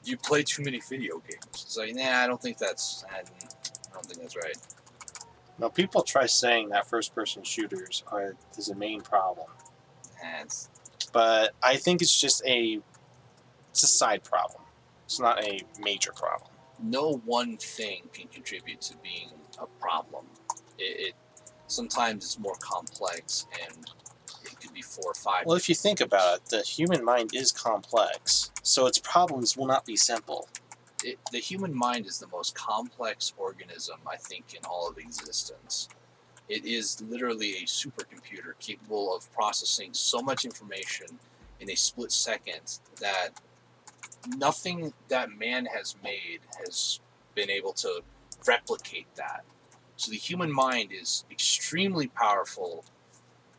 you play too many video games. It's like, nah, I don't think that's right. Now, people try saying that first-person shooters is a main problem, but I think it's just it's a side problem. It's not a major problem. No one thing can contribute to being a problem. It sometimes it's more complex, and it could be 4 or 5. Well, if you think about it, the human mind is complex, so its problems will not be simple. The human mind is the most complex organism, I think, in all of existence. It is literally a supercomputer capable of processing so much information in a split second that nothing that man has made has been able to replicate that. So the human mind is extremely powerful,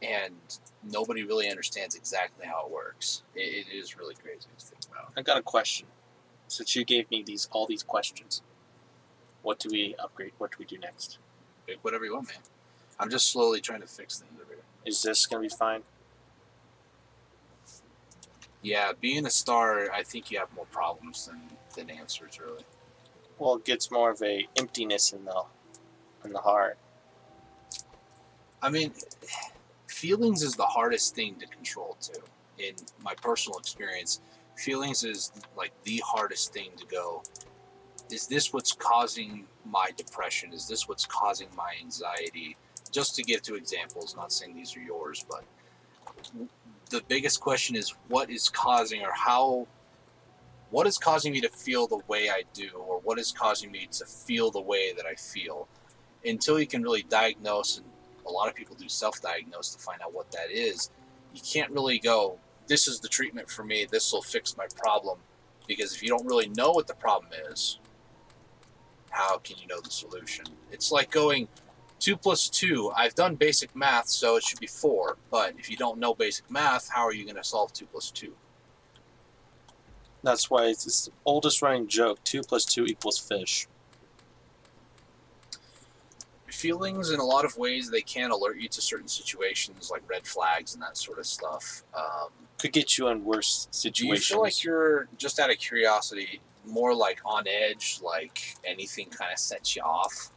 and nobody really understands exactly how it works. It is really crazy to think about. I got a question. Since you gave me all these questions, what do we upgrade? What do we do next? Pick whatever you want, man. I'm just slowly trying to fix things over here. Is this going to be fine? Yeah, being a star, I think you have more problems than answers, really. Well, it gets more of a emptiness in the heart. I mean, feelings is the hardest thing to control, too. In my personal experience, feelings is like the hardest thing to go, is this what's causing my depression? Is this what's causing my anxiety? Just to give two examples, not saying these are yours, but the biggest question is what is causing me to feel the way I do, or what is causing me to feel the way that I feel? Until you can really diagnose, and a lot of people do self-diagnose to find out what that is, you can't really go, this is the treatment for me, this will fix my problem, because if you don't really know what the problem is, how can you know the solution? It's like going 2 plus 2. I've done basic math, so it should be 4. But if you don't know basic math, how are you going to solve 2 plus 2? That's why it's the oldest running joke. 2 plus 2 equals fish. Feelings, in a lot of ways, they can alert you to certain situations, like red flags and that sort of stuff. Could get you in worse situations. Do you feel like you're, just out of curiosity, more like on edge, like anything kind of sets you off?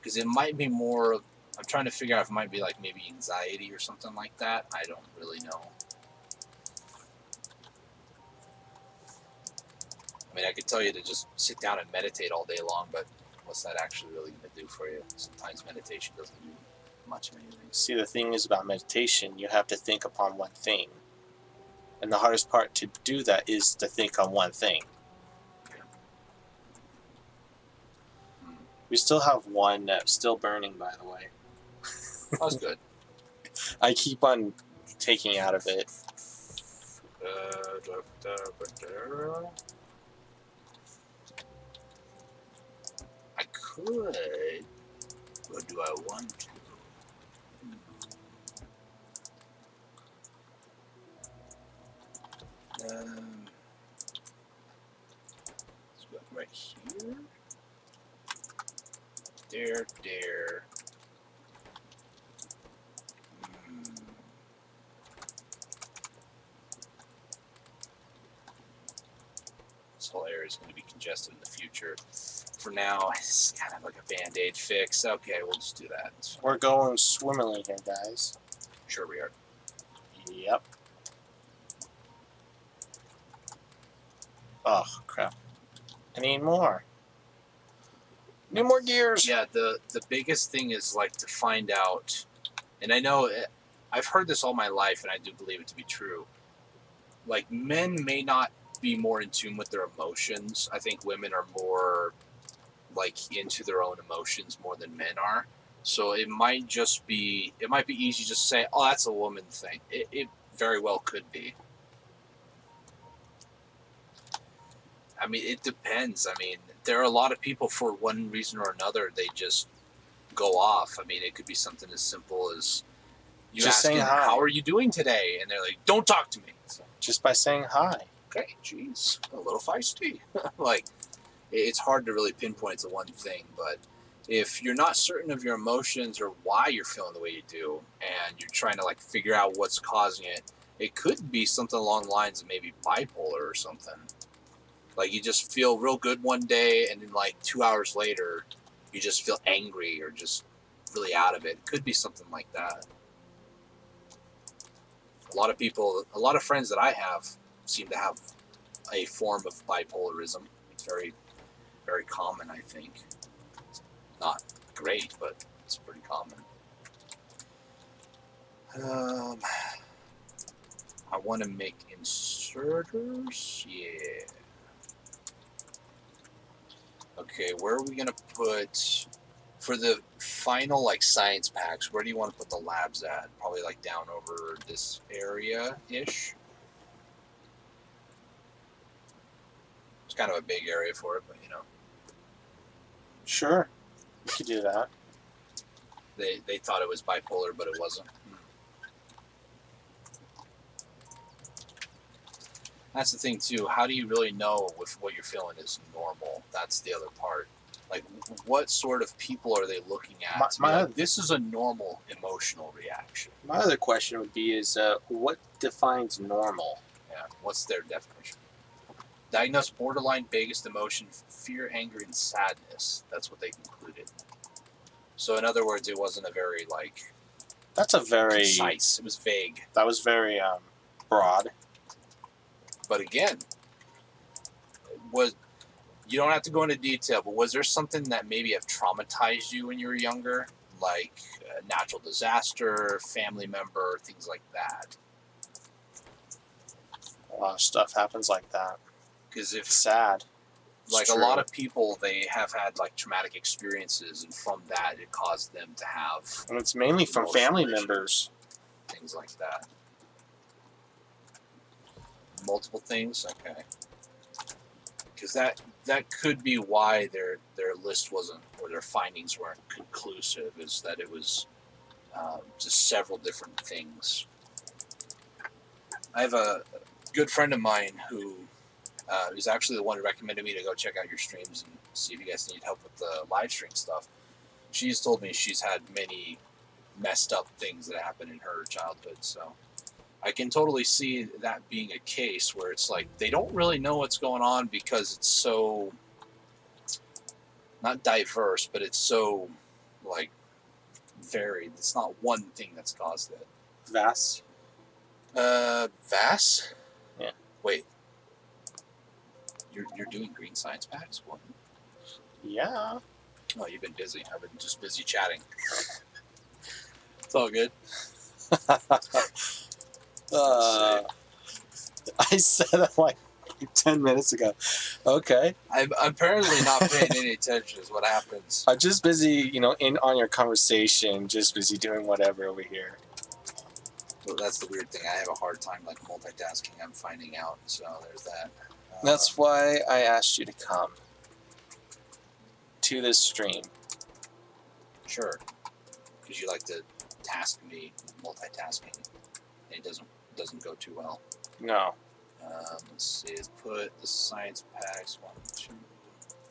Because it might be more, I'm trying to figure out if it might be like maybe anxiety or something like that. I don't really know. I mean, I could tell you to just sit down and meditate all day long, but what's that actually really going to do for you? Sometimes meditation doesn't do much of anything. See, the thing is about meditation, you have to think upon one thing. And the hardest part to do that is to think on one thing. We still have one still burning, by the way. That's good. I keep on taking out of it. I could, but do I want to? Let's go right here. There. This whole area is going to be congested in the future. For now, it's kind of like a band-aid fix. Okay, we'll just do that. We're going swimmingly here, guys. Sure we are. Yep. Oh, crap. I need more. Need more gears. Yeah, the biggest thing is like to find out, and I know I've heard this all my life, and I do believe it to be true. Like, men may not be more in tune with their emotions. I think women are more like into their own emotions more than men are. So it might be easy to just say, oh, that's a woman thing. It very well could be. I mean, it depends. I mean, there are a lot of people, for one reason or another, they just go off. I mean, it could be something as simple as you just asking, saying hi. "How are you doing today?" And they're like, "Don't talk to me." So, just by saying hi. Okay, jeez, a little feisty. Like, it's hard to really pinpoint to one thing, but if you're not certain of your emotions or why you're feeling the way you do, and you're trying to like figure out what's causing it, it could be something along the lines of maybe bipolar or something. Like you just feel real good one day, and then like 2 hours later, you just feel angry or just really out of it. It could be something like that. A lot of people, a lot of friends that I have seem to have a form of bipolarism. It's very, very common, I think. It's not great, but it's pretty common. I want to make inserters. Yeah. Okay, where are we going to put, for the final like science packs, where do you want to put the labs at? Probably like down over this area-ish. It's kind of a big area for it, but you know. Sure, you could do that. They thought it was bipolar, but it wasn't. That's the thing too. How do you really know if what you're feeling is normal? That's the other part. Like, what sort of people are they looking at? This is a normal emotional reaction. My other question would be: is what defines normal? Yeah. What's their definition? Diagnosed borderline biggest emotion: fear, anger, and sadness. That's what they concluded. So, in other words, it wasn't a very like. That's a very concise. It was vague. That was very broad. But again, you don't have to go into detail, but was there something that maybe have traumatized you when you were younger? Like a natural disaster, family member, things like that? A lot of stuff happens like that. Because if sad. Like a lot of people, they have had like traumatic experiences, and from that, it caused them to have. And it's mainly from family members. Things like that. Multiple things, okay. Because that could be why their list wasn't, or their findings weren't conclusive. Is that it was just several different things. I have a good friend of mine who is actually the one who recommended me to go check out your streams and see if you guys need help with the live stream stuff. She's told me she's had many messed up things that happened in her childhood, so I can totally see that being a case where it's like they don't really know what's going on because it's so not diverse, but it's so like varied. It's not one thing that's caused it. Vast? Vast? Yeah. Wait. You're doing green science packs? What? Yeah. Oh, you've been busy. I've been just busy chatting. It's all good. I said it like 10 minutes ago. Okay. I'm apparently not paying any attention is what happens. I'm just busy, in on your conversation, just busy doing whatever over here. Well, that's the weird thing. I have a hard time like multitasking, I'm finding out. So there's that. That's why I asked you to come to this stream. Sure. Because you like to task me multitasking. And it doesn't go too well. No. Let's see. Let's put the science packs 1, 2,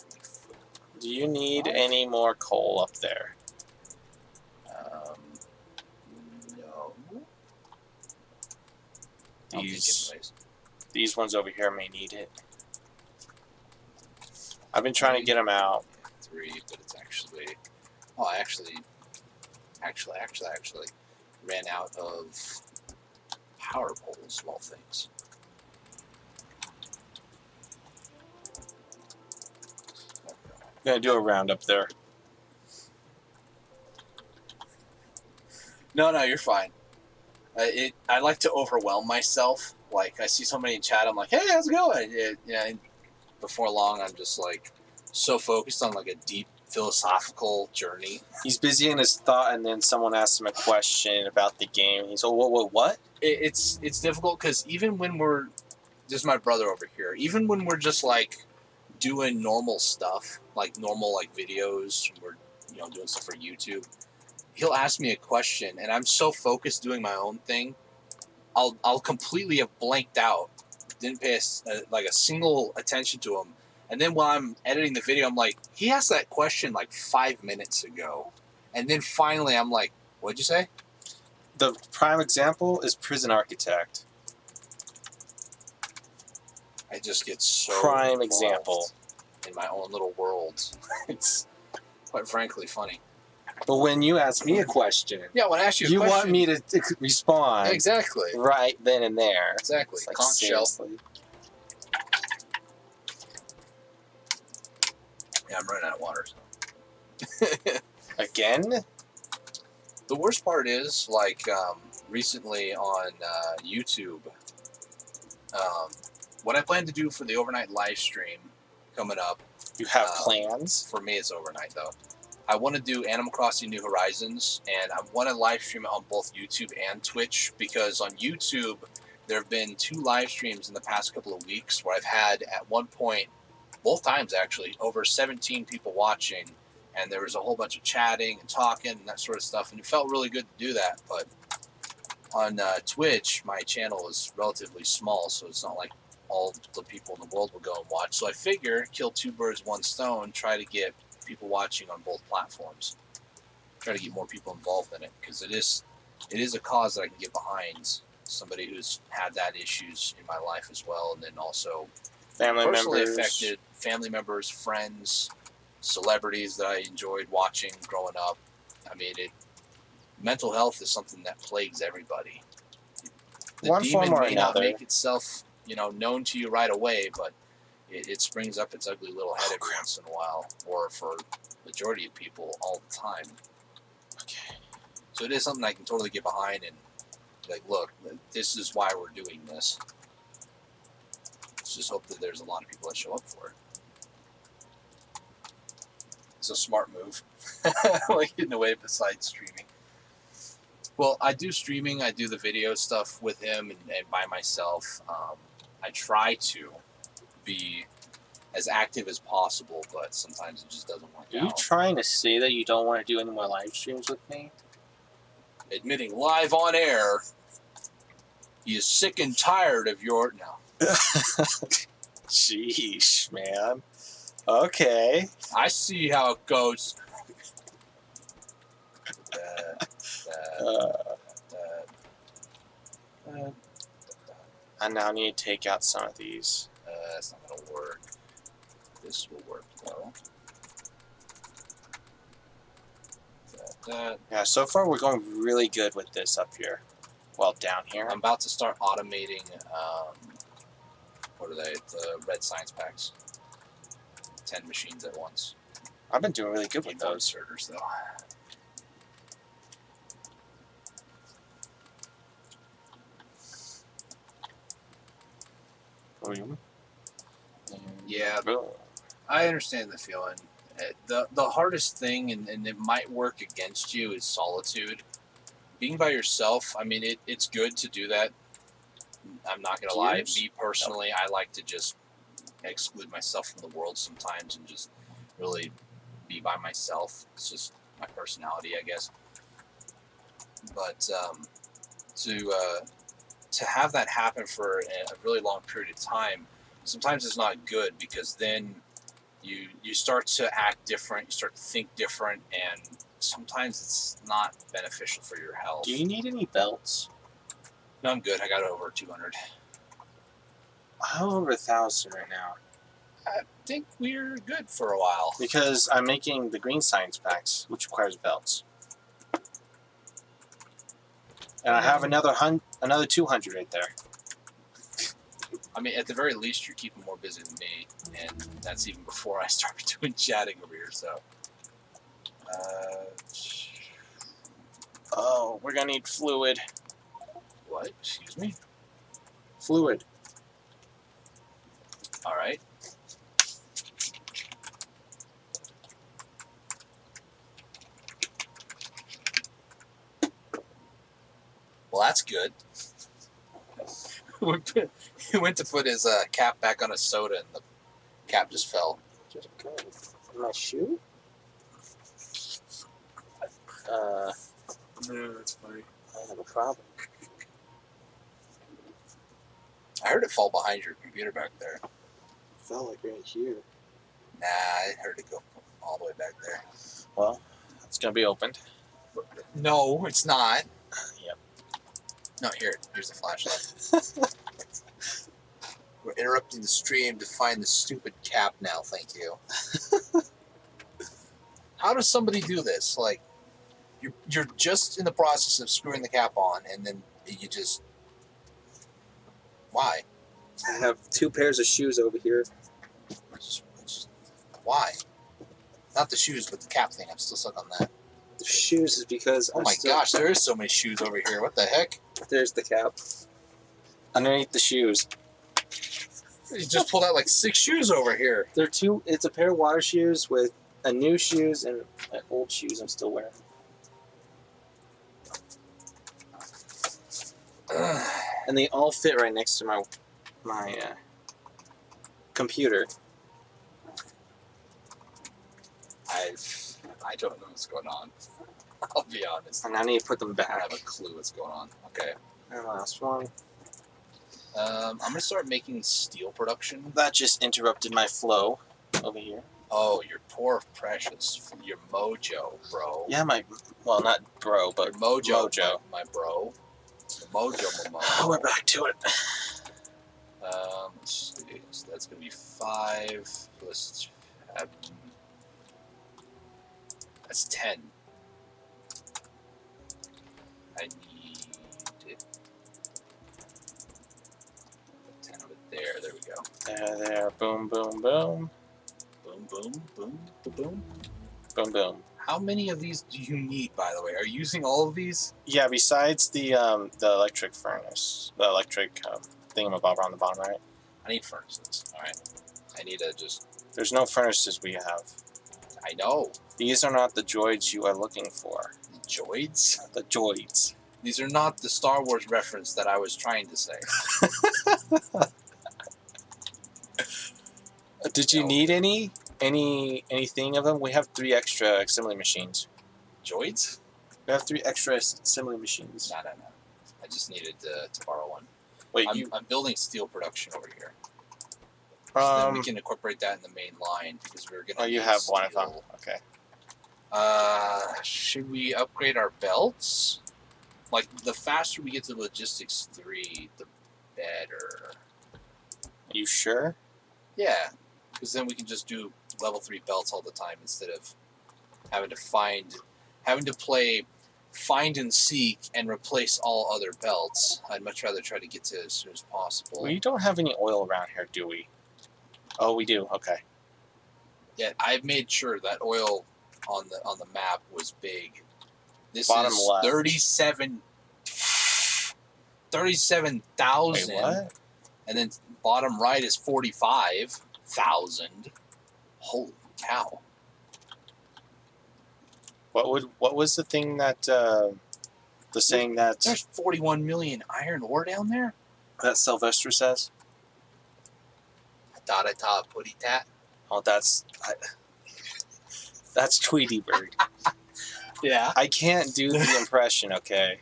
3, 4. Do you need any more coal up there? No. These ones over here may need it. I've been trying to get them out. 3, but it's actually. Oh, I actually ran out of power poles of all things. I'm gonna do a round up there. No, you're fine. I like to overwhelm myself. Like I see somebody in chat, I'm like, "Hey, how's it going?" And before long, I'm just like so focused on like a deep philosophical journey. He's busy in his thought, and then someone asks him a question about the game. He's like, what? It's difficult because even when this is my brother over here. Even when we're just like doing normal stuff, like normal like videos, we're doing stuff for YouTube, he'll ask me a question, and I'm so focused doing my own thing, I'll completely have blanked out, didn't pay a single attention to him, and then while I'm editing the video, I'm like, he asked that question like 5 minutes ago, and then finally I'm like, what'd you say? The prime example is Prison Architect. I just get so prime example in my own little world. It's quite frankly funny. But when you ask me a question, when I ask you a question, you want me to respond. Yeah, exactly. Right then and there. Exactly. Like, Conch shell. Yeah, I'm running out of water. So. Again? The worst part is, like, recently on YouTube, what I plan to do for the overnight live stream coming up. You have plans? For me, it's overnight, though. I want to do Animal Crossing New Horizons, and I want to live stream it on both YouTube and Twitch, because on YouTube, there have been 2 live streams in the past couple of weeks where I've had, at one point, both times actually, over 17 people watching, and there was a whole bunch of chatting and talking and that sort of stuff, and it felt really good to do that. But on Twitch, my channel is relatively small, so it's not like all the people in the world will go and watch. So I figure, kill 2 birds, 1 stone, try to get people watching on both platforms. Try to get more people involved in it, because it is a cause that I can get behind. Somebody who's had that issues in my life as well, and then also personally affected family members, friends, celebrities that I enjoyed watching growing up. I mean, mental health is something that plagues everybody. The One demon form or may not another. make itself, known to you right away, but it springs up its ugly little head every once in a while, or for the majority of people, all the time. Okay. So it is something I can totally get behind, and like, look, this is why we're doing this. Let's just hope that there's a lot of people that show up for it. It's a smart move. Like, in a way, besides streaming. Well, I do streaming. I do the video stuff with him and by myself. I try to be as active as possible, but sometimes it just doesn't work out. Are you trying to say that you don't want to do any more live streams with me? Admitting live on air, he is sick and tired of your... No. Sheesh, man. Okay. I see how it goes. I now need to take out some of these. That's not going to work. This will work, though. Yeah, so far we're going really good with this up here. Well, down here. I'm about to start automating, what are they? The red science packs. 10 machines at once. I've been doing really good with those. Inserters, though. Yeah, I understand the feeling. The hardest thing, and it might work against you, is solitude. Being by yourself, I mean, it's good to do that. I'm not going to lie. Me personally, I like to just exclude myself from the world sometimes and just really be by myself. It's just my personality, I guess. But to have that happen for a really long period of time, sometimes it's not good, because then you start to act different, you start to think different, and sometimes it's not beneficial for your health. Do you need any belts? No, I'm good. I got over 200. I'm over 1,000 right now. I think we're good for a while. Because I'm making the green science packs, which requires belts. And I have another 200 right there. I mean, at the very least, you're keeping more busy than me, and that's even before I started doing chatting over here, so... Oh, we're gonna need fluid. What? Excuse me? Fluid. Alright. Well, that's good. He went to put his cap back on his soda, and the cap just fell. Just go. My shoe? No, that's funny. I have a problem. I heard it fall behind your computer back there. It felt like right here. Nah, I heard it go all the way back there. Well, it's gonna be opened. No, it's not. Yep. No, here's the flashlight. We're interrupting the stream to find the stupid cap now, thank you. How does somebody do this? Like, you're just in the process of screwing the cap on, and then you just... Why? I have 2 pairs of shoes over here. Why? Not the shoes, but the cap thing. I'm still stuck on that. The shoes is because... Oh my gosh, there is so many shoes over here. What the heck? There's the cap. Underneath the shoes. You just pulled out like 6 shoes over here. They're 2... It's a pair of water shoes with a new shoes and old shoes I'm still wearing. And they all fit right next to my computer. I don't know what's going on. I'll be honest. And I need to put them back. I don't have a clue what's going on. Okay. And last one. I'm gonna start making steel production. That just interrupted my flow over here. Oh, your poor precious, your mojo, bro. Yeah, well, not bro, but your mojo. Mojo. My bro. The mojo, my mojo. We're back to it. Let's see. So that's gonna be 5 plus 7. That's 10. I need it. 10 over there. There we go. There. Boom, boom, boom. Boom, boom, boom, boom. Boom, boom. How many of these do you need, by the way? Are you using all of these? Yeah, besides the electric furnace, the electric thingamabob on the bottom right. I need furnaces. All right. I need to just... There's no furnaces we have. I know. These are not the droids you are looking for. The droids? The droids. These are not the Star Wars reference that I was trying to say. Did you need anything of them? We have 3 extra assembly machines. Droids? We have 3 extra assembly machines. No. I just needed to borrow one. Wait, I'm building steel production over here. So then we can incorporate that in the main line because we're gonna. Oh, you have one of them. Okay. Should we upgrade our belts? Like, the faster we get to Logistics 3, the better. Are you sure? Yeah, because then we can just do level 3 belts all the time instead of having to play find and seek and replace all other belts. I'd much rather try to get to it as soon as possible. We don't have any oil around here, do we? Oh, we do. Okay. Yeah, I've made sure that oil on the map was big. This Bottom is left. 37,000. Wait, what? And then bottom right is 45,000. Holy cow! What was the thing that the saying that There's 41 million iron ore down there. that Sylvester says? Ta putty tat. Oh, that's Tweety Bird. Yeah. I can't do the impression. Okay.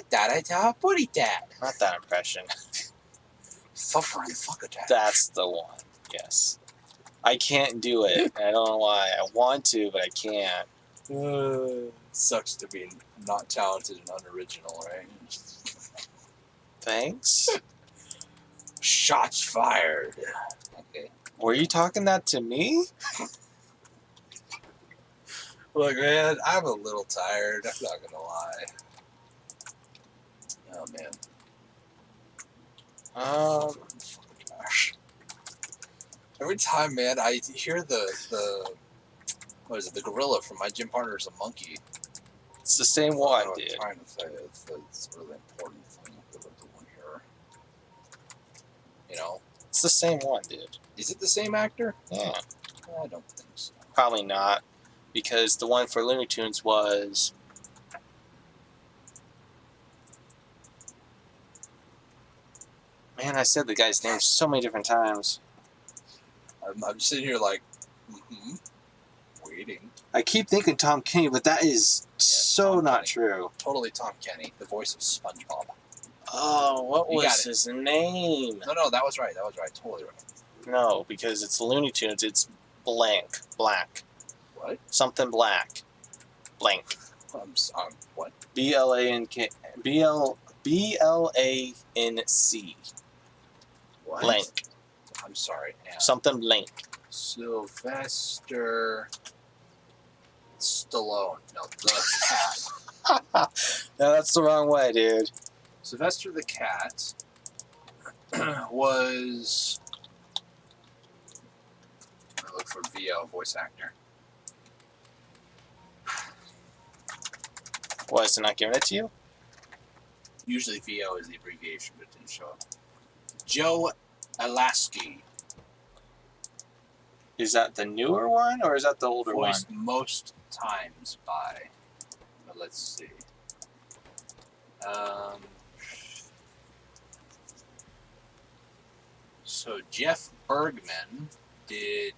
Ta putty tat. Not that impression. Suffering fuck attack. That's the one. Yes. I can't do it. I don't know why. I want to, but I can't. Sucks to be not talented and unoriginal, right? Thanks. Shots fired. Okay. Were you talking that to me? Look, man, I'm a little tired. I'm not gonna lie. Oh man. Gosh. Every time, man, I hear the what is it? The gorilla from My Gym Partner is a Monkey. It's the same one, dude. I'm trying to say it's a really important thing. The one here. You know. It's the same one, dude. Is it the same actor? Yeah. I don't think so. Probably not, because the one for Looney Tunes was. Man, I said the guy's name so many different times. I'm sitting here like, waiting. I keep thinking Tom Kenny, but that is so not true. Totally Tom Kenny, the voice of SpongeBob. Oh, what was his name? No, that was right. Totally right. No, because it's Looney Tunes. It's black. What? Something black. Blank. What? BLANC. What? Blank. I'm sorry. Yeah. Something blank. Sylvester Stallone. No, the cat. No, that's the wrong way, dude. Sylvester the cat was. I look for VO voice actor. Why is it not giving it to you? Usually VO is the abbreviation, but it didn't show up. Joe Alaskey. Is that the newer one or is that the older one? Voiced most times by. But let's see. So Jeff Bergman did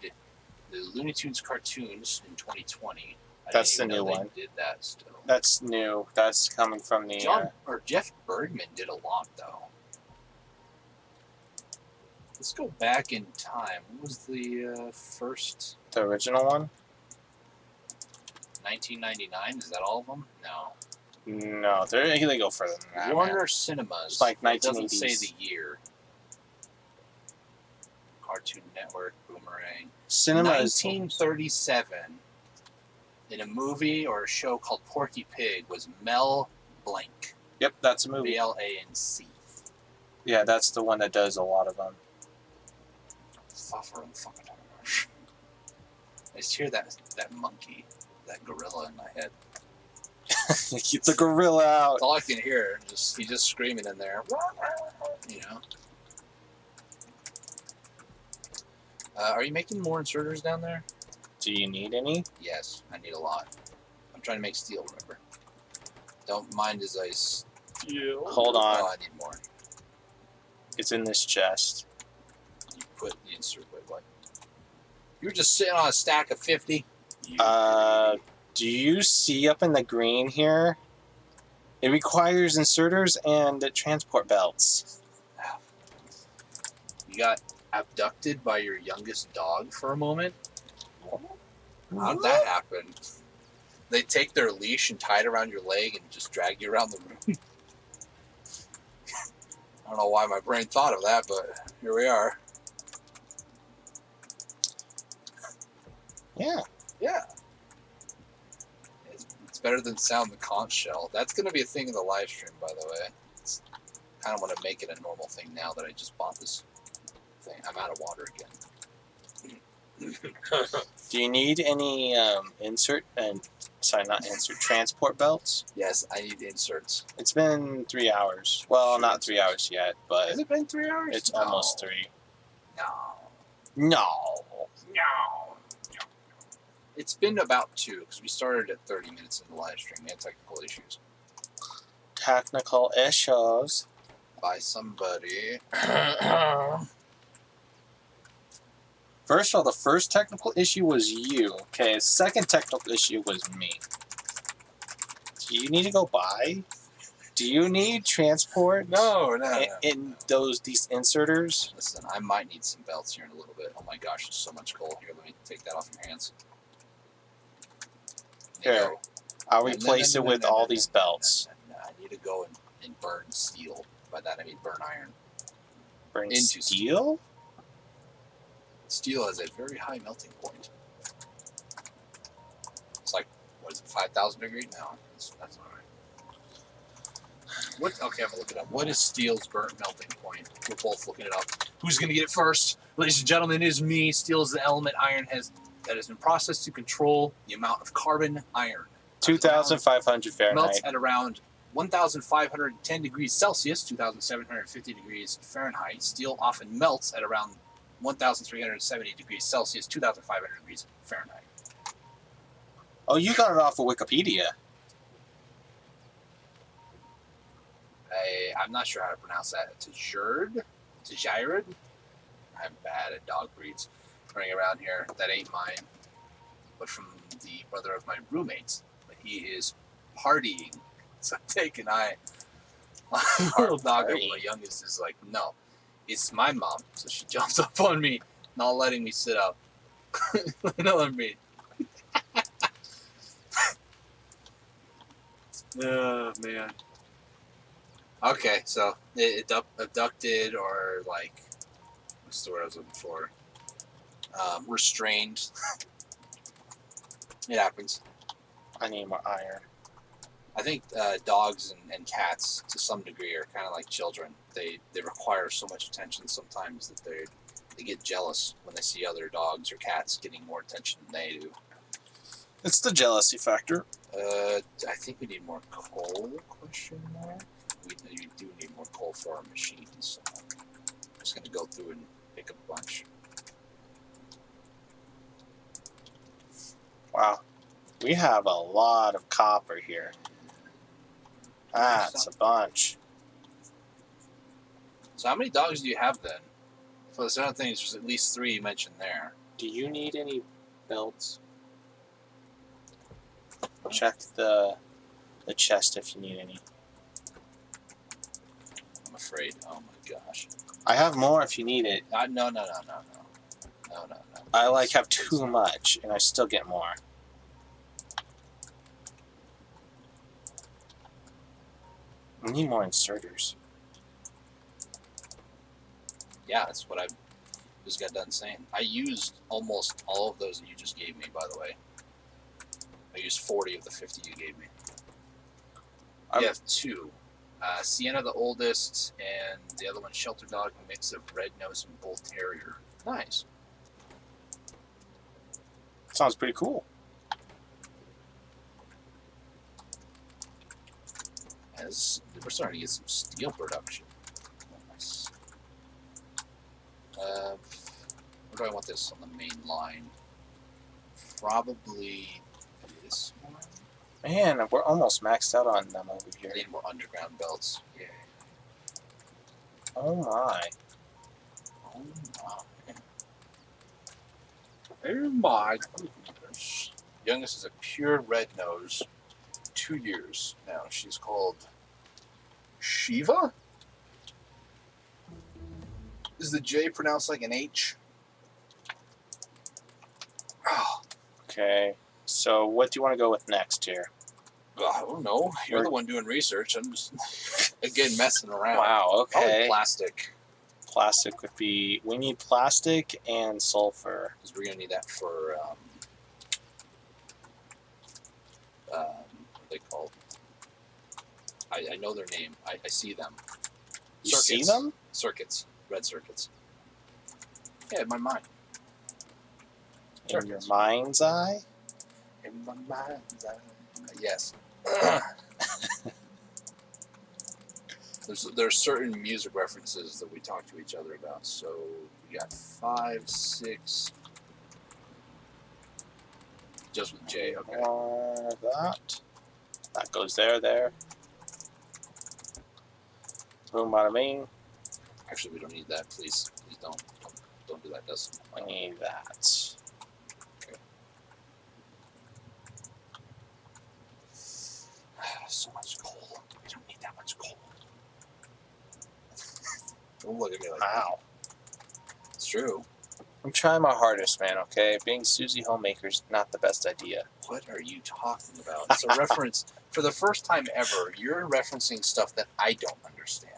the Looney Tunes cartoons in 2020. That's the new one. Did that still? That's new. That's coming from the. Jeff Bergman did a lot though. Let's go back in time. What was the first? The original one. 1999. Is that all of them? No. No, they go further than that. Warner Cinemas. It's like 1980s. It doesn't say the year. Cartoon Network, Boomerang. Cinema 1937. In a movie or a show called Porky Pig was Mel Blanc. Yep, that's a movie. BLANC. Yeah, that's the one that does a lot of them. I just hear that monkey, that gorilla in my head. Get the gorilla out. That's all I can hear. He's just screaming in there. You know. Are you making more inserters down there? Do you need any? Yes, I need a lot. I'm trying to make steel, remember? Don't mind as I steal. Hold on. Oh, I need more. It's in this chest. You put the insert. Wait, what? You were just sitting on a stack of 50? Do you see up in the green here? It requires inserters and transport belts. You got abducted by your youngest dog for a moment? How did that happen? They take their leash and tie it around your leg and just drag you around the room. I don't know why my brain thought of that, but here we are. Yeah. Yeah. It's better than sound the conch shell. That's going to be a thing in the live stream, by the way. I kind of want to make it a normal thing now that I just bought this thing. I'm out of water again. Do you need any transport belts? Yes, I need inserts. It's been 3 hours. Well, not 3 hours yet, but... Has it been 3 hours? It's almost 3. No. No. It's been about 2, because we started at 30 minutes in the live stream. We had technical issues. Technical issues. By somebody. First of all, the first technical issue was you. Okay, the second technical issue was me. Do you need to go buy? Do you need transport? No. In these inserters? Listen, I might need some belts here in a little bit. Oh my gosh, there's so much coal here. Let me take that off your hands. Here, I'll replace it with all these belts. I need to go and burn steel. By that I mean burn iron. Burn steel? Steel has a very high melting point. It's like, what is it, 5,000 degrees? No, that's not right. Okay, I'm going to look it up. What is steel's burnt melting point? We're both looking it up. Who's going to get it first? Ladies and gentlemen, it is me. Steel is the element that has been processed to control the amount of carbon iron. 2,500 Fahrenheit. Melts at around 1,510 degrees Celsius, 2,750 degrees Fahrenheit. Steel often melts at around 1,370 degrees Celsius, 2,500 degrees Fahrenheit. Oh, you got it off of Wikipedia. I'm not sure how to pronounce that. Tejerd? I'm bad at dog breeds running around here. That ain't mine. but from the brother of my roommates. But he is partying. So I'm taking my little dog over. My youngest is like, no, it's my mom. So she jumps up on me, not letting me sit up. Not letting me. Oh, man. Okay, so abducted or, like, what's the word I was looking for? Restrained. It happens. I need more iron. I think dogs and cats, to some degree, are kind of like children. They require so much attention sometimes that they get jealous when they see other dogs or cats getting more attention than they do. It's the jealousy factor. I think we need more coal, question mark? We do need more coal for our machines. So I'm just going to go through and pick up a bunch. Wow. We have a lot of copper here. That's a bunch. So how many dogs do you have then? For the other things, there's at least 3 you mentioned there. Do you need any belts? Check the chest if you need any. I'm afraid. Oh my gosh. I have more if you need it. No. I like have too much, and I still get more. I need more inserters. Yeah, that's what I just got done saying. I used almost all of those that you just gave me, by the way. I used 40 of the 50 you gave me. I have 2. Sienna, the oldest, and the other one, Shelter Dog, a mix of Red Nose and Bull Terrier. Nice. Sounds pretty cool. As we're starting to get some steel production. Nice. Where do I want this on the main line? Probably this one. Man, we're almost maxed out on them over here. I need more underground belts. Yeah. Oh my. Oh my. Oh my goodness. Youngest is a pure red nose. 2 years now. She's called Shiva? Is the J pronounced like an H? Oh. Okay. So what do you want to go with next here? I don't know. You're the one doing research. I'm just, again, messing around. Wow, okay. Probably plastic. Plastic would be... We need plastic and sulfur. Because we're going to need that for... what are they called? I know their name. I see them. You see them? Circuits. Red circuits. Yeah, in my mind. In your mind's eye? In my mind's eye. Yes. There's certain music references that we talk to each other about. So we got 5, 6. Just with J, okay. That goes there. Boom, bada bing. Actually, we don't need that. Please don't do that, Dustin. I need that. Okay. So much coal. We don't need that much coal. Don't look at me like Wow. It's true. I'm trying my hardest, man, okay? Being Susie Homemaker's not the best idea. What are you talking about? It's a reference. For the first time ever, you're referencing stuff that I don't understand.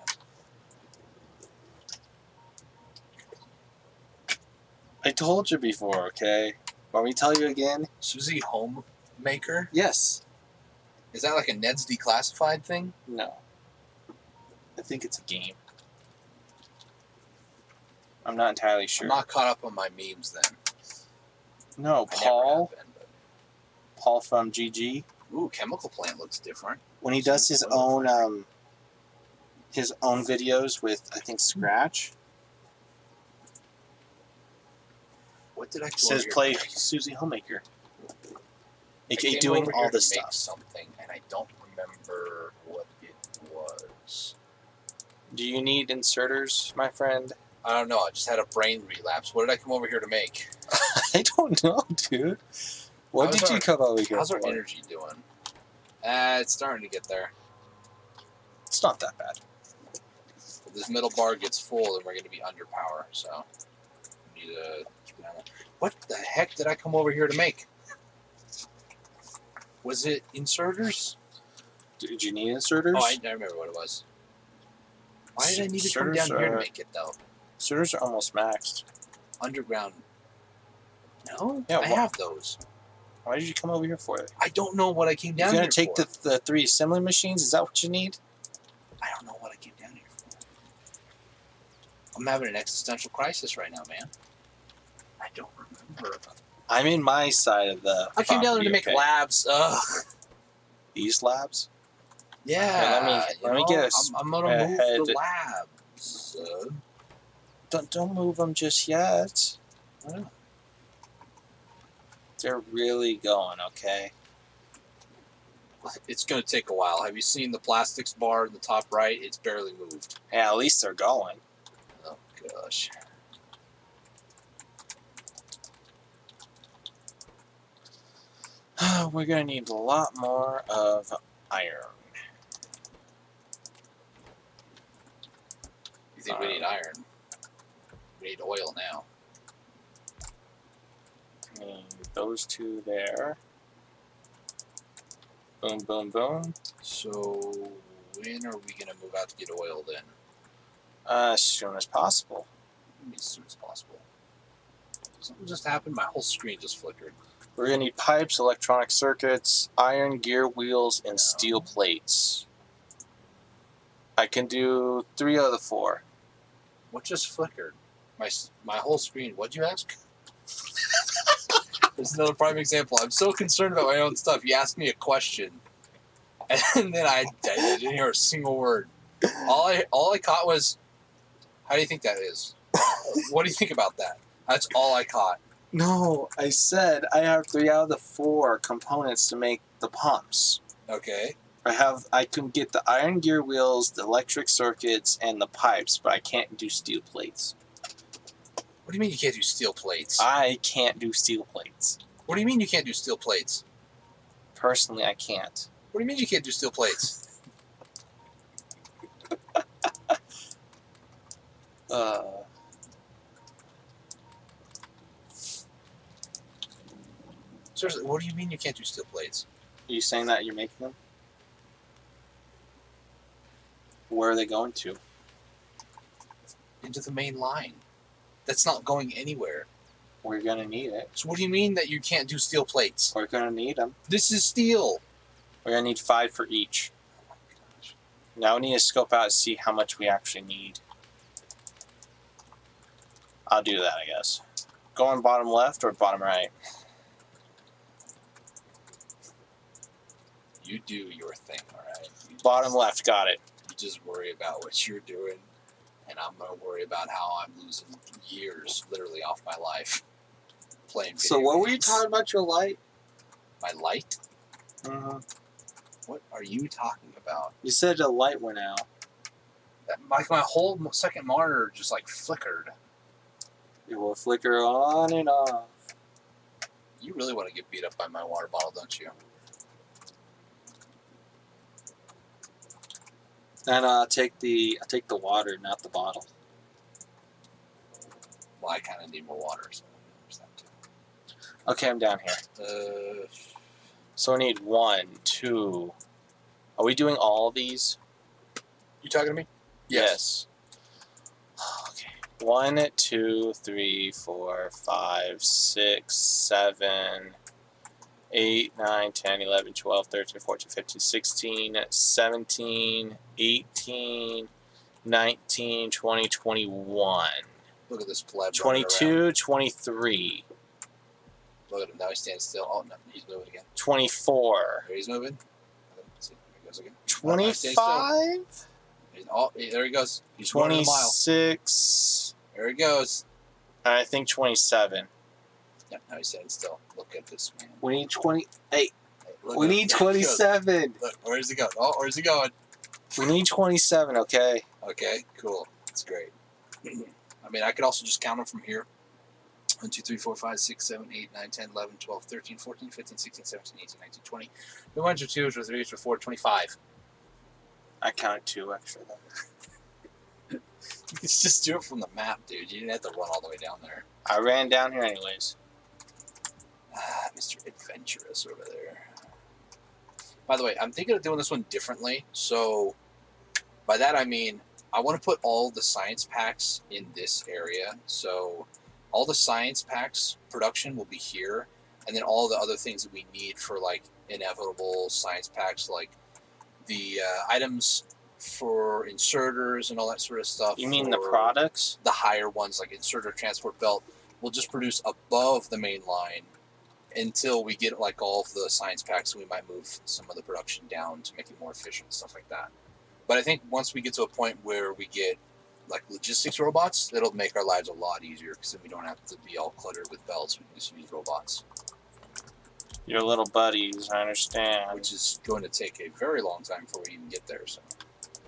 I told you before, okay? Want me to tell you again? Susie Homemaker? Yes. Is that like a Ned's Declassified thing? No. I think it's a game. I'm not entirely sure. I'm not caught up on my memes then. No, Paul from GG. Ooh, Chemical Plant looks different. When he does his own videos with, I think, Scratch. What did I It says play Susie Homemaker. AKA doing all this stuff. Something, and I don't remember what it was. Do you need inserters, my friend? I don't know. I just had a brain relapse. What did I come over here to make? I don't know, dude. What did you come over here How's for? our energy doing? It's starting to get there. It's not that bad. If this middle bar gets full, then we're going to be under power. So, we need to. What the heck did I come over here to make? Was it inserters? Did you need inserters? Oh, I remember what it was. Why did I need to come down here to make it, though? Inserters are almost maxed. Underground. No? Yeah, I have those. Why did you come over here for it? I don't know what I came down here for. You're going to take the 3 assembly machines? Is that what you need? I don't know what I came down here for. I'm having an existential crisis right now, man. I don't remember. I'm in my side of the I came down there to make labs. Ugh. These labs? Yeah. Okay, let me get I'm going to move the labs. Don't move them just yet. Oh. They're really going, okay? It's going to take a while. Have you seen the plastics bar in the top right? It's barely moved. Yeah, at least they're going. Oh, gosh. We're going to need a lot more of iron. You think we need iron? We need oil now. I mean, those 2 there. Boom, boom, boom. So, when are we going to move out to get oil then? As soon as possible. As soon as possible. Something just happened. My whole screen just flickered. We're going to need pipes, electronic circuits, iron gear wheels, and steel plates. I can do 3 out of the 4. What just flickered? My whole screen. What'd you ask? There's another prime example. I'm so concerned about my own stuff. You asked me a question, and then I didn't hear a single word. All I caught was, how do you think that is? What do you think about that? That's all I caught. No, I said I have 3 out of the 4 components to make the pumps. Okay. I can get the iron gear wheels, the electric circuits, and the pipes, but I can't do steel plates. What do you mean you can't do steel plates? I can't do steel plates. What do you mean you can't do steel plates? Personally, I can't. What do you mean you can't do steel plates? Seriously, what do you mean you can't do steel plates? Are you saying that you're making them? Where are they going to? Into the main line. That's not going anywhere. We're going to need it. So what do you mean that you can't do steel plates? We're going to need them. This is steel. We're going to need 5 for each. Oh my gosh. Now we need to scope out and see how much we actually need. I'll do that, I guess. Going bottom left or bottom right? You do your thing, alright? Bottom left, got it. You just worry about what you're doing, and I'm going to worry about how I'm losing years, literally, off my life playing video So what games. were you talking about your light? My light? Mm-hmm. What are you talking about? You said the light went out. Like my whole second monitor just like flickered. It will flicker on and off. You really want to get beat up by my water bottle, don't you? And I take the water, not the bottle. Well, I kind of need more water, so there's that too. Okay, I'm down here. So I need 1, 2. Are we doing all of these? You talking to me? Yes. Okay. 1, 2, 3, 4, 5, 6, 7, 8, 9, 10, 11, 12, 13, 14, 15, 16, 17, 18, 19, 20, 21. Look at this pleb. 22, 23. Look at him. Now he's standing still. Oh, no. He's moving again. 24. There he's moving. Let's see. There he goes again. 25. Oh, there he goes. He's running a mile. 26. There he goes. I think 27. Yeah, now he's standing still. Look at this man. We need 28. Hey, We need 27. Look, where's he going? Oh, where's he going? We need 27, okay? Okay, cool. That's great. I mean, I could also just count them from here. 1, 2, 3, 4, 5, 6, 7, 8, 9, 10, 11, 12, 13, 14, 15, 16, 17, 18, 19, 20. 1, 2, 2, 3, 4, 25. I counted 2 extra then. You could just do it from the map, dude. You didn't have to run all the way down there. I ran down here anyways. Mr. Adventurous over there. By the way, I'm thinking of doing this one differently. So, by that I mean, I want to put all the science packs in this area. So, all the science packs production will be here. And then all the other things that we need for, like, inevitable science packs, like the items for inserters and all that sort of stuff. You mean the products? The higher ones, like inserter transport belt, will just produce above the main line until we get like all of the science packs, and we might move some of the production down to make it more efficient, stuff like that. But I think once we get to a point where we get like logistics robots, it'll make our lives a lot easier because then we don't have to be all cluttered with belts. We can just use robots. Your little buddies, I understand. Which is going to take a very long time before we even get there, so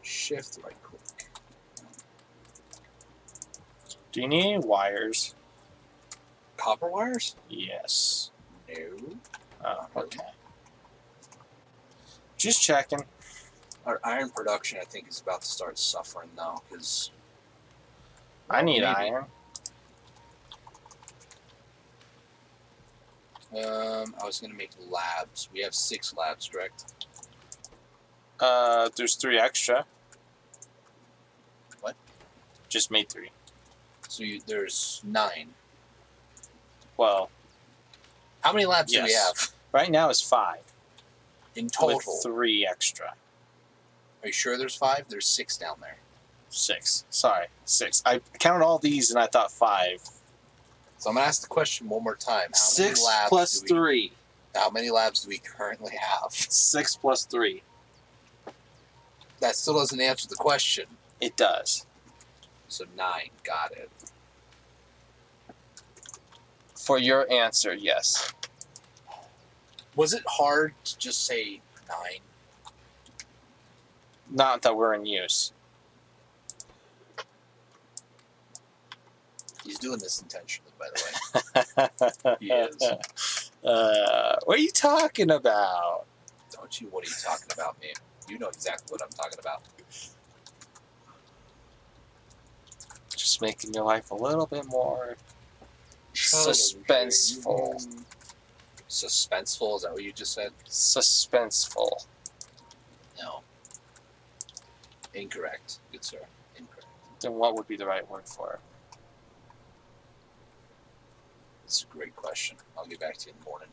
shift right click. Do you need any wires? Copper wires? Yes. No. Oh, okay. Just checking. Our iron production, I think, is about to start suffering now, because... I need iron. I was going to make labs. We have 6 labs, correct? There's 3 extra. What? Just made 3. So there's 9. Well... How many labs do we have? Right now is 5. In total? With 3 extra. Are you sure there's 5? There's 6 down there. 6. Sorry, 6. I counted all these and I thought 5. So I'm going to ask the question one more time. How 6 many labs plus 3. How many labs do we currently have? 6 plus 3. That still doesn't answer the question. It does. So 9. Got it. For your answer, yes. Was it hard to just say 9? Not that we're in use. He's doing this intentionally, by the way. He is. What are you talking about? Don't you? What are you talking about, man? You know exactly what I'm talking about. Just making your life a little bit more suspenseful. Suspenseful? Is that what you just said? Suspenseful. No. Incorrect. Good sir. Incorrect. Then what would be the right word for it? That's a great question. I'll get back to you in the morning.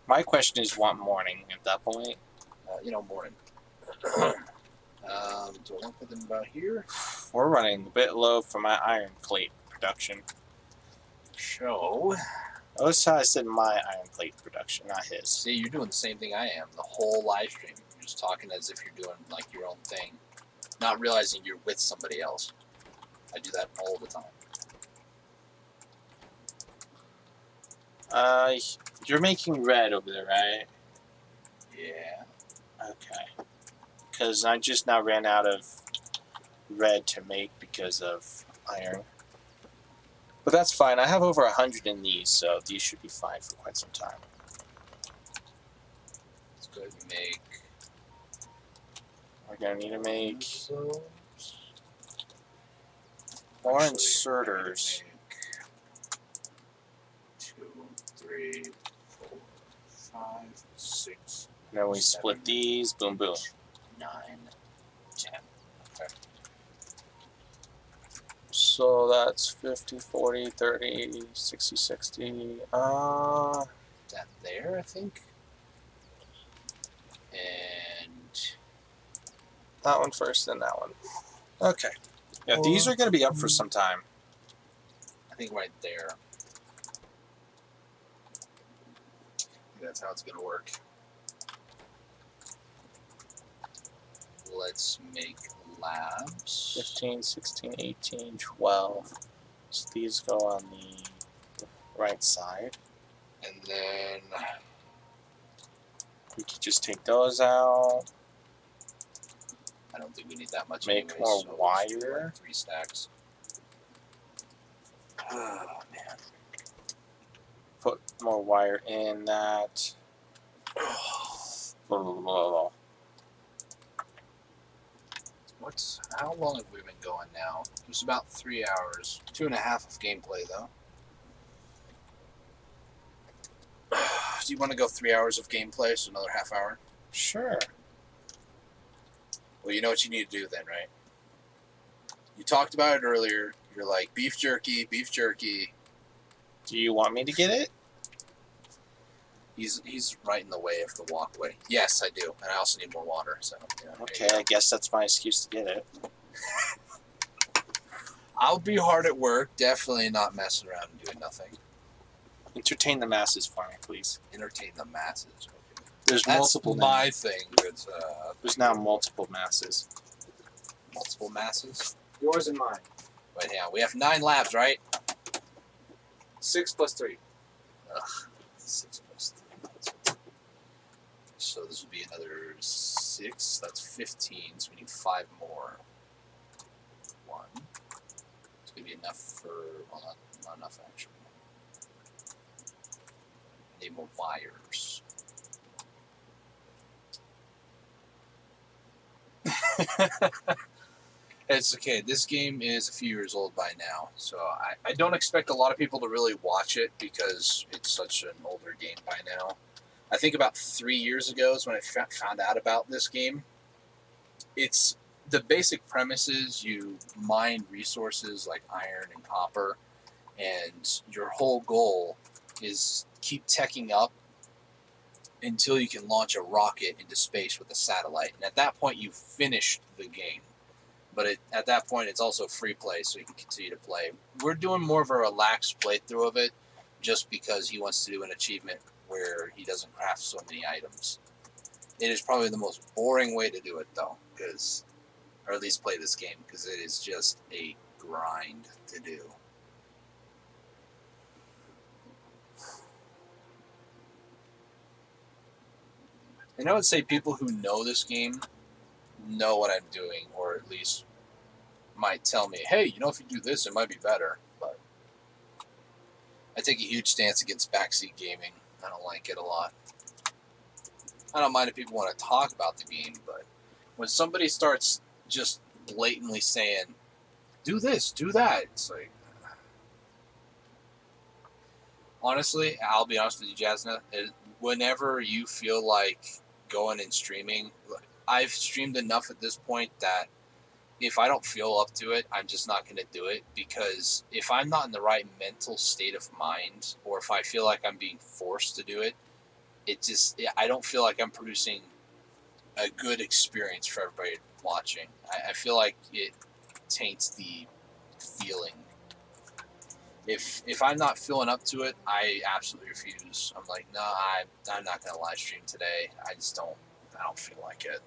My question is what morning at that point? Morning. Do I want to put them about here? We're running a bit low for my iron plate production. So... Notice how I said my iron plate production, not his. See, you're doing the same thing I am. The whole live stream. You're just talking as if you're doing, like, your own thing. Not realizing you're with somebody else. I do that all the time. You're making red over there, right? Yeah. Okay. Because I just now ran out of red to make because of iron. But that's fine. I have over 100 in these, so these should be fine for quite some time. Let's go ahead and make... We're going to need to make more inserters. 2, 3, 4, 5, 6. And then we split these. Boom, boom. 9, 10. Okay. So that's 50, 40, 30, 60, 60. That there, I think. And that one first, then that one. Okay. Yeah, these are going to be up for some time. I think right there. I think that's how it's going to work. Let's make labs. 15, 16, 18, 12. So these go on the right side. And then we could just take those out. I don't think we need that much. Make anyways, more so wire. like 3 stacks. Oh, man. Put more wire in that. Blah, blah, blah, blah. How long have we been going now? Just about 3 hours. 2.5 of gameplay, though. Do you want to go 3 hours of gameplay, so another half hour? Sure. Well, you know what you need to do then, right? You talked about it earlier. You're like, beef jerky, beef jerky. Do you want me to get it? He's right in the way of the walkway. Yes, I do. And I also need more water. So yeah, okay, I guess that's my excuse to get it. I'll be hard at work. Definitely not messing around and doing nothing. Entertain the masses for me, please. Entertain the masses. Okay. There's multiple. That's my thing. But, there's now multiple masses. Multiple masses? Yours and mine. Wait, yeah, we have 9 labs, right? 6 plus 3. Ugh. 6 plus 3. So this would be another 6. That's 15. So we need 5 more. 1. It's gonna be enough for, well, not enough actually. I need more wires. It's okay. This game is a few years old by now, so I don't expect a lot of people to really watch it because it's such an older game by now. I think about 3 years ago is when I found out about this game. It's the basic premise is you mine resources like iron and copper, and your whole goal is keep teching up until you can launch a rocket into space with a satellite. And at that point, you've finished the game. But at that point, it's also free play, so you can continue to play. We're doing more of a relaxed playthrough of it just because he wants to do an achievement where he doesn't craft so many items. It is probably the most boring way to do it, though, or at least play this game, because it is just a grind to do. And I would say people who know this game know what I'm doing, or at least might tell me, hey, you know, if you do this, it might be better. But I take a huge stance against backseat gaming. I don't like it a lot. I don't mind if people want to talk about the game, but when somebody starts just blatantly saying, do this, do that, it's like, honestly, I'll be honest with you, Jasna, whenever you feel like going and streaming, I've streamed enough at this point that if I don't feel up to it, I'm just not going to do it, because if I'm not in the right mental state of mind, or if I feel like I'm being forced to do it, I don't feel like I'm producing a good experience for everybody watching. I feel like it taints the feeling. If I'm not feeling up to it, I absolutely refuse. I'm like, no, I'm not going to live stream today. I don't feel like it.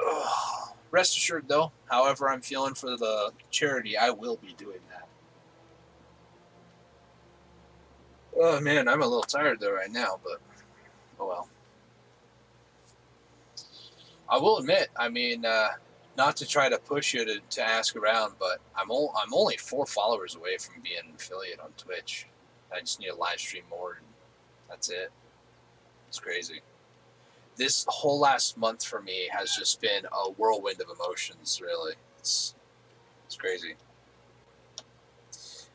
Ugh. Rest assured, though, however I'm feeling for the charity, I will be doing that. Oh, man, I'm a little tired, though, right now, but oh well. I will admit, I mean, not to try to push you to ask around, but I'm only 4 followers away from being an affiliate on Twitch. I just need to live stream more, and that's it. It's crazy. This whole last month for me has just been a whirlwind of emotions, really. It's crazy.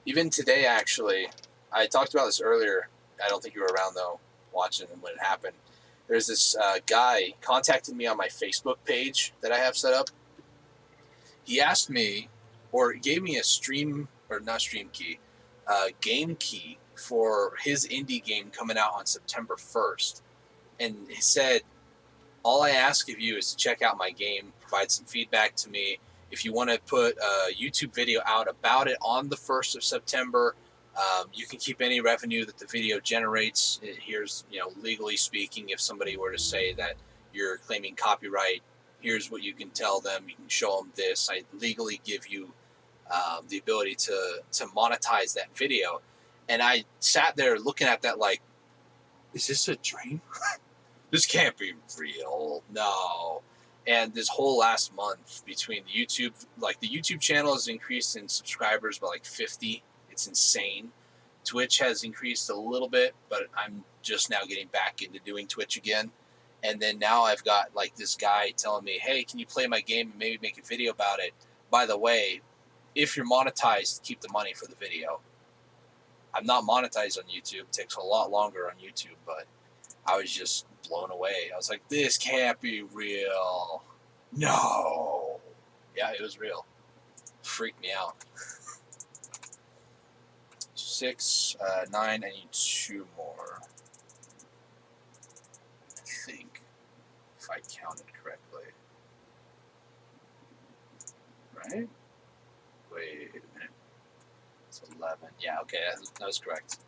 Even today, actually, I talked about this earlier. I don't think you were around, though, watching when it happened. There's this guy contacted me on my Facebook page that I have set up. He asked me, or gave me a game key for his indie game coming out on September 1st. And he said, all I ask of you is to check out my game, provide some feedback to me. If you want to put a YouTube video out about it on the 1st of September, you can keep any revenue that the video generates. Here's, legally speaking, if somebody were to say that you're claiming copyright, here's what you can tell them. You can show them this. I legally give you the ability to monetize that video. And I sat there looking at that like, is this a dream? This can't be real. No. And this whole last month between the YouTube, like the YouTube channel has increased in subscribers by like 50. It's insane. Twitch has increased a little bit, but I'm just now getting back into doing Twitch again. And then now I've got like this guy telling me, hey, can you play my game and maybe make a video about it? By the way, if you're monetized, keep the money for the video. I'm not monetized on YouTube. It takes a lot longer on YouTube, but I was just blown away. I was like, this can't be real. No. Yeah, it was real. Freaked me out. 6, 9, I need 2 more. I think, if I counted correctly. Right? Wait a minute. It's 11. Yeah, okay, that was correct.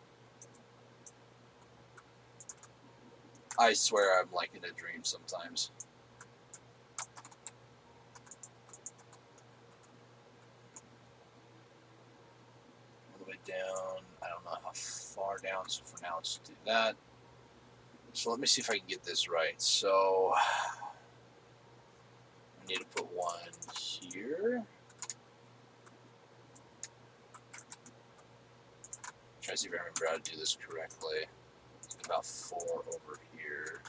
I swear I'm like in a dream sometimes. All the way down. I don't know how far down, so for now let's do that. So let me see if I can get this right. So I need to put 1 here. Try to see if I remember how to do this correctly. About 4 over here.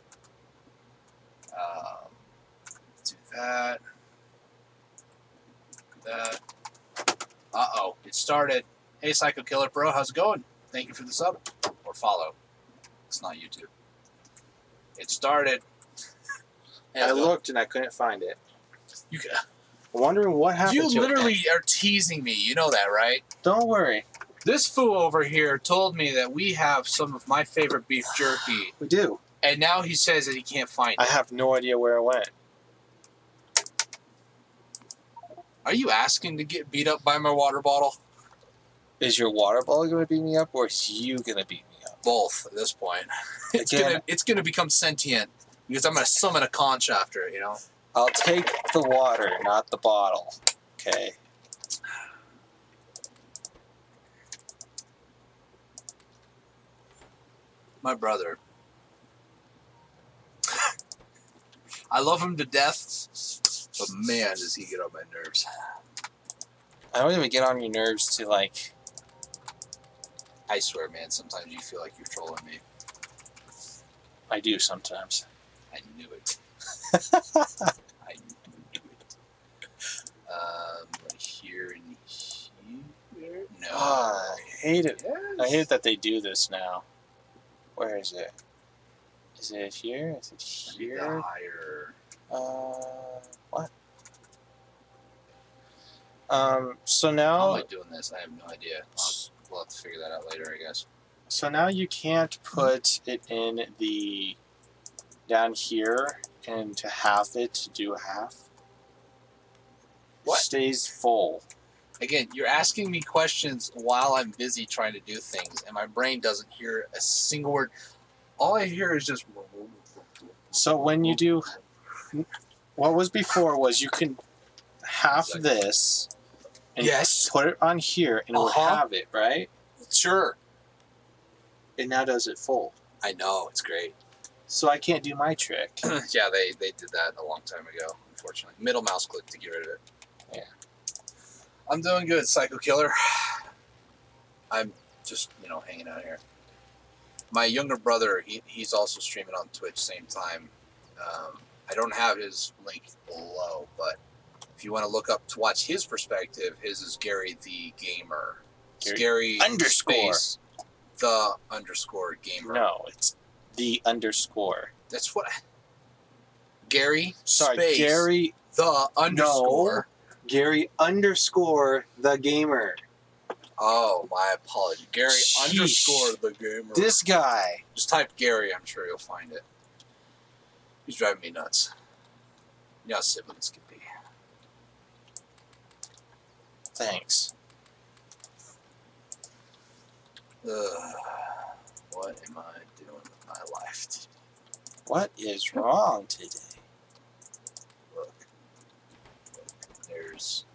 Do that. Do that. Uh-oh, it started. Hey, Psycho Killer Bro, how's it going? Thank you for the sub. Or follow. It's not YouTube. It started. I looked and I couldn't find it. You can. I'm wondering what happened to it. You literally are teasing me. You know that, right? Don't worry. This fool over here told me that we have some of my favorite beef jerky. We do. And now he says that he can't find it. I have no idea where it went. Are you asking to get beat up by my water bottle? Is your water bottle going to beat me up, or is you going to beat me up? Both at this point. It's gonna become sentient because I'm gonna summon a conch after it. You know. I'll take the water, not the bottle. Okay. My brother. I love him to death, but man, does he get on my nerves. I don't even get on your nerves to like. I swear, man, sometimes you feel like you're trolling me. I do sometimes. I knew it. I knew it. Right here and here. No. Oh, I hate it. Yes. I hate that they do this now. Where is it? Is it here? Is it here? Higher. What? So now. How am I doing this? I have no idea. We'll have to figure that out later, I guess. So now you can't put it in the down here and to half it to do half. What? It stays full. Again, you're asking me questions while I'm busy trying to do things, and my brain doesn't hear a single word. All I hear is just. So when you do, what was before was you can half this and yes. put it on here and it will have it, right? Sure. It now does it full. I know, it's great. So I can't do my trick. Yeah, they did that a long time ago, unfortunately. Middle mouse click to get rid of it. Yeah. I'm doing good, Psycho Killer. I'm just, hanging out here. My younger brother, he's also streaming on Twitch same time. I don't have his link below, but if you want to look up to watch his perspective, his is Gary the Gamer. Gary underscore. Space, the underscore gamer. No, it's the underscore. That's what. Gary Sorry, space Gary the underscore. No, Gary underscore the gamer. Oh, my apology. Gary Sheesh. underscore the gamer. This guy. Just type Gary, I'm sure you'll find it. He's driving me nuts. You know how siblings can be. Thanks. What am I doing with my life today? What is wrong today? Look, there's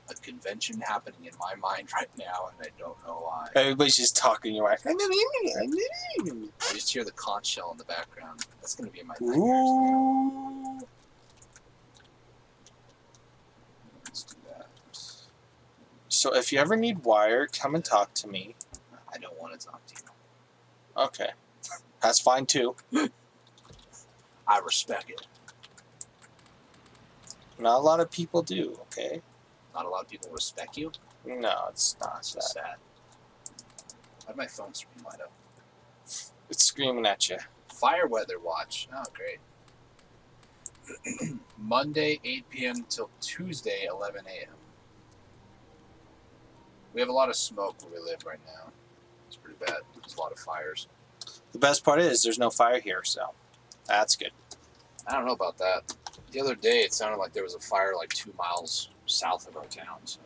a convention happening in my mind right now, and I don't know why. Everybody's just talking. You're like, I just hear the conch shell in the background. That's going to be in my nightmares. ooh. So if you ever need wire, come and talk to me. I don't want to talk to you. Okay. That's fine too. I respect it. Not a lot of people do, okay? Not a lot of people respect you? No, it's not. That's just sad. Why'd my phone screen light up? It's screaming at you. Fire weather watch. Oh, great. Monday, 8 p.m. till Tuesday, 11 a.m. We have a lot of smoke where we live right now. It's pretty bad. There's a lot of fires. The best part is there's no fire here, so that's good. I don't know about that. The other day, it sounded like there was a fire like 2 miles south of our town. So.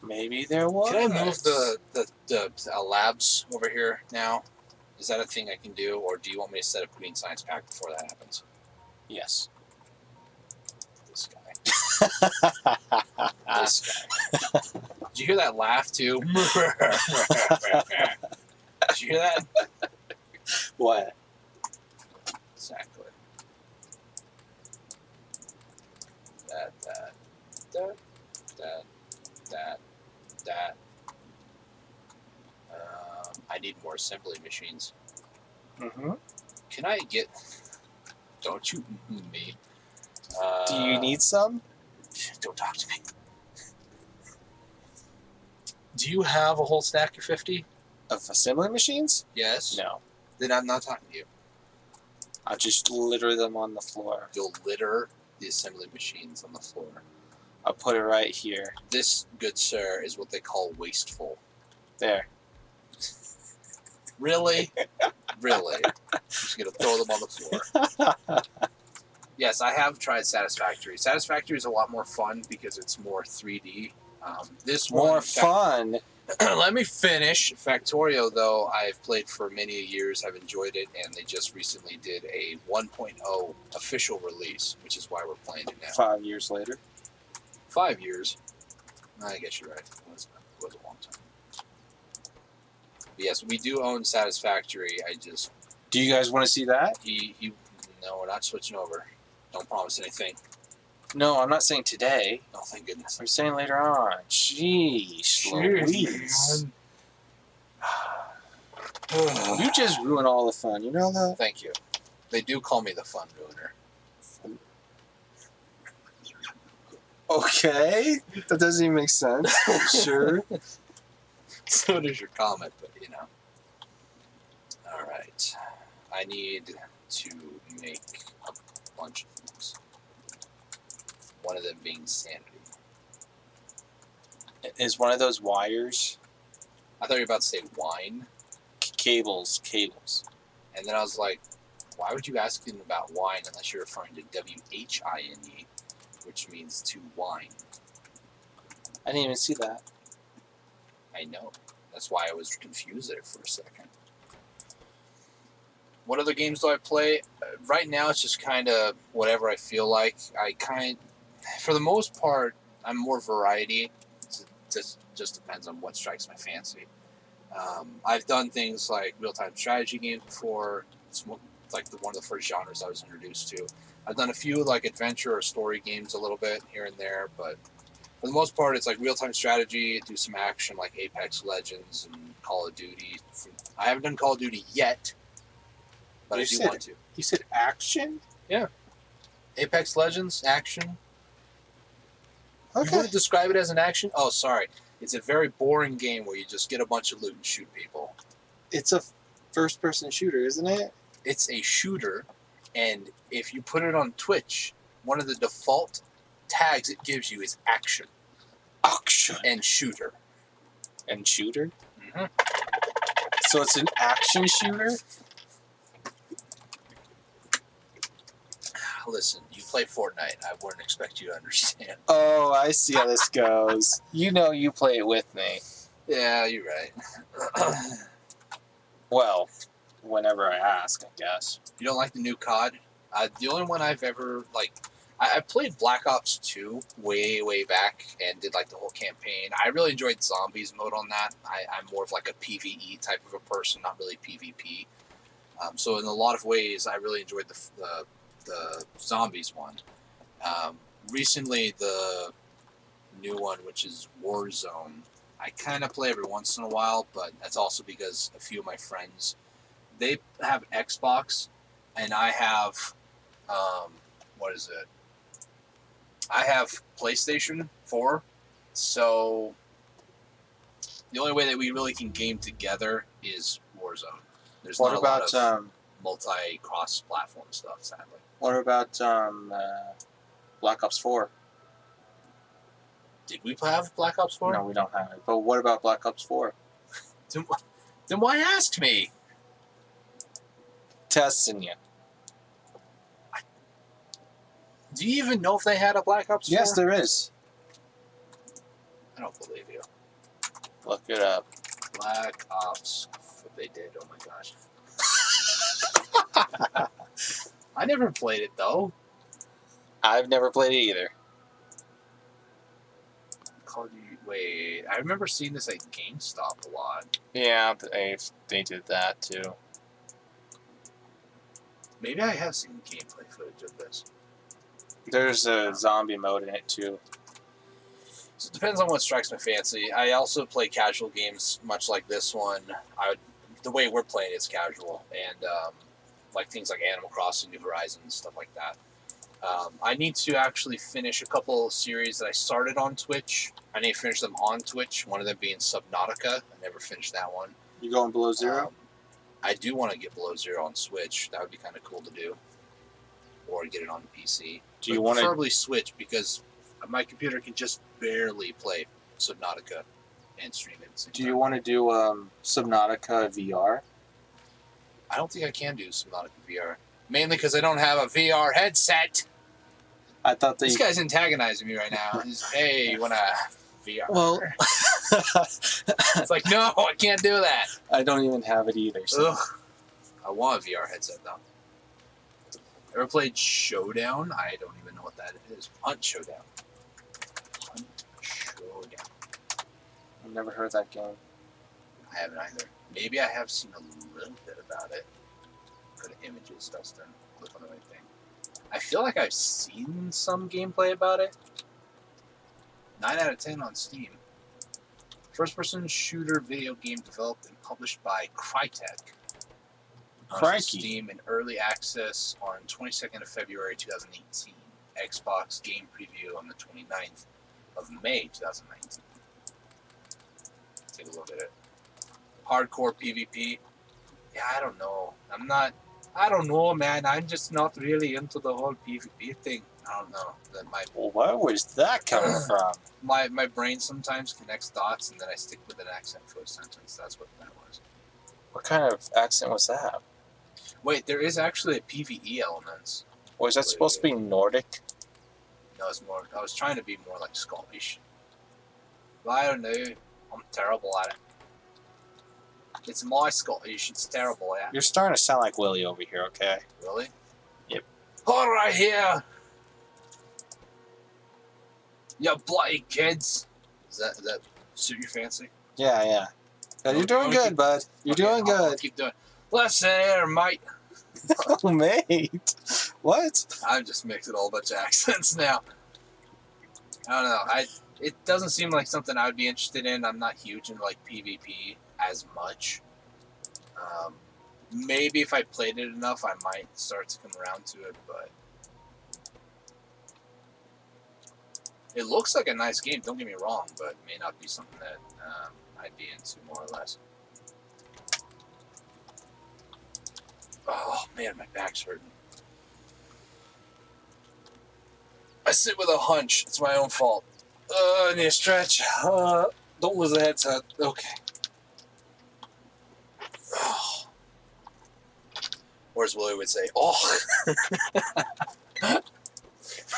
Maybe there was. Can I move the labs over here now? Is that a thing I can do, or do you want me to set a green science pack before that happens? Yes. This guy. This guy. Did you hear that laugh too? Did you hear that? What? Exactly. That. I need more assembly machines. Mm-hmm. Can I get... Don't you me. Do you need some? Don't talk to me. Do you have a whole stack of 50? Of assembly machines? Yes. No. Then I'm not talking to you. I'll just litter them on the floor. You'll litter the assembly machines on the floor. I'll put it right here. This, good sir, is what they call wasteful. There. Really? Really? I'm just going to throw them on the floor. Yes, I have tried Satisfactory. Satisfactory is a lot more fun because it's more 3D. This more one, fun. Let me finish. Factorio, though, I've played for many years. I've enjoyed it, and they just recently did a 1.0 official release, which is why we're playing it now. 5 years later. 5 years. I guess you're right. It was a long time. But yes, we do own Satisfactory. Do you guys want to see that? No, we're not switching over. Don't promise anything. No, I'm not saying today. Oh, thank goodness. I'm saying later on. Jeez, Louise. You just ruin all the fun. You know that? Thank you. They do call me the fun ruiner. Okay. That doesn't even make sense. Sure. So does your comment, but you know. Alright. I need to make a bunch of things. One of them being sanity. Is one of those wires? I thought you were about to say wine. Cables. And then I was like, why would you ask him about wine unless you're referring to WHINE, which means to wine? I didn't even see that. I know. That's why I was confused there for a second. What other games do I play? Right now, it's just kind of whatever I feel like. For the most part, I'm more variety. It just depends on what strikes my fancy. I've done things like real-time strategy games before. It's like one of the first genres I was introduced to. I've done a few like adventure or story games a little bit here and there, but for the most part, it's like real-time strategy, do some action like Apex Legends and Call of Duty. I haven't done Call of Duty yet, but I do want to. You said action? Yeah. Apex Legends, action. Okay. You wouldn't describe it as an action? Oh, sorry. It's a very boring game where you just get a bunch of loot and shoot people. It's a first-person shooter, isn't it? It's a shooter, and if you put it on Twitch, one of the default tags it gives you is action. Action. And shooter. And shooter? Mm-hmm. So it's an action shooter? Listen, you play Fortnite. I wouldn't expect you to understand. Oh, I see how this goes. You know you play it with me. Yeah, you're right. Well, whenever I ask, I guess. You don't like the new COD? The only one I've ever, I played Black Ops 2 way, way back and did, the whole campaign. I really enjoyed Zombies mode on that. I'm more of, a PvE type of a person, not really PvP. So in a lot of ways, I really enjoyed the Zombies one. Recently, the new one, which is Warzone. I kind of play every once in a while, but that's also because a few of my friends, they have Xbox, and I have, what is it? I have PlayStation 4, so the only way that we really can game together is Warzone. There's not a lot of multi-cross-platform stuff, sadly. What about Black Ops 4? Did we have Black Ops 4? No, we don't have it. But what about Black Ops 4? Then why ask me? Testing you. Do you even know if they had a Black Ops 4? Yes, there is. I don't believe you. Look it up. Black Ops. They did. Oh my gosh. I never played it though. I've never played it either. Wait, I remember seeing this at GameStop a lot. Yeah, they did that too. Maybe I have seen gameplay footage of this. There's a zombie mode in it too. So it depends on what strikes my fancy. I also play casual games, much like this one. The way we're playing is casual, and like things like Animal Crossing, New Horizons, stuff like that. I need to actually finish a couple series that I started on Twitch. I need to finish them on Twitch, one of them being Subnautica. I never finished that one. You going Below Zero? I do want to get Below Zero on Switch. That would be kind of cool to do. Or get it on PC. Do you want to... Preferably Switch, because my computer can just barely play Subnautica and stream it. Do you want to do Subnautica VR? I don't think I can do Subnautica VR. Mainly because I don't have a VR headset. I thought that this guy's antagonizing me right now. He's, hey, you want a VR? Well, it's like, no, I can't do that. I don't even have it either. So. Ugh. I want a VR headset though. Ever played Showdown? I don't even know what that is. Hunt Showdown. Hunt Showdown. I've never heard that game. I haven't either. Maybe I have seen a little bit about it. Go to images, Dustin. Click on the right thing. I feel like I've seen some gameplay about it. 9 out of 10 on Steam. First-person shooter video game developed and published by Crytek. On Steam in early access on 22nd of February 2018. Xbox game preview on the 29th of May 2019. Take a look at it. Hardcore PvP. Yeah, I don't know. I don't know, man. I'm just not really into the whole PvP thing. I don't know. Well, where was that coming from? My brain sometimes connects dots, and then I stick with an accent for a sentence. That's what that was. What kind of accent was that? Wait, there is actually a PvE element. Was that supposed to be Nordic? No, it's more. I was trying to be more like Scottish. But I don't know. I'm terrible at it. It's my Scottish. It's terrible at it. You're starting to sound like Willie over here, okay? Really? Yep. All right here. You bloody kids. Does that suit your fancy? Yeah. You're doing good, bud. You're doing good. I'll keep doing. Listen here, mate. Oh, mate. What? I'm just mixing a whole bunch of accents now. I don't know. It doesn't seem like something I would be interested in. I'm not huge in like PvP as much. Maybe if I played it enough, I might start to come around to it, but it looks like a nice game. Don't get me wrong, but it may not be something that I'd be into more or less. Oh man, my back's hurting. I sit with a hunch. It's my own fault. I need a stretch. Don't lose the headset. Okay. Oh. Or as Willie would say, oh.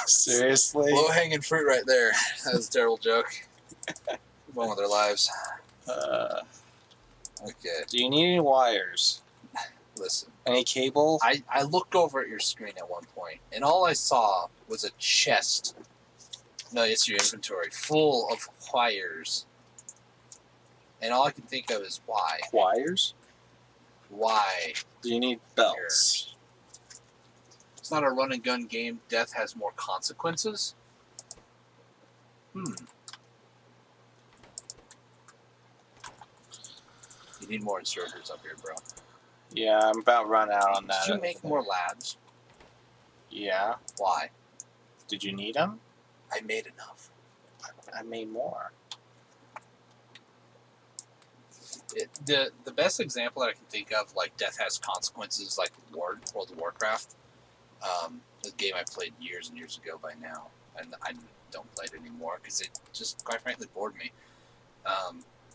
Seriously? Low-hanging fruit right there. That was a terrible joke. Move on with their lives. Okay. Do you need any wires? Listen. Any cable? I looked over at your screen at one point, and all I saw was a chest. No, it's your inventory, full of wires. And all I can think of is why. Wires? Why? Do you need belts? It's not a run and gun game. Death has more consequences. need more inserters up here, bro. Yeah, I'm about run out on that. Did you make more labs? Yeah. Why? Did you need them? I made enough. I made more. The best example that I can think of, like Death Has Consequences, like World of Warcraft, the game I played years and years ago by now, and I don't play it anymore because it just, quite frankly, bored me.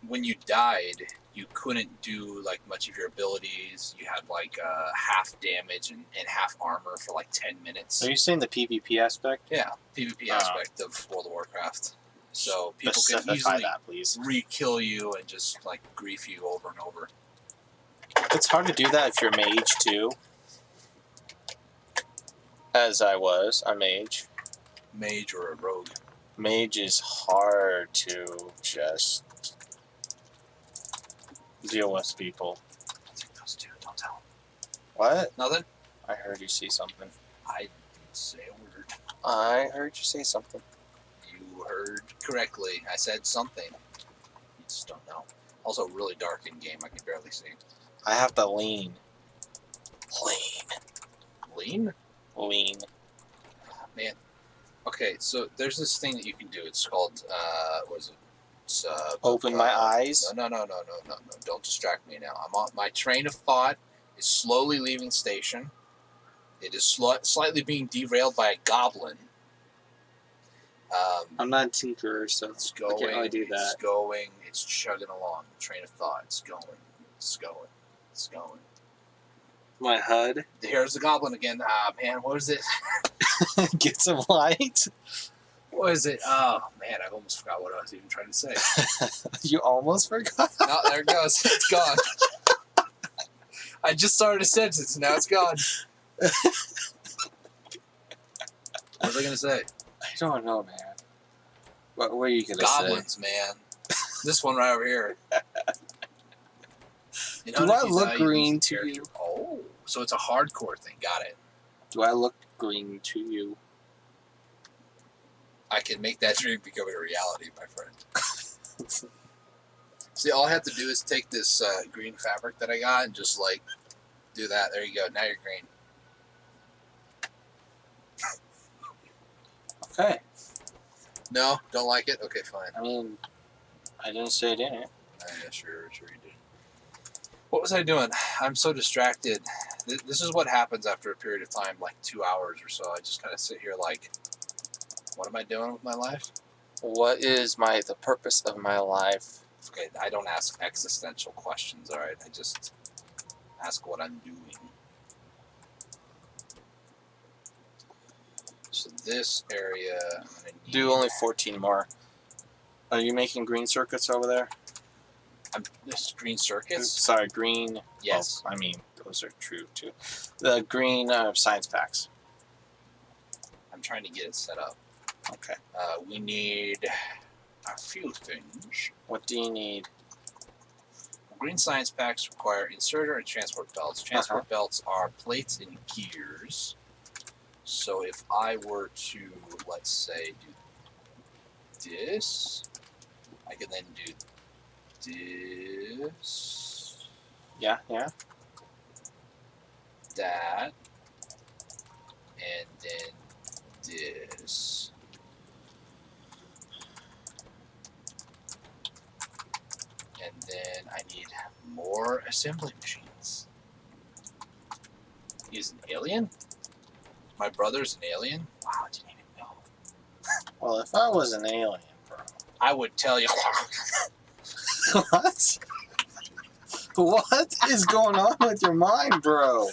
When you died, you couldn't do like much of your abilities. You had like half damage and half armor for like 10 minutes. Are you saying the PvP aspect? Yeah, PvP aspect of World of Warcraft. So people can easily re-kill you and just like grief you over and over. It's hard to do that if you're a mage too. As I was a mage. Mage or a rogue. Mage is hard to just deal with people. I'll take those two. Don't tell them. What? Nothing? I heard you say something. I didn't say a word. I heard you say something. You heard correctly. I said something. You just don't know. Also, really dark in game. I can barely see. I have to lean. Lean? Lean. Man. Okay, so there's this thing that you can do. It's called, what is it? It's, open my eyes? No. Don't distract me now. I'm on, my train of thought is slowly leaving station. It is slightly being derailed by a goblin. I'm not a tinkerer, so it's going, I can't really do that. It's going. It's chugging along. Train of thought. It's going. It's going. It's going. My HUD. Here's the goblin again. Ah, man, what is it? Get some light. What is it? Oh, man, I almost forgot what I was even trying to say. You almost forgot? No, there it goes. It's gone. I just started a sentence, and now it's gone. What was I going to say? I don't know, man. What were you going to say? Goblins, man. This one right over here. You know, do I look green to you? Oh, so it's a hardcore thing. Got it. Do I look green to you? I can make that dream become a reality, my friend. See, all I have to do is take this green fabric that I got and just, like, do that. There you go. Now you're green. Okay. No? Don't like it? Okay, fine. I mean, I didn't say it didn't. Yeah, sure you did. What was I doing? I'm so distracted. This is what happens after a period of time, like 2 hours or so. I just kind of sit here like, what am I doing with my life? What is the purpose of my life? Okay, I don't ask existential questions, all right? I just ask what I'm doing. So this area, I'm gonna need... Do only 14 more. Are you making green circuits over there? This green circuits? Sorry, green... Yes. Well, I mean, those are true, too. The green science packs. I'm trying to get it set up. Okay. We need a few things. What do you need? Green science packs require inserter and transport belts. Transport belts are plates and gears. So if I were to, let's say, do this, I can then do this. Yeah. That. And then this. And then I need more assembly machines. He's an alien? My brother's an alien? Wow, I didn't even know. Well, if I was an alien, bro. I would tell you. What? What is going on with your mind, bro?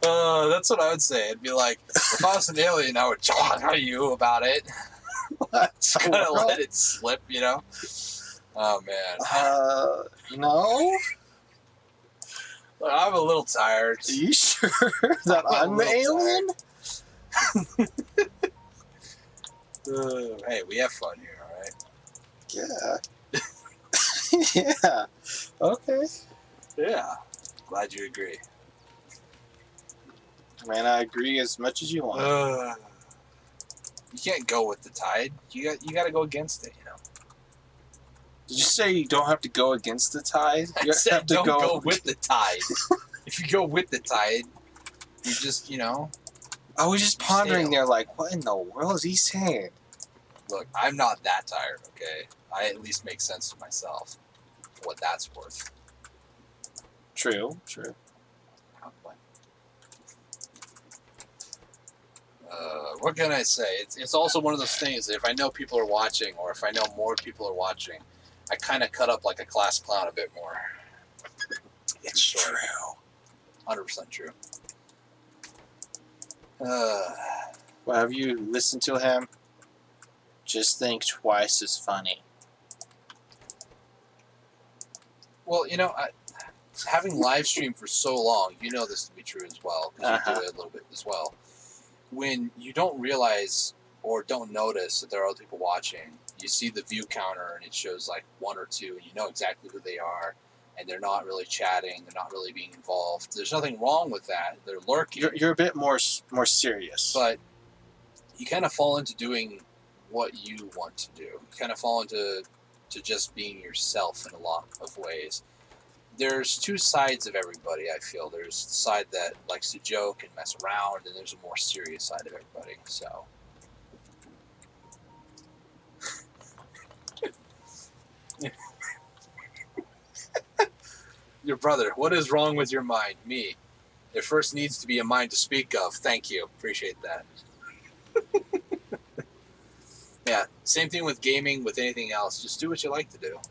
That's what I would say. It'd be like, if I was an alien, I would tell you about it. What? Kind of let it slip, you know? Oh, man. No? Look, I'm a little tired. Are you sure that I'm the alien? Hey, we have fun here, alright? Yeah. Yeah. Okay. Yeah. Glad you agree. Man, I agree as much as you want. You can't go with the tide. You got to go against it, you know? Did you say you don't have to go against the tide? You I said have to don't go with the tide. If you go with the tide, you just, I was just pondering there, like, what in the world is he saying? Look, I'm not that tired, okay? I at least make sense to myself for what that's worth. True. What can I say? It's also one of those things that if I know people are watching, or if I know more people are watching, I kind of cut up like a class clown a bit more. It's true. 100% true. Well, have you listened to him? Just think twice as funny. Well, having live streamed for so long, you know this to be true as well, because you do it a little bit as well. When you don't realize or don't notice that there are other people watching, you see the view counter and it shows like 1 or 2, and you know exactly who they are, and they're not really chatting, they're not really being involved. There's nothing wrong with that. They're lurking. You're a bit more serious. But you kind of fall into doing what you want to do. You kind of fall into just being yourself in a lot of ways. There's 2 sides of everybody, I feel. There's the side that likes to joke and mess around, and there's a more serious side of everybody. So, your brother, what is wrong with your mind? Me. There first needs to be a mind to speak of. Thank you. Appreciate that. Yeah, same thing with gaming, with anything else. Just do what you like to do.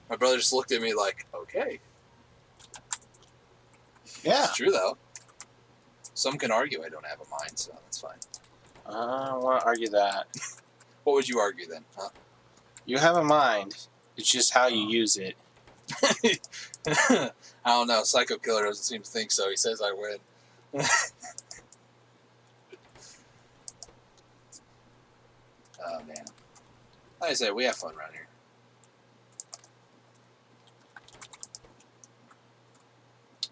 My brother just looked at me like, okay. Yeah. It's true, though. Some can argue I don't have a mind, so that's fine. I don't want to argue that. What would you argue then? Huh? You have a mind. It's just how you use it. I don't know. Psycho Killer doesn't seem to think so. He says I win. Oh, man. Like I said, we have fun around here.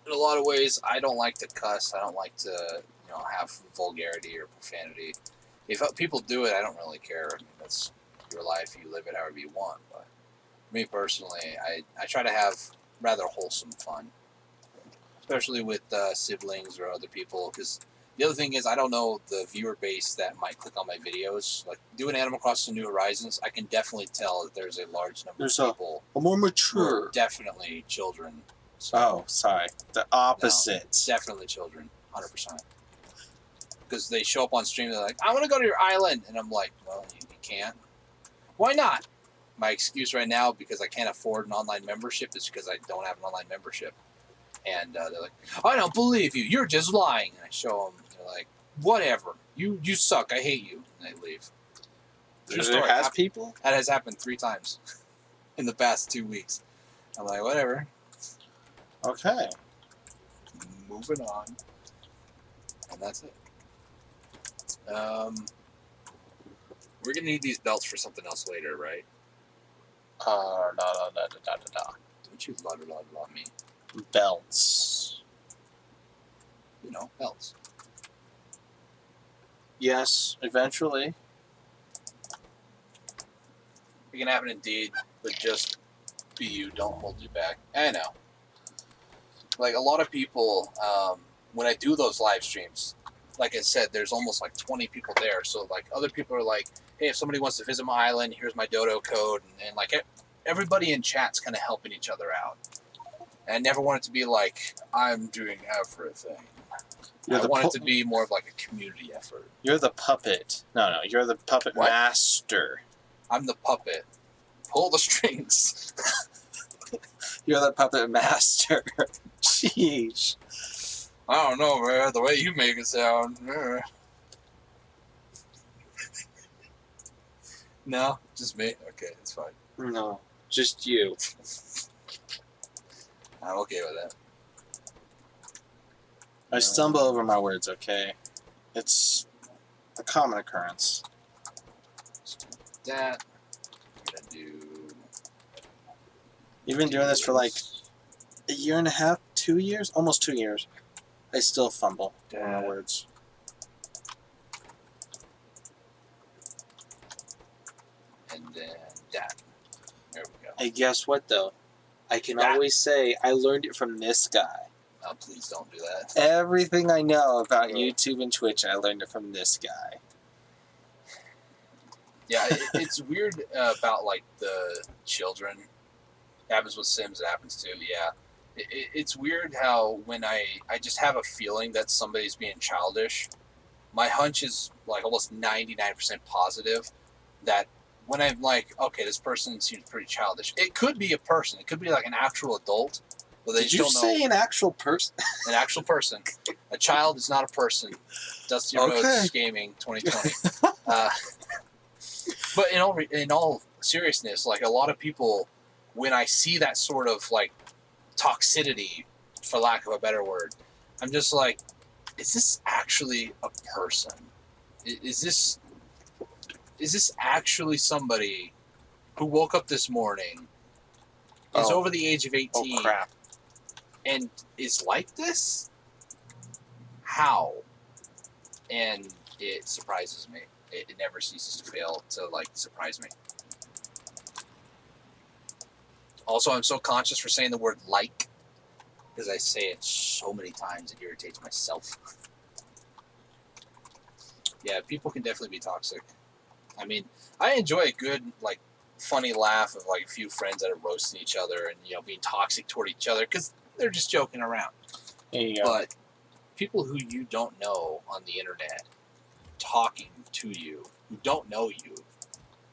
In a lot of ways, I don't like to cuss. I don't like to, have vulgarity or profanity. If people do it, I don't really care. I mean, that's your life. You live it however you want. But me personally, I try to have rather wholesome fun, especially with siblings or other people. Because the other thing is, I don't know the viewer base that might click on my videos. Like doing Animal Crossing New Horizons, I can definitely tell that there's a large number of people more mature. who are definitely children. So, oh, sorry. The opposite. No, definitely children, 100%. Because they show up on stream, they're like, I want to go to your island. And I'm like, well, you can't. Why not? My excuse right now, because I can't afford an online membership, is because I don't have an online membership. And they're like, I don't believe you. You're just lying. And I show them. They're like, whatever. You suck. I hate you. And they leave. People? That has happened 3 times in the past 2 weeks. I'm like, whatever. Okay. Moving on. And that's it. We're gonna need these belts for something else later, right? Don't you la me. Belts. Belts. Yes, eventually. It can happen indeed, but just be you. Don't hold you back. I know. Like a lot of people, when I do those live streams, like I said, there's almost like 20 people there. So like other people are like, hey, if somebody wants to visit my island, here's my dodo code. And like everybody in chat's kind of helping each other out. And I never want it to be like, I'm doing everything. I want it to be more of like a community effort. You're the puppet. No, you're the puppet master. I'm the puppet. Pull the strings. You're the puppet master. Jeez. I don't know, man. The way you make it sound. No, just me. Okay, it's fine. No, just you. I'm okay with that. I stumble over my words, okay? It's a common occurrence. That. I'm gonna do. You've been doing this for like a year and a half, 2 years? Almost 2 years. I still fumble over my words. And then that. There we go. Hey, guess what, though? I can always say, I learned it from this guy. Oh, please don't do that. Everything I know about YouTube and Twitch, I learned it from this guy. Yeah, it's weird about, like, the children. It happens with Sims, it happens too, yeah. It's weird how when I just have a feeling that somebody's being childish, my hunch is, like, almost 99% positive that when I'm like, okay, this person seems pretty childish. It could be a person. It could be, like, an actual adult. But Did you say an actual person? An actual person. A child is not a person. Dusty Rhodes Gaming 2020. But in all seriousness, like, a lot of people, when I see that sort of, like, toxicity, for lack of a better word, I'm just like, is this actually a person? Is this actually somebody who woke up this morning, is over the age of 18, and is like this? How? And it surprises me. It never ceases to fail to, like, surprise me. Also, I'm so conscious for saying the word like, because I say it so many times it irritates myself. Yeah, people can definitely be toxic. I mean, I enjoy a good, like, funny laugh of, like, a few friends that are roasting each other and, you know, being toxic toward each other because they're just joking around. There you go. But people who you don't know on the internet talking to you, who don't know you,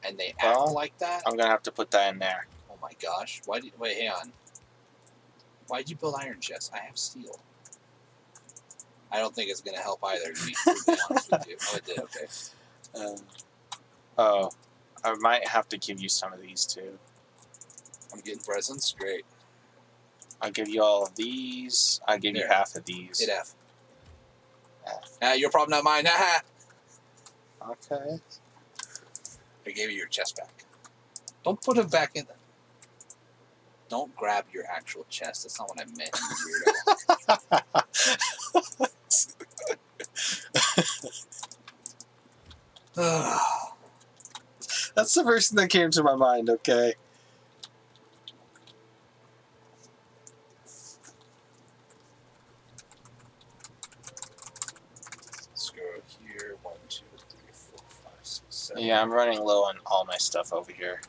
and they act like that. I'm going to have to put that in there. Oh my gosh. Wait, hang on. Why'd you build iron chests? I have steel. I don't think it's going to help either, to be honest with you. Oh, it did, okay. I might have to give you some of these too. I'm getting presents? Great. I'll give you all of these. I'll give you half of these. Hit F. Your problem, not mine. Okay. I gave you your chest back. Don't put it back in. Don't grab your actual chest. That's not what I meant, you weirdo. That's the first thing that came to my mind, okay? Let's go here. 1, 2, 3, 4, 5, 6, 7. Yeah, I'm running low on all my stuff over here.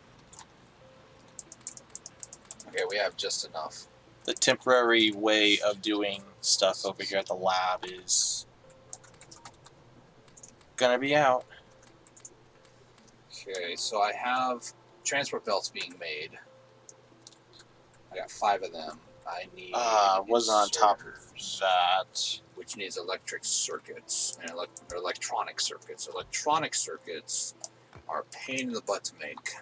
Okay, we have just enough. The temporary way of doing stuff over here at the lab is gonna be out. Okay, so I have transport belts being made. I got 5 of them. I need wasn't on top of that. Which needs electric circuits and electronic circuits. Electronic circuits are a pain in the butt to make.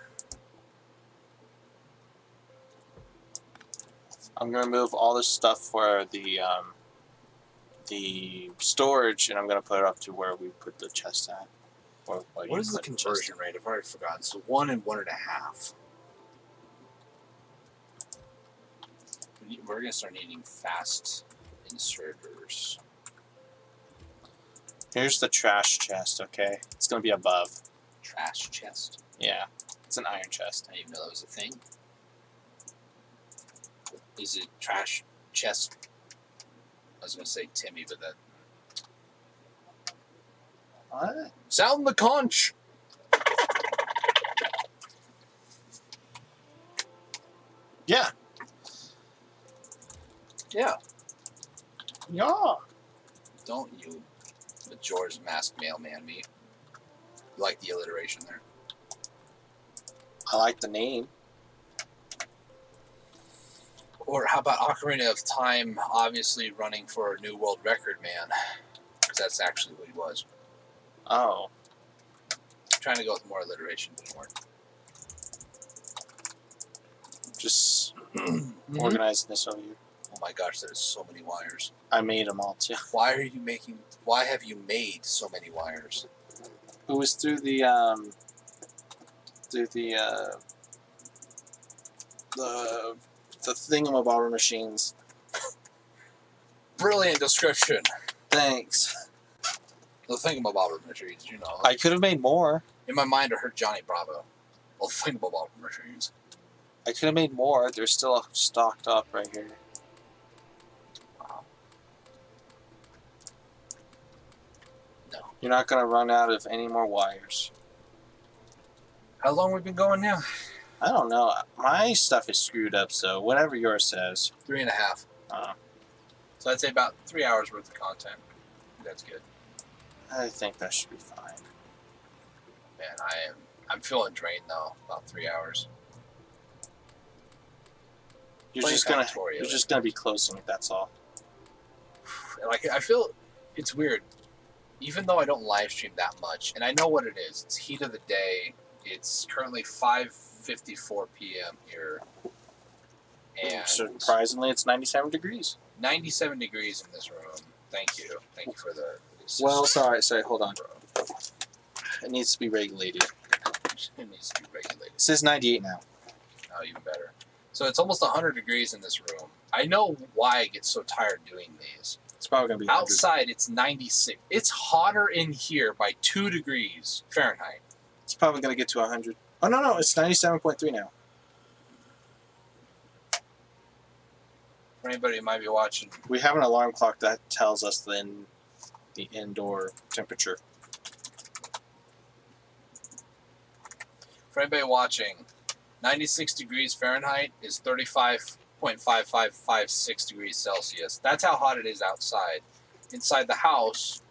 I'm gonna move all this stuff for the storage, and I'm gonna put it up to where we put the chest at. What is the conversion rate? I've already forgotten. So 1 and 1.5. We're gonna start needing fast inserters. Here's the trash chest. Okay, it's gonna be above. Trash chest. Yeah, it's an iron chest. I didn't even know that was a thing. Is it trash chest? I was gonna say Timmy, but that. What? Sound the conch! Yeah. Yeah. Yeah. Don't you, Majora's Mask mailman me. You like the alliteration there? I like the name. Or how about Ocarina of Time obviously running for a new world record, man? Because that's actually what he was. Oh. I'm trying to go with more alliteration, but it weren't. Just organizing this over here. Oh my gosh, there's so many wires. I made them all too. Why have you made so many wires? It was through the thingamabobber machines. Brilliant description. Thanks. The thingamabobber machines, you know. I could have made more. In my mind, I heard Johnny Bravo. Well, thingamabobber machines. I could have made more. They're still stocked up right here. Wow. No. You're not going to run out of any more wires. How long we been going now? I don't know. My stuff is screwed up, so whatever yours says. 3.5. So I'd say about 3 hours worth of content. That's good. I think that should be fine. Man, I'm feeling drained though. About 3 hours. You're just gonna be closing it. That's all. Like I feel it's weird, even though I don't live stream that much, and I know what it is. It's heat of the day. It's currently 5:54 p.m. here, and surprisingly, it's 97 degrees. 97 degrees in this room. Thank you for the. Well, sorry, hold on. It needs to be regulated. It needs to be regulated. It says 98 now. Oh, even better. So it's almost 100 degrees in this room. I know why I get so tired doing these. It's probably going to be 100. Outside, it's 96. It's hotter in here by 2 degrees Fahrenheit. It's probably going to get to 100. Oh, no, it's 97.3 now. For anybody who might be watching. We have an alarm clock that tells us the indoor temperature. For anybody watching, 96 degrees Fahrenheit is 35.5556 degrees Celsius. That's how hot it is outside. Inside the house,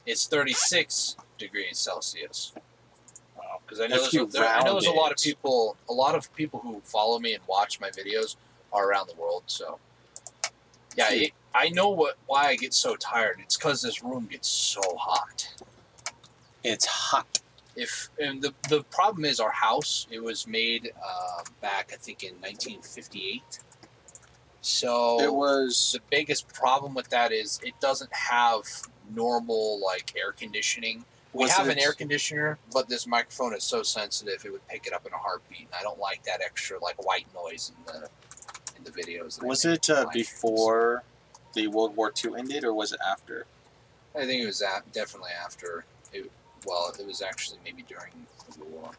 it's 36 degrees Celsius. Because I know there's a lot of people who follow me and watch my videos are around the world. So, yeah, I know why I get so tired. It's because this room gets so hot. It's hot. And the problem is our house. It was made back, I think, in 1958. So it was. The biggest problem with that is it doesn't have normal air conditioning. We have an air conditioner, but this microphone is so sensitive it would pick it up in a heartbeat. And I don't like that extra white noise in the videos. Was it before the World War II ended, or was it after? I think it was definitely after. It was actually maybe during the war.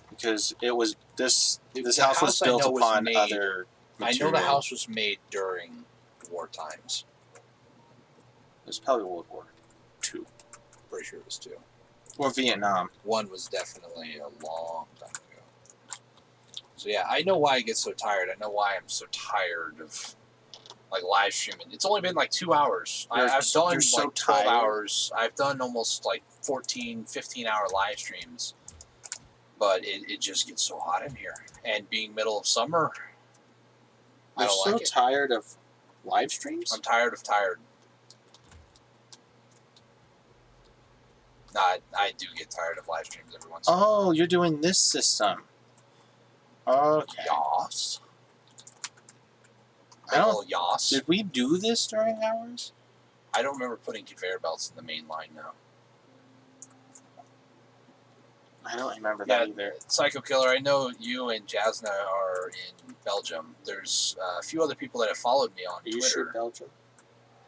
Because it was this house was built upon other materials. I know the house was made during war times. It was probably World War II. Pretty sure it was 2. Or Vietnam. 1 was definitely a long time ago. So yeah, I know why I get so tired. I know why I'm so tired of live streaming. It's only been 2 hours. I've done 12 hours. I've done almost 14, 15-hour live streams. But it just gets so hot in here. And being middle of summer, I don't like it. You're so tired of live streams? I'm tired of tired. I do get tired of live streams every once in a while. Oh, you're doing this system. Okay. Yas. Yas. Did we do this during ours? I don't remember putting conveyor belts in the main line now. I don't remember that either. Psycho Killer, I know you and Jasna are in Belgium. There's a few other people that have followed me on Twitter. Are you sure Belgium?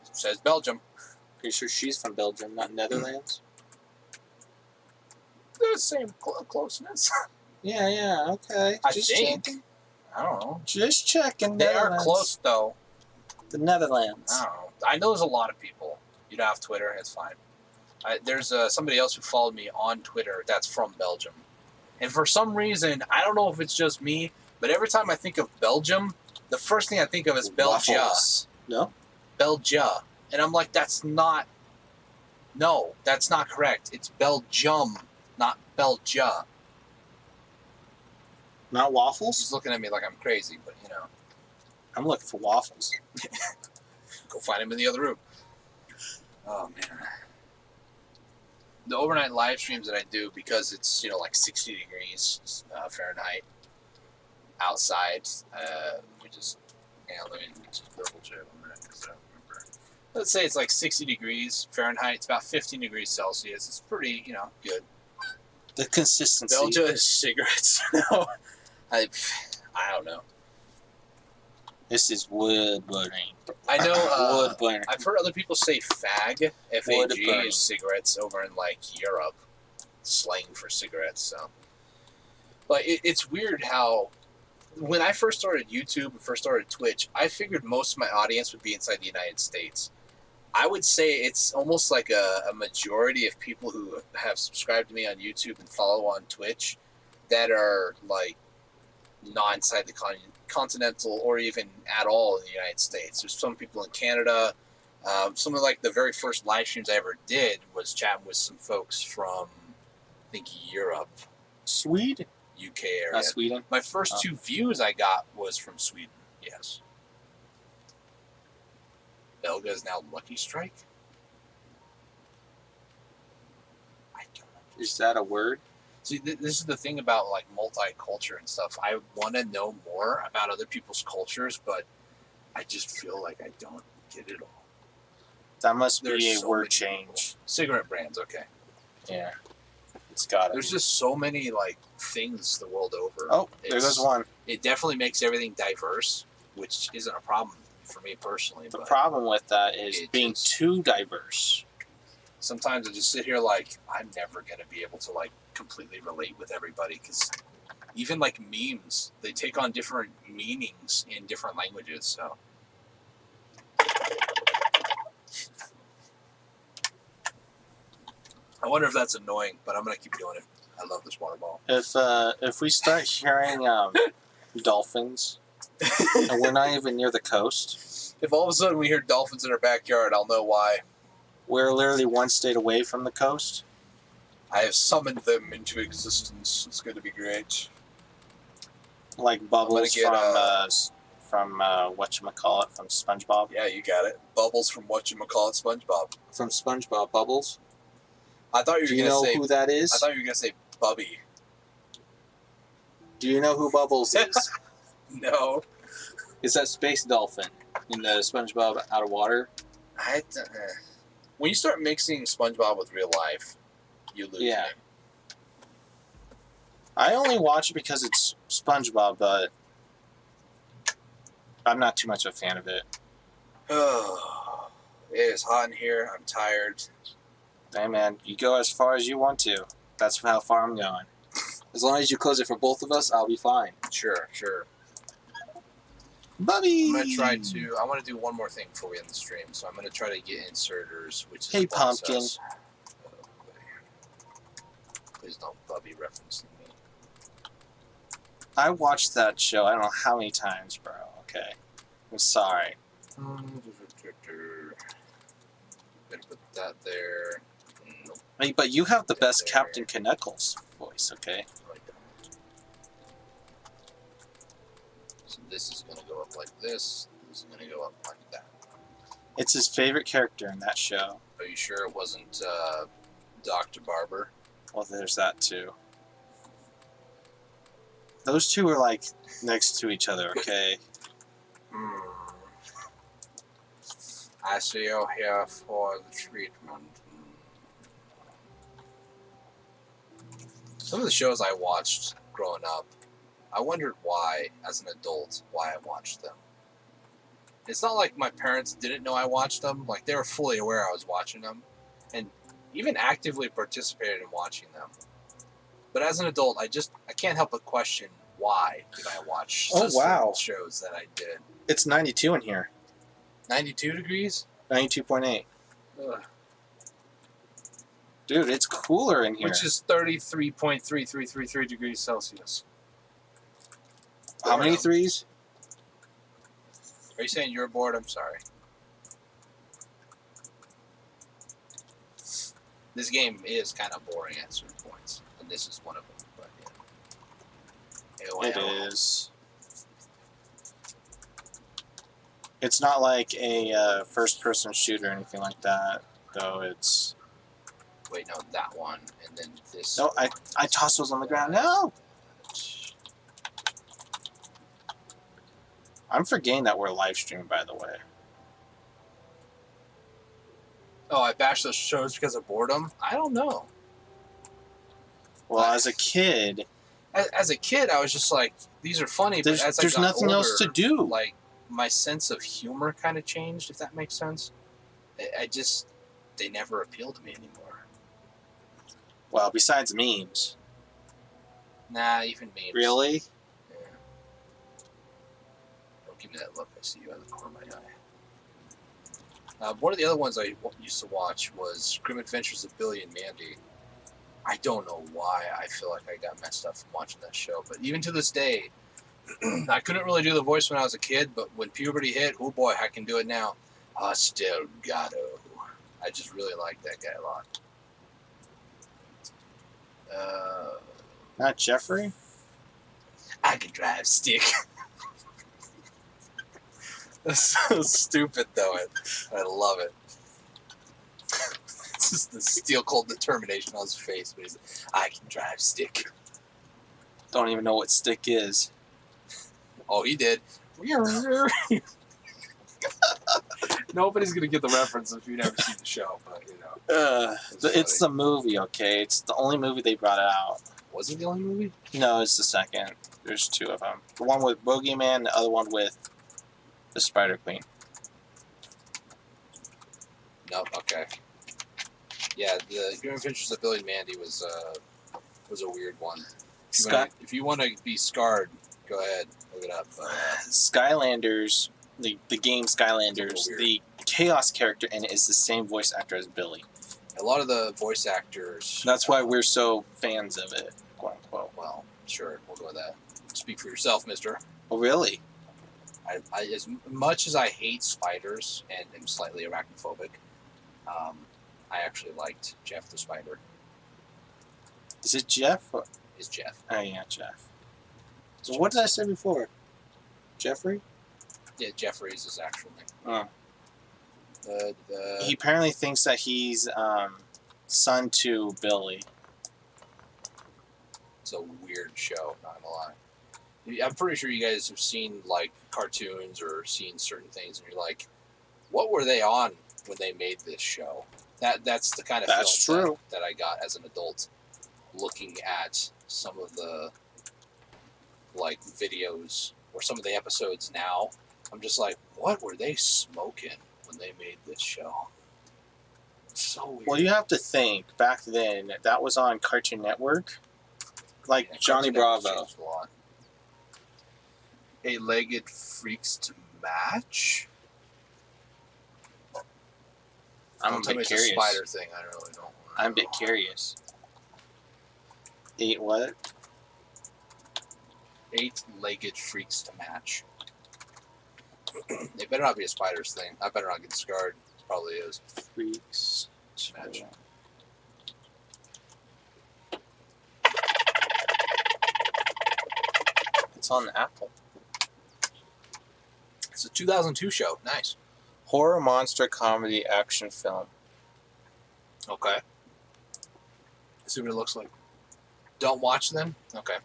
It says Belgium. Are you sure she's from Belgium, not Netherlands? They're the same closeness. Yeah, okay. I think. Checking. I don't know. Just checking. They are close, though. The Netherlands. I don't know. I know there's a lot of people. You don't have Twitter, it's fine. There's somebody else who followed me on Twitter that's from Belgium. And for some reason, I don't know if it's just me, but every time I think of Belgium, the first thing I think of is Belgia. Waffles. No? Belgia. And I'm like, that's not correct. It's Belgium, not Belgia. Not waffles? He's looking at me like I'm crazy, but I'm looking for waffles. Go find him in the other room. Oh, man. The overnight live streams that I do, because it's 60 degrees Fahrenheit outside. Let me just double check on that because I don't remember. Let's say it's 60 degrees Fahrenheit. It's about 15 degrees Celsius. It's pretty good. The consistency. Belgium is cigarettes. No, I don't know. This is wood burning. I know. Wood burning. I've heard other people say fag, F-A-G, is cigarettes over in Europe, slang for cigarettes. So, but it's weird how when I first started YouTube and first started Twitch, I figured most of my audience would be inside the United States. I would say it's almost like a majority of people who have subscribed to me on YouTube and follow on Twitch that are like not inside the continental or even at all in the United States. There's some people in Canada. Some of like the very first live streams I ever did was chatting with some folks from, I think, Europe. Sweden? UK area. Sweden? My first 2 views I got was from Sweden, yes. Belga is now Lucky Strike? I don't know. Is that a word? See, this is the thing about like multicultural and stuff. I want to know more about other people's cultures, but I just feel like I don't get it all. That must be a word change. Cigarette brands, okay. Yeah. It's got it. There's just so many like things the world over. Oh, there goes one. It definitely makes everything diverse, which isn't a problem for me personally. The problem with that is being too diverse. Sometimes I just sit here like, I'm never going to be able to like completely relate with everybody, because even like memes, they take on different meanings in different languages, so. I wonder if that's annoying, but I'm going to keep doing it. I love this water ball. If we start hearing dolphins, and we're not even near the coast. If all of a sudden we hear dolphins in our backyard, I'll know why. We're literally one state away from the coast. I have summoned them into existence. It's going to be great. Like Bubbles from whatchamacallit, from SpongeBob. Yeah, you got it. Bubbles from whatchamacallit, SpongeBob. From SpongeBob, Bubbles. I thought you were going to say... Do you know who that is? I thought you were going to say Bubby. Do you know who Bubbles is? No. It's that space dolphin in the SpongeBob Out of Water. When you start mixing SpongeBob with real life, you lose me. I only watch it because it's SpongeBob, but I'm not too much of a fan of it. Oh, it is hot in here. I'm tired. Hey, man, you go as far as you want to. That's how far I'm going. As long as you close it for both of us, I'll be fine. Sure. Buddy! I'm going to try to... I want to do one more thing before we end the stream, so I'm going to try to get inserters, which is Hey, Pumpkin. Please don't Bubby reference me. I watched that show I don't know how many times, bro. Okay. I'm sorry. Better put that there. Nope. Hey, but you have the best Captain Knuckles voice, okay? So this is going to go up like this. This is going to go up like that. It's his favorite character in that show. Are you sure it wasn't Dr. Barber? Well, there's that too. Those two are like next to each other, okay? I see you're here for the treatment. Some of the shows I watched growing up, I wondered why, as an adult, why I watched them. It's not like my parents didn't know I watched them. Like, they were fully aware I was watching them, and even actively participated in watching them. But as an adult, I can't help but question, why did I watch shows that I did. It's 92 in here. 92 degrees? 92.8. Dude, it's cooler in here. Which is 33.3333 degrees Celsius. How many threes? Are you saying you're bored? I'm sorry. This game is kind of boring at certain points, and this is one of them. But yeah. It is. It's not like a first-person shooter or anything like that, though. It's. Wait, no, that one, and then this. No, I tossed those on the ground. No. I'm forgetting that we're live streaming, by the way. Oh, I bashed those shows because of boredom? I don't know. Well, as a kid... As a kid, I was just like, these are funny, but as I got there's nothing older, else to do. Like, my sense of humor kind of changed, if that makes sense. They never appealed to me anymore. Well, besides memes. Nah, even memes. Really? Yeah. Don't give me that look. I see you out of the corner of my eye. One of the other ones I used to watch was Grim Adventures of Billy and Mandy. I don't know why I feel like I got messed up from watching that show, but even to this day, I couldn't really do the voice when I was a kid, but when puberty hit, oh boy, I can do it now. Still Gato. I just really like that guy a lot. Not Jeffrey? I can drive stick. That's so stupid, though. I love it. It's just the steel cold determination on his face. But he's I can drive stick. Don't even know what stick is. Oh, he did. Nobody's gonna get the reference if you've never seen the show, but you know. It's the movie, okay? It's the only movie they brought out. Was it the only movie? No, it's the second. There's two of them. The one with Boogeyman, the other one with the Spider Queen. Nope. Okay. Yeah, the Grim Adventures of Billy and Mandy was a weird one. If you want to be scarred, go ahead, look it up. Skylanders, the game Skylanders, the Chaos character in it is the same voice actor as Billy. A lot of the voice actors. That's why we're so fans of it, quote unquote. Well, sure, we'll go with that. Speak for yourself, mister. Oh, really? I as much as I hate spiders and am slightly arachnophobic, I actually liked Jeff the Spider. Is it Jeff? Is Jeff. Oh, yeah, Jeff. So what did I say before? Jeffrey? Yeah, Jeffrey's his actual name. Oh. He apparently thinks that he's son to Billy. It's a weird show, not gonna lie. I'm pretty sure you guys have seen like cartoons or seen certain things, and you're like, "What were they on when they made this show?" That's the kind of feeling that I got as an adult, looking at some of the like videos or some of the episodes now. I'm just like, what were they smoking when they made this show? It's so weird. Well, you have to think back then that was on Cartoon Network, like Yeah, Johnny Bravo. Eight-legged freaks to match. I'm a bit curious. It's a spider thing. I really don't. I'm a bit curious. What? Eight-legged freaks to match. It better not be a spider's thing. I better not get scarred. It probably is. Freaks to match. It's on Apple. It's a 2002 show. Nice. Horror, monster, comedy, action film. Okay. Let's see what it looks like. Don't watch them? Okay.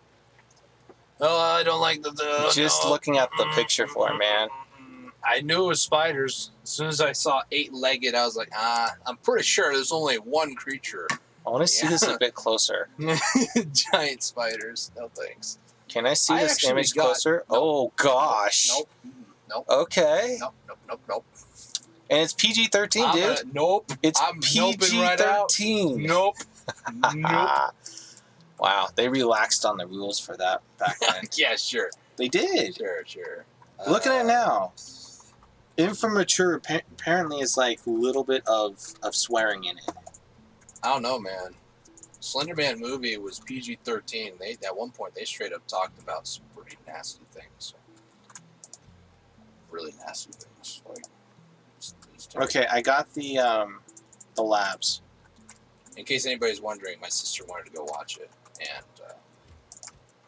Oh, I don't like the Just looking at the picture for it, man. I knew it was spiders. As soon as I saw eight-legged, I was like, I'm pretty sure there's only one creature. I want to see this a bit closer. Giant spiders. No thanks. Can I see this image closer? Nope. Oh, gosh. Nope. Okay. Nope. And it's PG-13, dude. Nope. It's I'm PG-13. Right nope. Wow, they relaxed on the rules for that back then. Yeah, sure. They did. Sure. Look at it now. Infamature apparently is like a little bit of swearing in it. I don't know, man. Slender Man movie was PG-13. At one point they straight up talked about some pretty nasty things. Really nasty things. Okay, I got the labs. In case anybody's wondering, my sister wanted to go watch it, and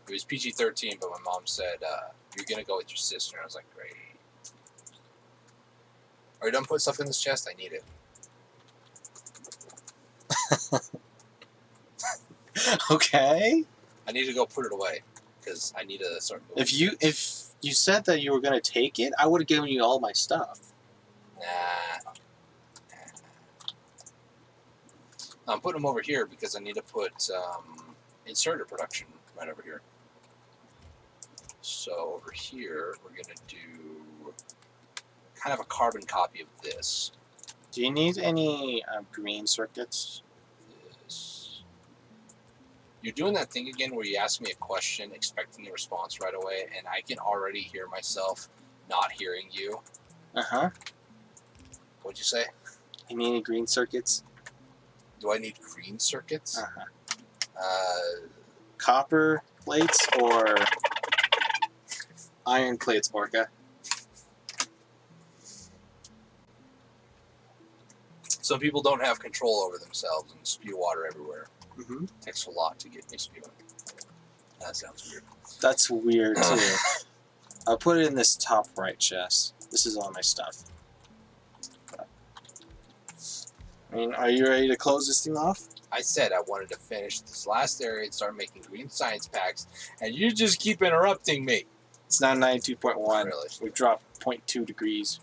it was PG-13. But my mom said, "You're gonna go with your sister." And I was like, "Great." Are you done putting stuff in this chest? I need it. Okay. I need to go put it away because I need to start moving. If you said that you were gonna take it, I would have given you all my stuff. Nah. I'm putting them over here because I need to put inserter production right over here. So over here, we're going to do kind of a carbon copy of this. Do you need any green circuits? This. You're doing that thing again where you ask me a question expecting a response right away, and I can already hear myself not hearing you. Uh-huh. What'd you say? You need any green circuits? Do I need green circuits? Uh-huh. Copper plates or iron plates, Orca? Some people don't have control over themselves and spew water everywhere. Mm-hmm. Takes a lot to get me spewing. That sounds weird. That's weird, too. I'll put it in this top right chest. This is all my stuff. I mean, are you ready to close this thing off? I said I wanted to finish this last area and start making green science packs, and you just keep interrupting me. It's now 92.1. Really? We've dropped 0.2 degrees.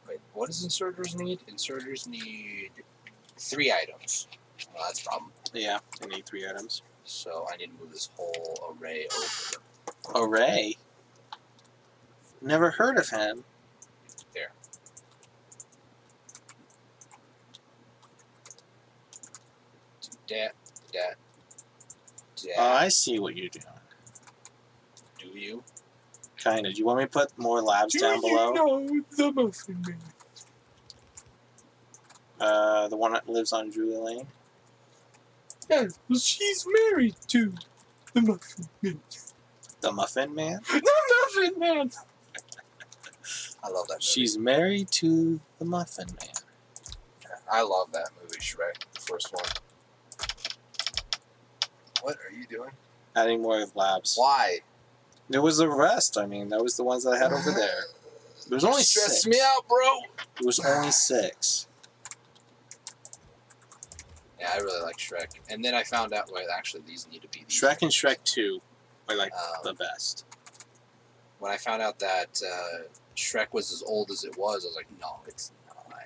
Wait, what does inserters need? Inserters need 3 items. Well, that's a problem. Yeah, I need 3 items. So I need to move this whole array over. Array? Never heard of him. There. That. Oh, I see what you're doing. Do you? Kinda. Do you want me to put more labs down below? Know the Muffin Man? The one that lives on Drury Lane? Yes, well, she's married to the Muffin Man. The Muffin Man? The Muffin Man! I love that movie. She's married to the Muffin Man. I love that movie, Shrek, the first one. What are you doing? Adding more labs. Why? There was the rest. I mean, that was the ones that I had over there. There was only 6. Stress me out, bro. It was only 6. Yeah, I really like Shrek. And then I found out, well, actually, these need to be these. Shrek and Shrek 2 are like the best. When I found out that Shrek was as old as it was, I was like, no, it's not. I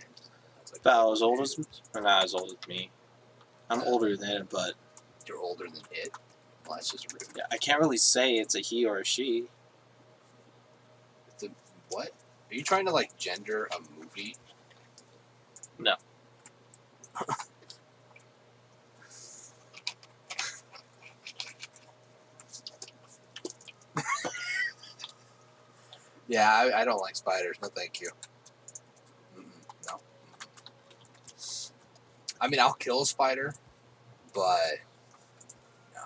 was like, About as old as, or not as old as me. I'm older than it, but you're older than it. Well, that's just rude. yeah, I can't really say it's a he or a she. What? Are you trying to like gender a movie? No. Yeah, I don't like spiders. No, thank you. No. I mean, I'll kill a spider, but no.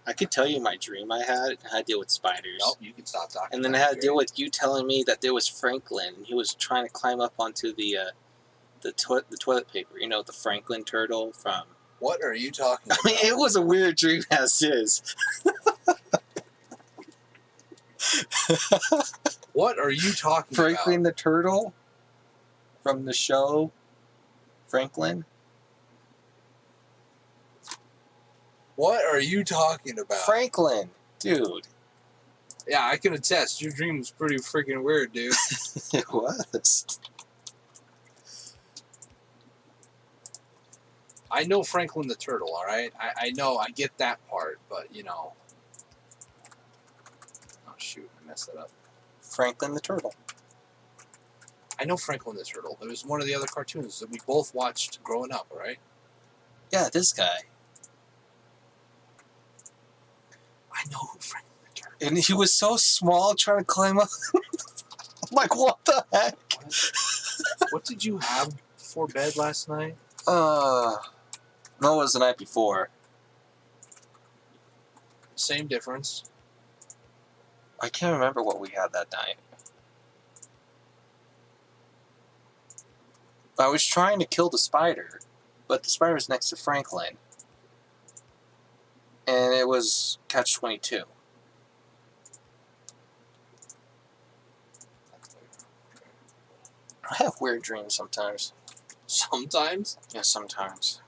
I could tell you my dream I had. I had to deal with spiders. Nope, you can stop talking. And then I had to deal with you telling me that there was Franklin, and he was trying to climb up onto the toilet paper. You know, the Franklin turtle from... What are you talking about? I mean, it was a weird dream as is. What are you talking Franklin about? the turtle from the show Franklin. What are you talking about? Franklin, dude. Yeah, I can attest. Your dream was pretty freaking weird, dude. It was. I know Franklin the turtle, all right? I know, I get that part, but, you know. Oh, shoot, I messed that up. Franklin the turtle. I know Franklin the turtle. It was one of the other cartoons that we both watched growing up, all right? Yeah, this guy. I know who Franklin the turtle. And he was so small trying to climb up. I'm like, what the heck? What did you have for bed last night? No, it was the night before. Same difference. I can't remember what we had that night. I was trying to kill the spider, but the spider was next to Franklin. And it was Catch-22. I have weird dreams sometimes. Sometimes? Yeah, sometimes.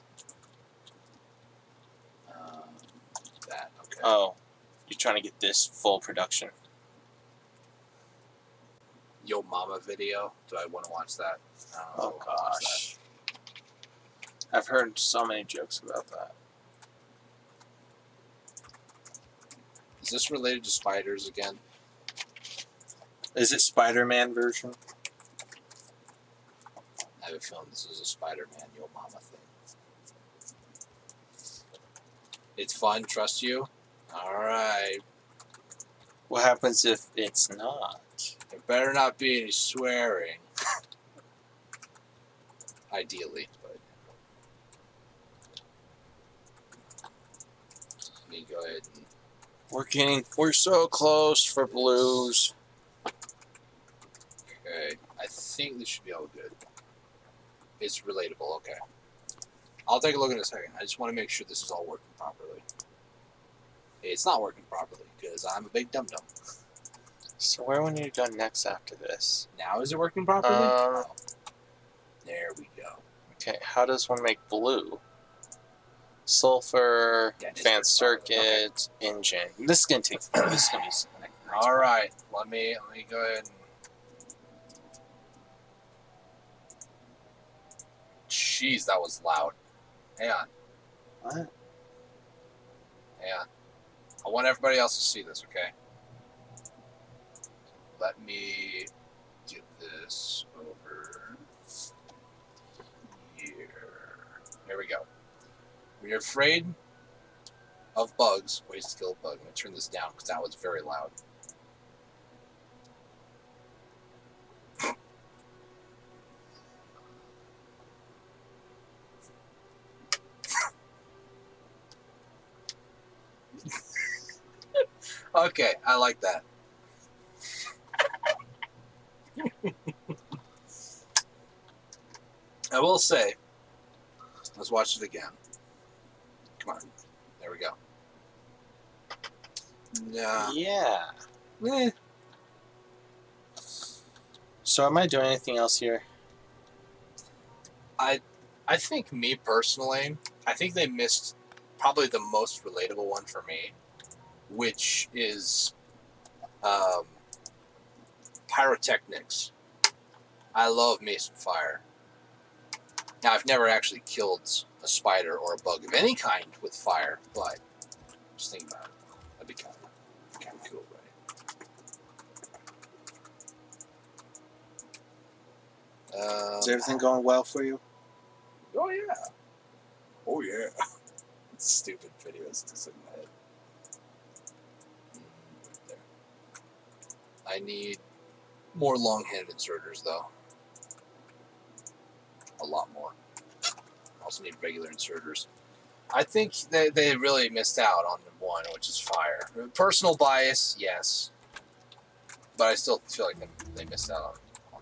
That, okay. Oh, you're trying to get this full production. Yo Mama video. Do I want to watch that? Oh gosh. I've heard so many jokes about that. Is this related to spiders again? Is it Spider-Man version? I have a feeling this is a Spider-Man Yo Mama thing. It's fun, trust you? Alright. What happens if it's not? There better not be any swearing. Ideally, but let me go ahead and. We're so close for blues. Okay, I think this should be all good. It's relatable. Okay, I'll take a look in a second. I just want to make sure this is all working properly. It's not working properly because I'm a big dum dum. So where would you go next after this? Now is it working properly? Oh. There we go. Okay, how does one make blue? Sulfur, advanced circuit, engine. This is gonna take. This is gonna be. All right, let me go ahead and. Jeez, that was loud. Hang on. What? Hang on. I want everybody else to see this, okay? Let me get this over here. There we go. When you're afraid of bugs, ways to kill a bug. I'm going to turn this down because that was very loud. Okay, I like that. I will say, let's watch it again. Come on. There we go. Yeah. So am I doing anything else here? I think me personally, I think they missed probably the most relatable one for me, which is pyrotechnics. I love me some fire. Now, I've never actually killed a spider or a bug of any kind with fire, but just think about it. That'd be kind of cool, right? Is everything going well for you? Oh, yeah. Oh, yeah. Stupid videos just in my head. Right there. I need more long-handed inserters, though. A lot more. I also need regular inserters. I think they really missed out on one, which is fire. Personal bias, yes. But I still feel like they missed out on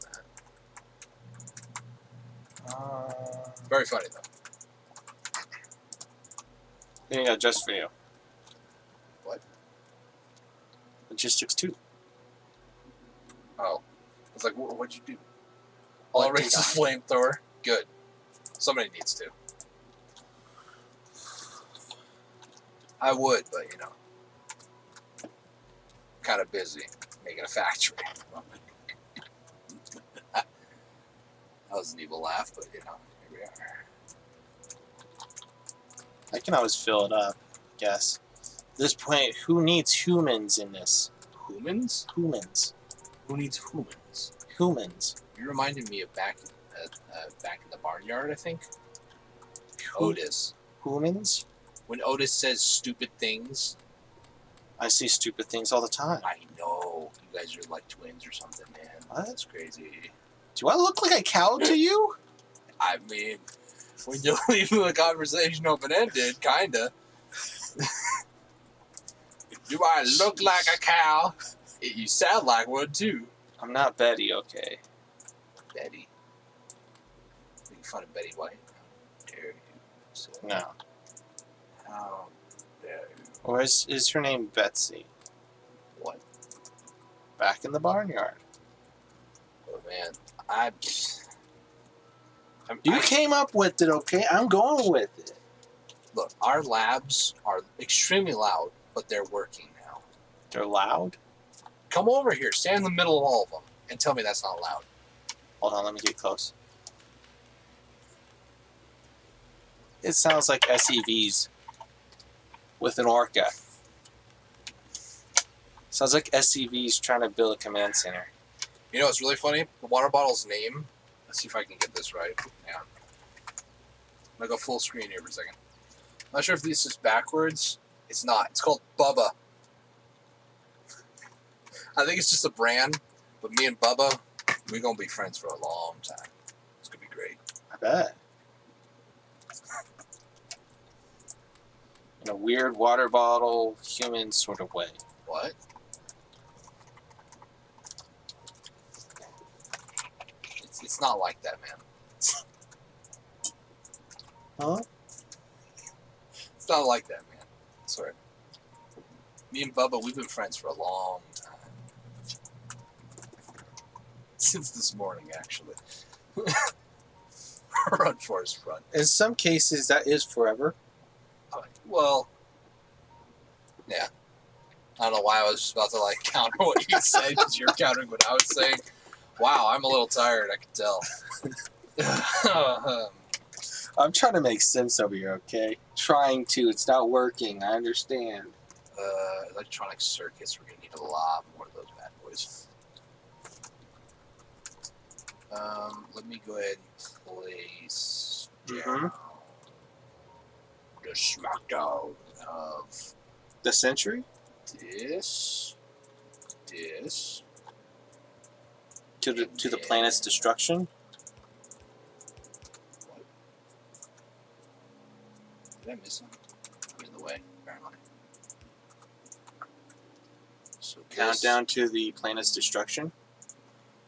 that. Very funny, though. Here you go, just for you. What? Logistics 2. Oh. I was like, what'd you do? I'll raise the flamethrower. Good. Somebody needs to. I would, but you know, kind of busy making a factory. That was an evil laugh, but you know, here we are. I can always fill it up, I guess. At this point, who needs humans in this? Humans? Humans. Who needs humans? Humans. You reminded me of back in the barnyard, I think. Otis. Humans? When Otis says stupid things. I see stupid things all the time. I know. You guys are like twins or something, man. What? That's crazy. Do I look like a cow to you? I mean, when you leave the conversation open-ended, kinda. Do I look like a cow? You sound like one, too. I'm not Betty, okay? Betty. Making fun of Betty White. How dare you? So, no. How dare you? Or is her name Betsy? What? Back in the barnyard. Oh, man. You came up with it, okay? I'm going with it. Look, our labs are extremely loud, but they're working now. They're loud? Come over here. Stand in the middle of all of them and tell me that's not loud. Hold on, let me get close. It sounds like SEVs with an orca. Sounds like SCVs trying to build a command center. You know what's really funny? The water bottle's name. Let's see if I can get this right. Yeah. I'm gonna go full screen here for a second. I'm not sure if this is backwards. It's not. It's called Bubba. I think it's just a brand. But me and Bubba, we're going to be friends for a long time. It's going to be great. I bet. In a weird water bottle, human sort of way. What? It's not like that, man. Huh? It's not like that, man. I swear. Me and Bubba, we've been friends for a long time. Since this morning, actually. Run, Forrest, run. In some cases, that is forever. Well, yeah. I don't know why I was about to like counter what you said because you're countering what I was saying. Wow, I'm a little tired. I can tell. I'm trying to make sense over here, okay? Trying to. It's not working. I understand. Electronic circuits. We're gonna need a lot more of those bad boys. Let me go ahead and place down the smackdown of the century. This to the planet's destruction. What? Did I miss something? I'm in the way, apparently. So Countdown to the planet's destruction.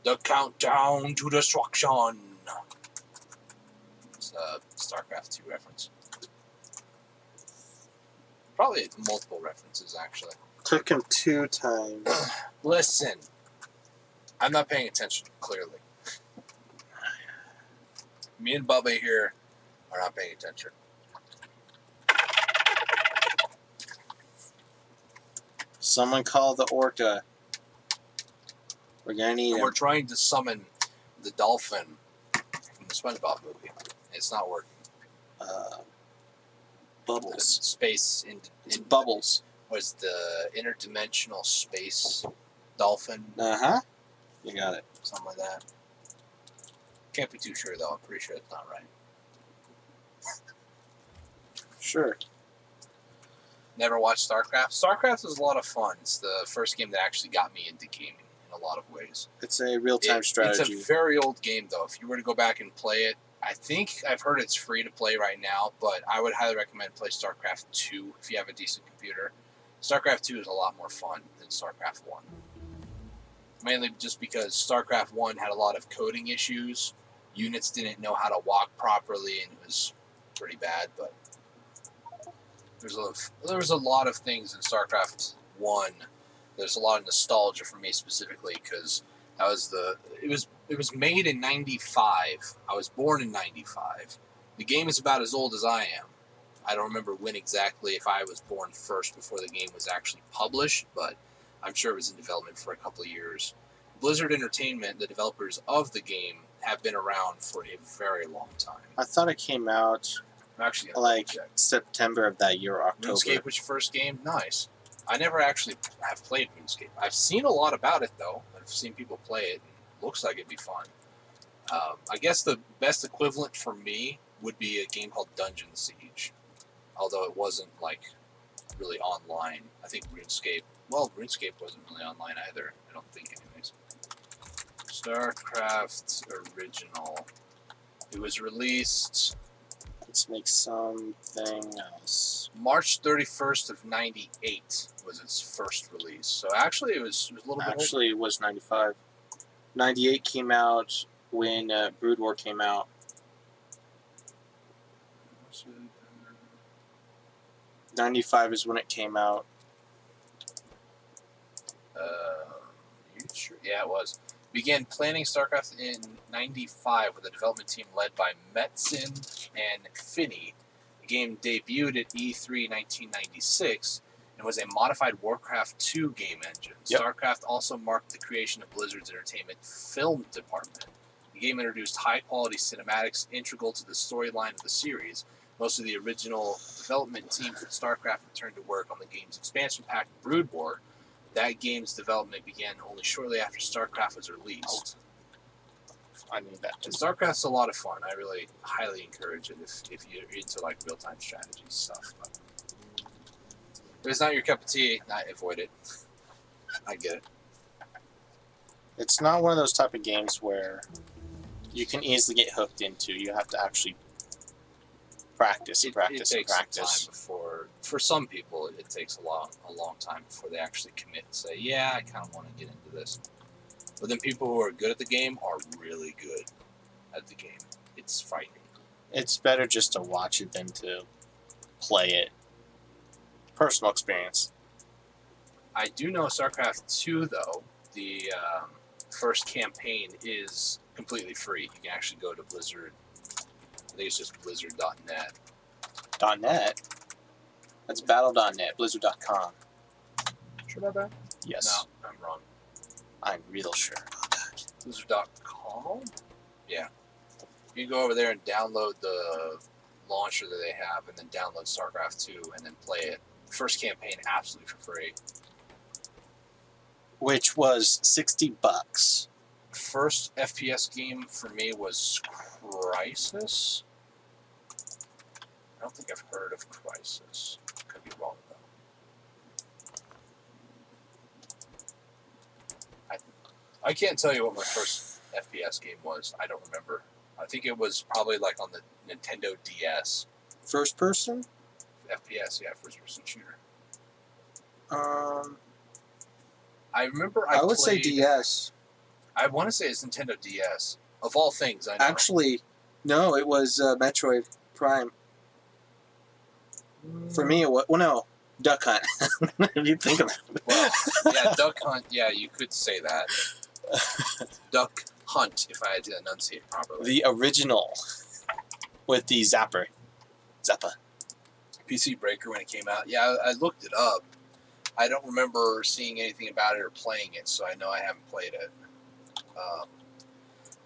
The countdown to destruction. It's a StarCraft 2 reference. Probably multiple references, actually. Took him 2 times. Listen, I'm not paying attention, clearly. Me and Bubba here are not paying attention. Someone call the orca. We're gonna need him. We're trying to summon the dolphin from the SpongeBob movie. It's not working. Bubbles. Space it's Bubbles. Was the interdimensional space dolphin? You got it. Something like that. Can't be too sure though. I'm pretty sure it's not right. Sure. Never watched StarCraft. StarCraft is a lot of fun. It's the first game that actually got me into gaming in a lot of ways. It's a real-time strategy. It's a very old game though. If you were to go back and play it, I think I've heard it's free to play right now, but I would highly recommend play StarCraft 2 if you have a decent computer. StarCraft 2 is a lot more fun than StarCraft 1. Mainly just because StarCraft 1 had a lot of coding issues. Units didn't know how to walk properly, and it was pretty bad, but there was a lot of things in StarCraft 1. There's a lot of nostalgia for me specifically because it was made in 95. I was born in 95. The game is about as old as I am. I don't remember when exactly, if I was born first before the game was actually published, but I'm sure it was in development for a couple of years. Blizzard Entertainment, the developers of the game, have been around for a very long time. I thought it came out actually like September of that year, or October. RuneScape was your first game? Nice. I never actually have played RuneScape. I've seen a lot about it, though. I've seen people play it. It looks like it'd be fun. I guess the best equivalent for me would be a game called Dungeon Siege. Although it wasn't, like, really online. I think RuneScape wasn't really online either. I don't think, anyways. StarCraft Original. It was released... Let's make something else. March 31st of 98 was its first release. So actually it was a little bit Actually, it was 95. 98 came out when Brood War came out. 95 is when it came out. You sure? Yeah, it was. Began planning StarCraft in 95 with a development team led by Metzen and Finney. The game debuted at E3 1996 and was a modified Warcraft 2 game engine. Yep. StarCraft also marked the creation of Blizzard's entertainment film department. The game introduced high-quality cinematics integral to the storyline of the series. Most of the original development team for StarCraft returned to work on the game's expansion pack, Brood War. That game's development began only shortly after StarCraft was released. I need that. And StarCraft's a lot of fun. I really highly encourage it if you're into like real-time strategy stuff. But if it's not your cup of tea, avoid it. I get it. It's not one of those type of games where you can easily get hooked into. You have to actually practice. It takes some time before, for some people, it takes a long time before they actually commit and say, yeah, I kind of want to get into this. But then people who are good at the game are really good at the game. It's frightening. It's better just to watch it than to play it. Personal experience. I do know StarCraft 2, though, the first campaign is completely free. You can actually go to Blizzard. I think it's just blizzard.net. .net? That's battle.net, blizzard.com. Sure about that? Yes. No, I'm wrong. I'm real sure about that. Blizzard.com? Yeah. You can go over there and download the launcher that they have and then download StarCraft 2 and then play it. First campaign absolutely for free. Which was $60. First FPS game for me was Crysis. I don't think I've heard of Crysis. Could be wrong though. I can't tell you what my first FPS game was. I don't remember. I think it was probably like on the Nintendo DS. First person? FPS, yeah, first person shooter. I remember I would say DS. I want to say it's Nintendo DS. Of all things, I know. Actually, no, it was Metroid Prime. For me, it was, well, no, Duck Hunt. If you think of it. Well, yeah, Duck Hunt, yeah, you could say that. Duck Hunt, if I had to enunciate properly. The original with the Zappa. PC Breaker when it came out. Yeah, I looked it up. I don't remember seeing anything about it or playing it, so I know I haven't played it.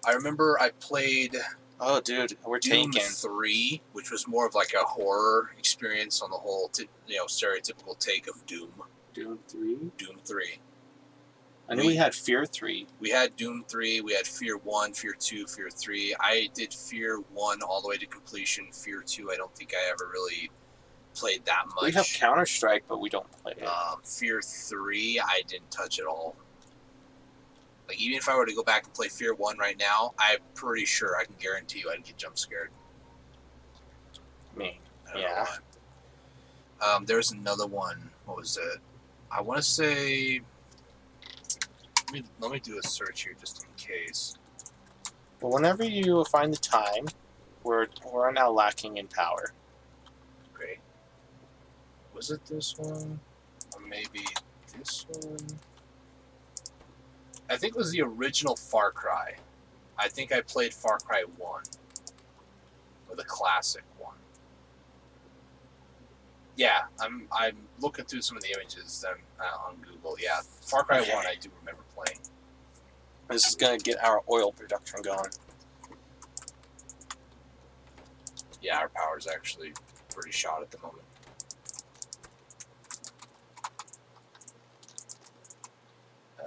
I remember I played Oh, dude, we're Doom taken. 3, which was more of like a horror experience on the whole, stereotypical take of Doom. Doom 3? Doom 3. I knew we had Fear 3. We had Doom 3, we had Fear 1, Fear 2, Fear 3. I did Fear 1 all the way to completion. Fear 2, I don't think I ever really played that much. We have Counter-Strike, but we don't play it. Fear 3, I didn't touch at all. Like, even if I were to go back and play Fear 1 right now, I'm pretty sure I can guarantee you I'd get jump scared. Me. I don't know why. There's another one. What was it? I want to say... Let me do a search here just in case. But whenever you find the time, we're now lacking in power. Great. Was it this one? Or maybe this one? I think it was the original Far Cry. I think I played Far Cry 1. Or the classic one. Yeah, I'm looking through some of the images on Google. Yeah, Far Cry 1 I do remember playing. This is going to get our oil production going. Yeah, our power's actually pretty shot at the moment.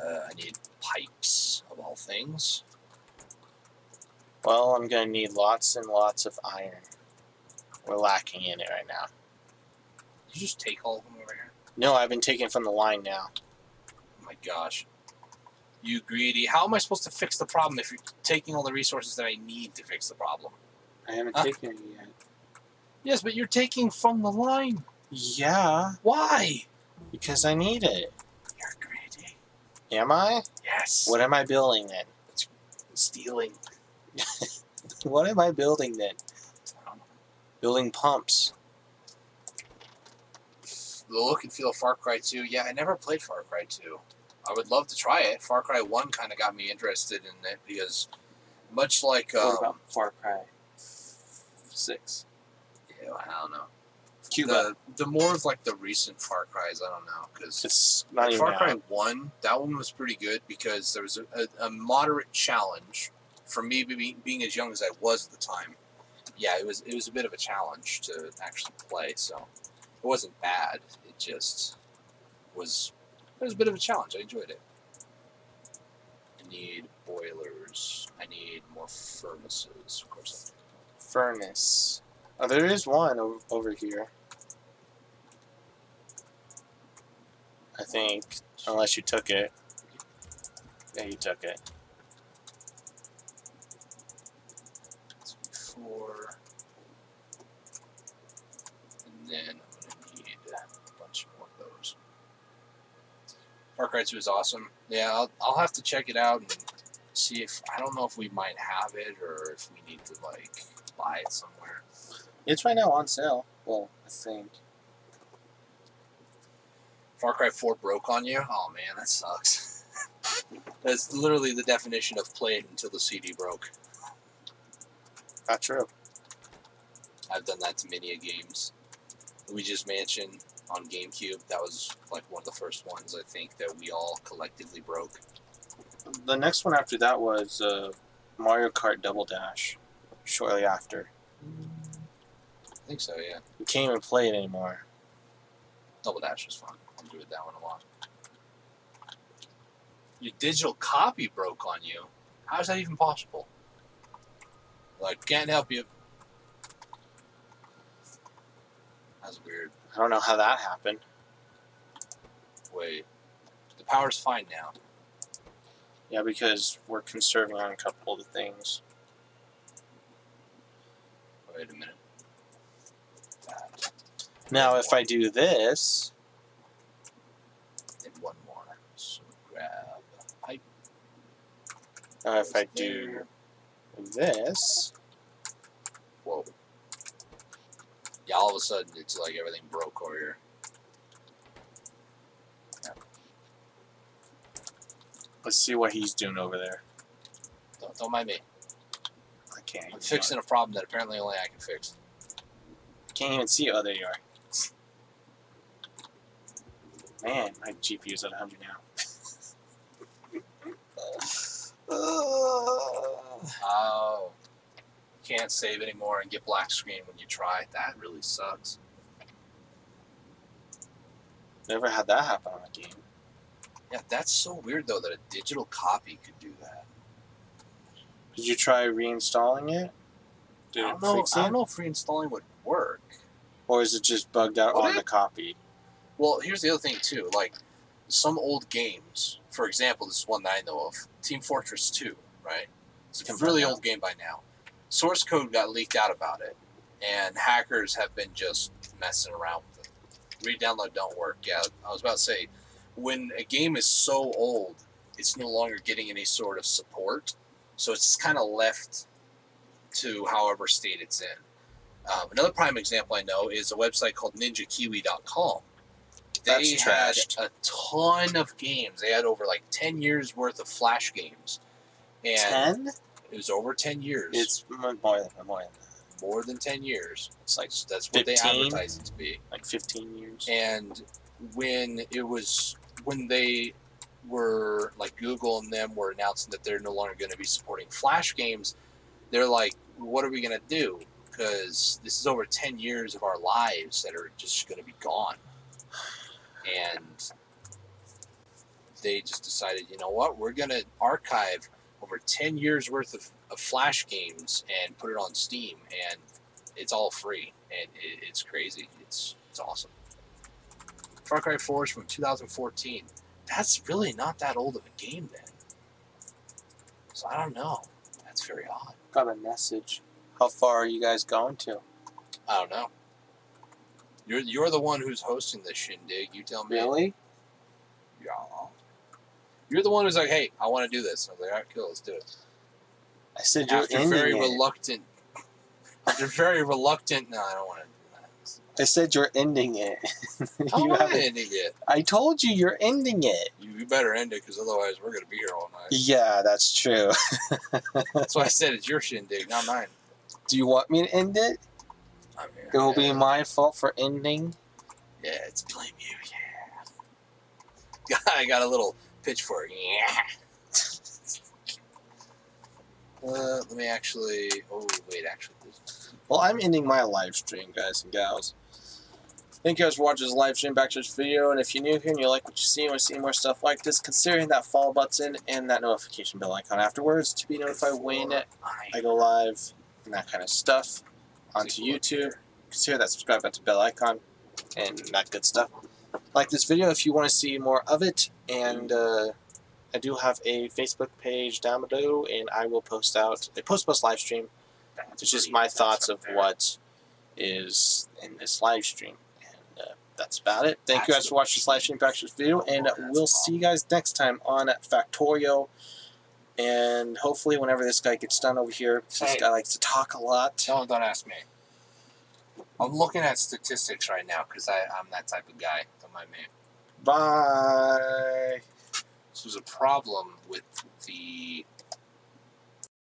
I need pipes, of all things. Well, I'm going to need lots and lots of iron. We're lacking in it right now. Did you just take all of them over here? No, I've been taking from the line now. Oh my gosh. You greedy. How am I supposed to fix the problem if you're taking all the resources that I need to fix the problem? I haven't taken any yet. Yes, but you're taking from the line. Yeah. Why? Because I need it. You're greedy. Am I? Yes. What am I building then? Stealing. What am I building then? Building pumps. The look and feel of Far Cry 2. Yeah, I never played Far Cry 2. I would love to try it. Far Cry 1 kind of got me interested in it because much like... what about Far Cry 6? Yeah, I don't know. Cuba. The more of like the recent Far Cries, I don't know. Because it's not even Far Cry 1, that one was pretty good because there was a moderate challenge for me being as young as I was at the time. Yeah, it was a bit of a challenge to actually play, so it wasn't bad. It just was... It was a bit of a challenge. I enjoyed it. I need boilers. I need more furnaces. Of course. Furnace. Oh, there is one over here. I think, unless you took it. Yeah, you took it. That's 4. And then I'm going to need a bunch more of those. Far Cry 2 is awesome. Yeah, I'll have to check it out and see if, I don't know if we might have it or if we need to, like, buy it somewhere. It's right now on sale. Well, I think. Far Cry 4 broke on you? Oh, man, that sucks. That's literally the definition of play it until the CD broke. Not true. I've done that to many games. Luigi's Mansion on GameCube, that was like one of the first ones I think that we all collectively broke. The next one after that was Mario Kart Double Dash. Shortly after. I think so, yeah. We can't even play it anymore. Double Dash was fun. I enjoyed that one a lot. Your digital copy broke on you? How is that even possible? Like, can't help you. That's weird. I don't know how that happened. Wait. The power's fine now. Yeah, because we're conserving on a couple of the things. Wait a minute. That. Now, if I do this... And one more. So grab pipe. Now, if I do this... Whoa. Yeah, all of a sudden, it's like everything broke over here. Yeah. Let's see what he's doing over there. Don't mind me. I can't even I'm fixing a problem that apparently only I can fix. Can't even see. Oh, there you are. Man, my GPU's at 100 now. Oh. You can't save anymore and get black screen when you try. That really sucks. Never had that happen on a game. Yeah, that's so weird though that a digital copy could do that. Did you try reinstalling it? Did it fix it? I don't know if reinstalling would work. Or is it just bugged out on the copy? Well, here's the other thing too. Like some old games, for example, this is one that I know of, Team Fortress 2, right? It's a really old game by now. Source code got leaked out about it, and hackers have been just messing around with it. Redownload don't work. Yeah, I was about to say, when a game is so old, it's no longer getting any sort of support, so it's kind of left to however state it's in. Another prime example I know is a website called NinjaKiwi.com. They had a ton of games. They had over like 10 years worth of Flash games. And 10? It was over 10 years. It's more than 10 years. It's like that's 15, what they advertise it to be. Like 15 years. And when they were like Google and them were announcing that they're no longer going to be supporting Flash games, they're like, what are we going to do? Because this is over 10 years of our lives that are just going to be gone. And they just decided, you know what, we're going to archive over 10 years worth of Flash games and put it on Steam, and it's all free, and it's crazy. It's awesome. Far Cry 4 is from 2014. That's really not that old of a game then. So I don't know. That's very odd. Got a message. How far are you guys going to? I don't know. You're the one who's hosting this shindig. You tell me. Really? Yeah. You're the one who's like, hey, I want to do this. I was like, all right, cool, let's do it. I said you're ending very it. Reluctant. After very reluctant. No, I don't want to do that. I said you're ending it. How am I ending it? I told you you're ending it. You better end it, because otherwise we're going to be here all night. Yeah, that's true. That's why I said it's your shindig, not mine. Do you want me to end it? I mean, It will be my fault for ending? Yeah, it's blame you, yeah. I got a little pitchfork. Yeah. Let me actually... Oh, wait, actually... Well, I'm ending my live stream, guys and gals. Thank you guys for watching this live stream, back to this video, and if you're new here and you like what you see and want to see more stuff like this, consider hitting that follow button and that notification bell icon afterwards to be notified when I go live and that kind of stuff onto YouTube. Consider that subscribe button, bell icon, and that good stuff. Like this video if you want to see more of it, and I do have a Facebook page down below, and I will post out a post live stream. It's just my thoughts of what is in this live stream. And that's about it. Thank you guys for watching this live stream practice video, and we'll see you guys next time on Factorio. And hopefully whenever this guy gets done over here, because this guy likes to talk a lot. No, don't ask me. I'm looking at statistics right now because I'm that type of guy. Don't mind me. Bye. This was a problem with the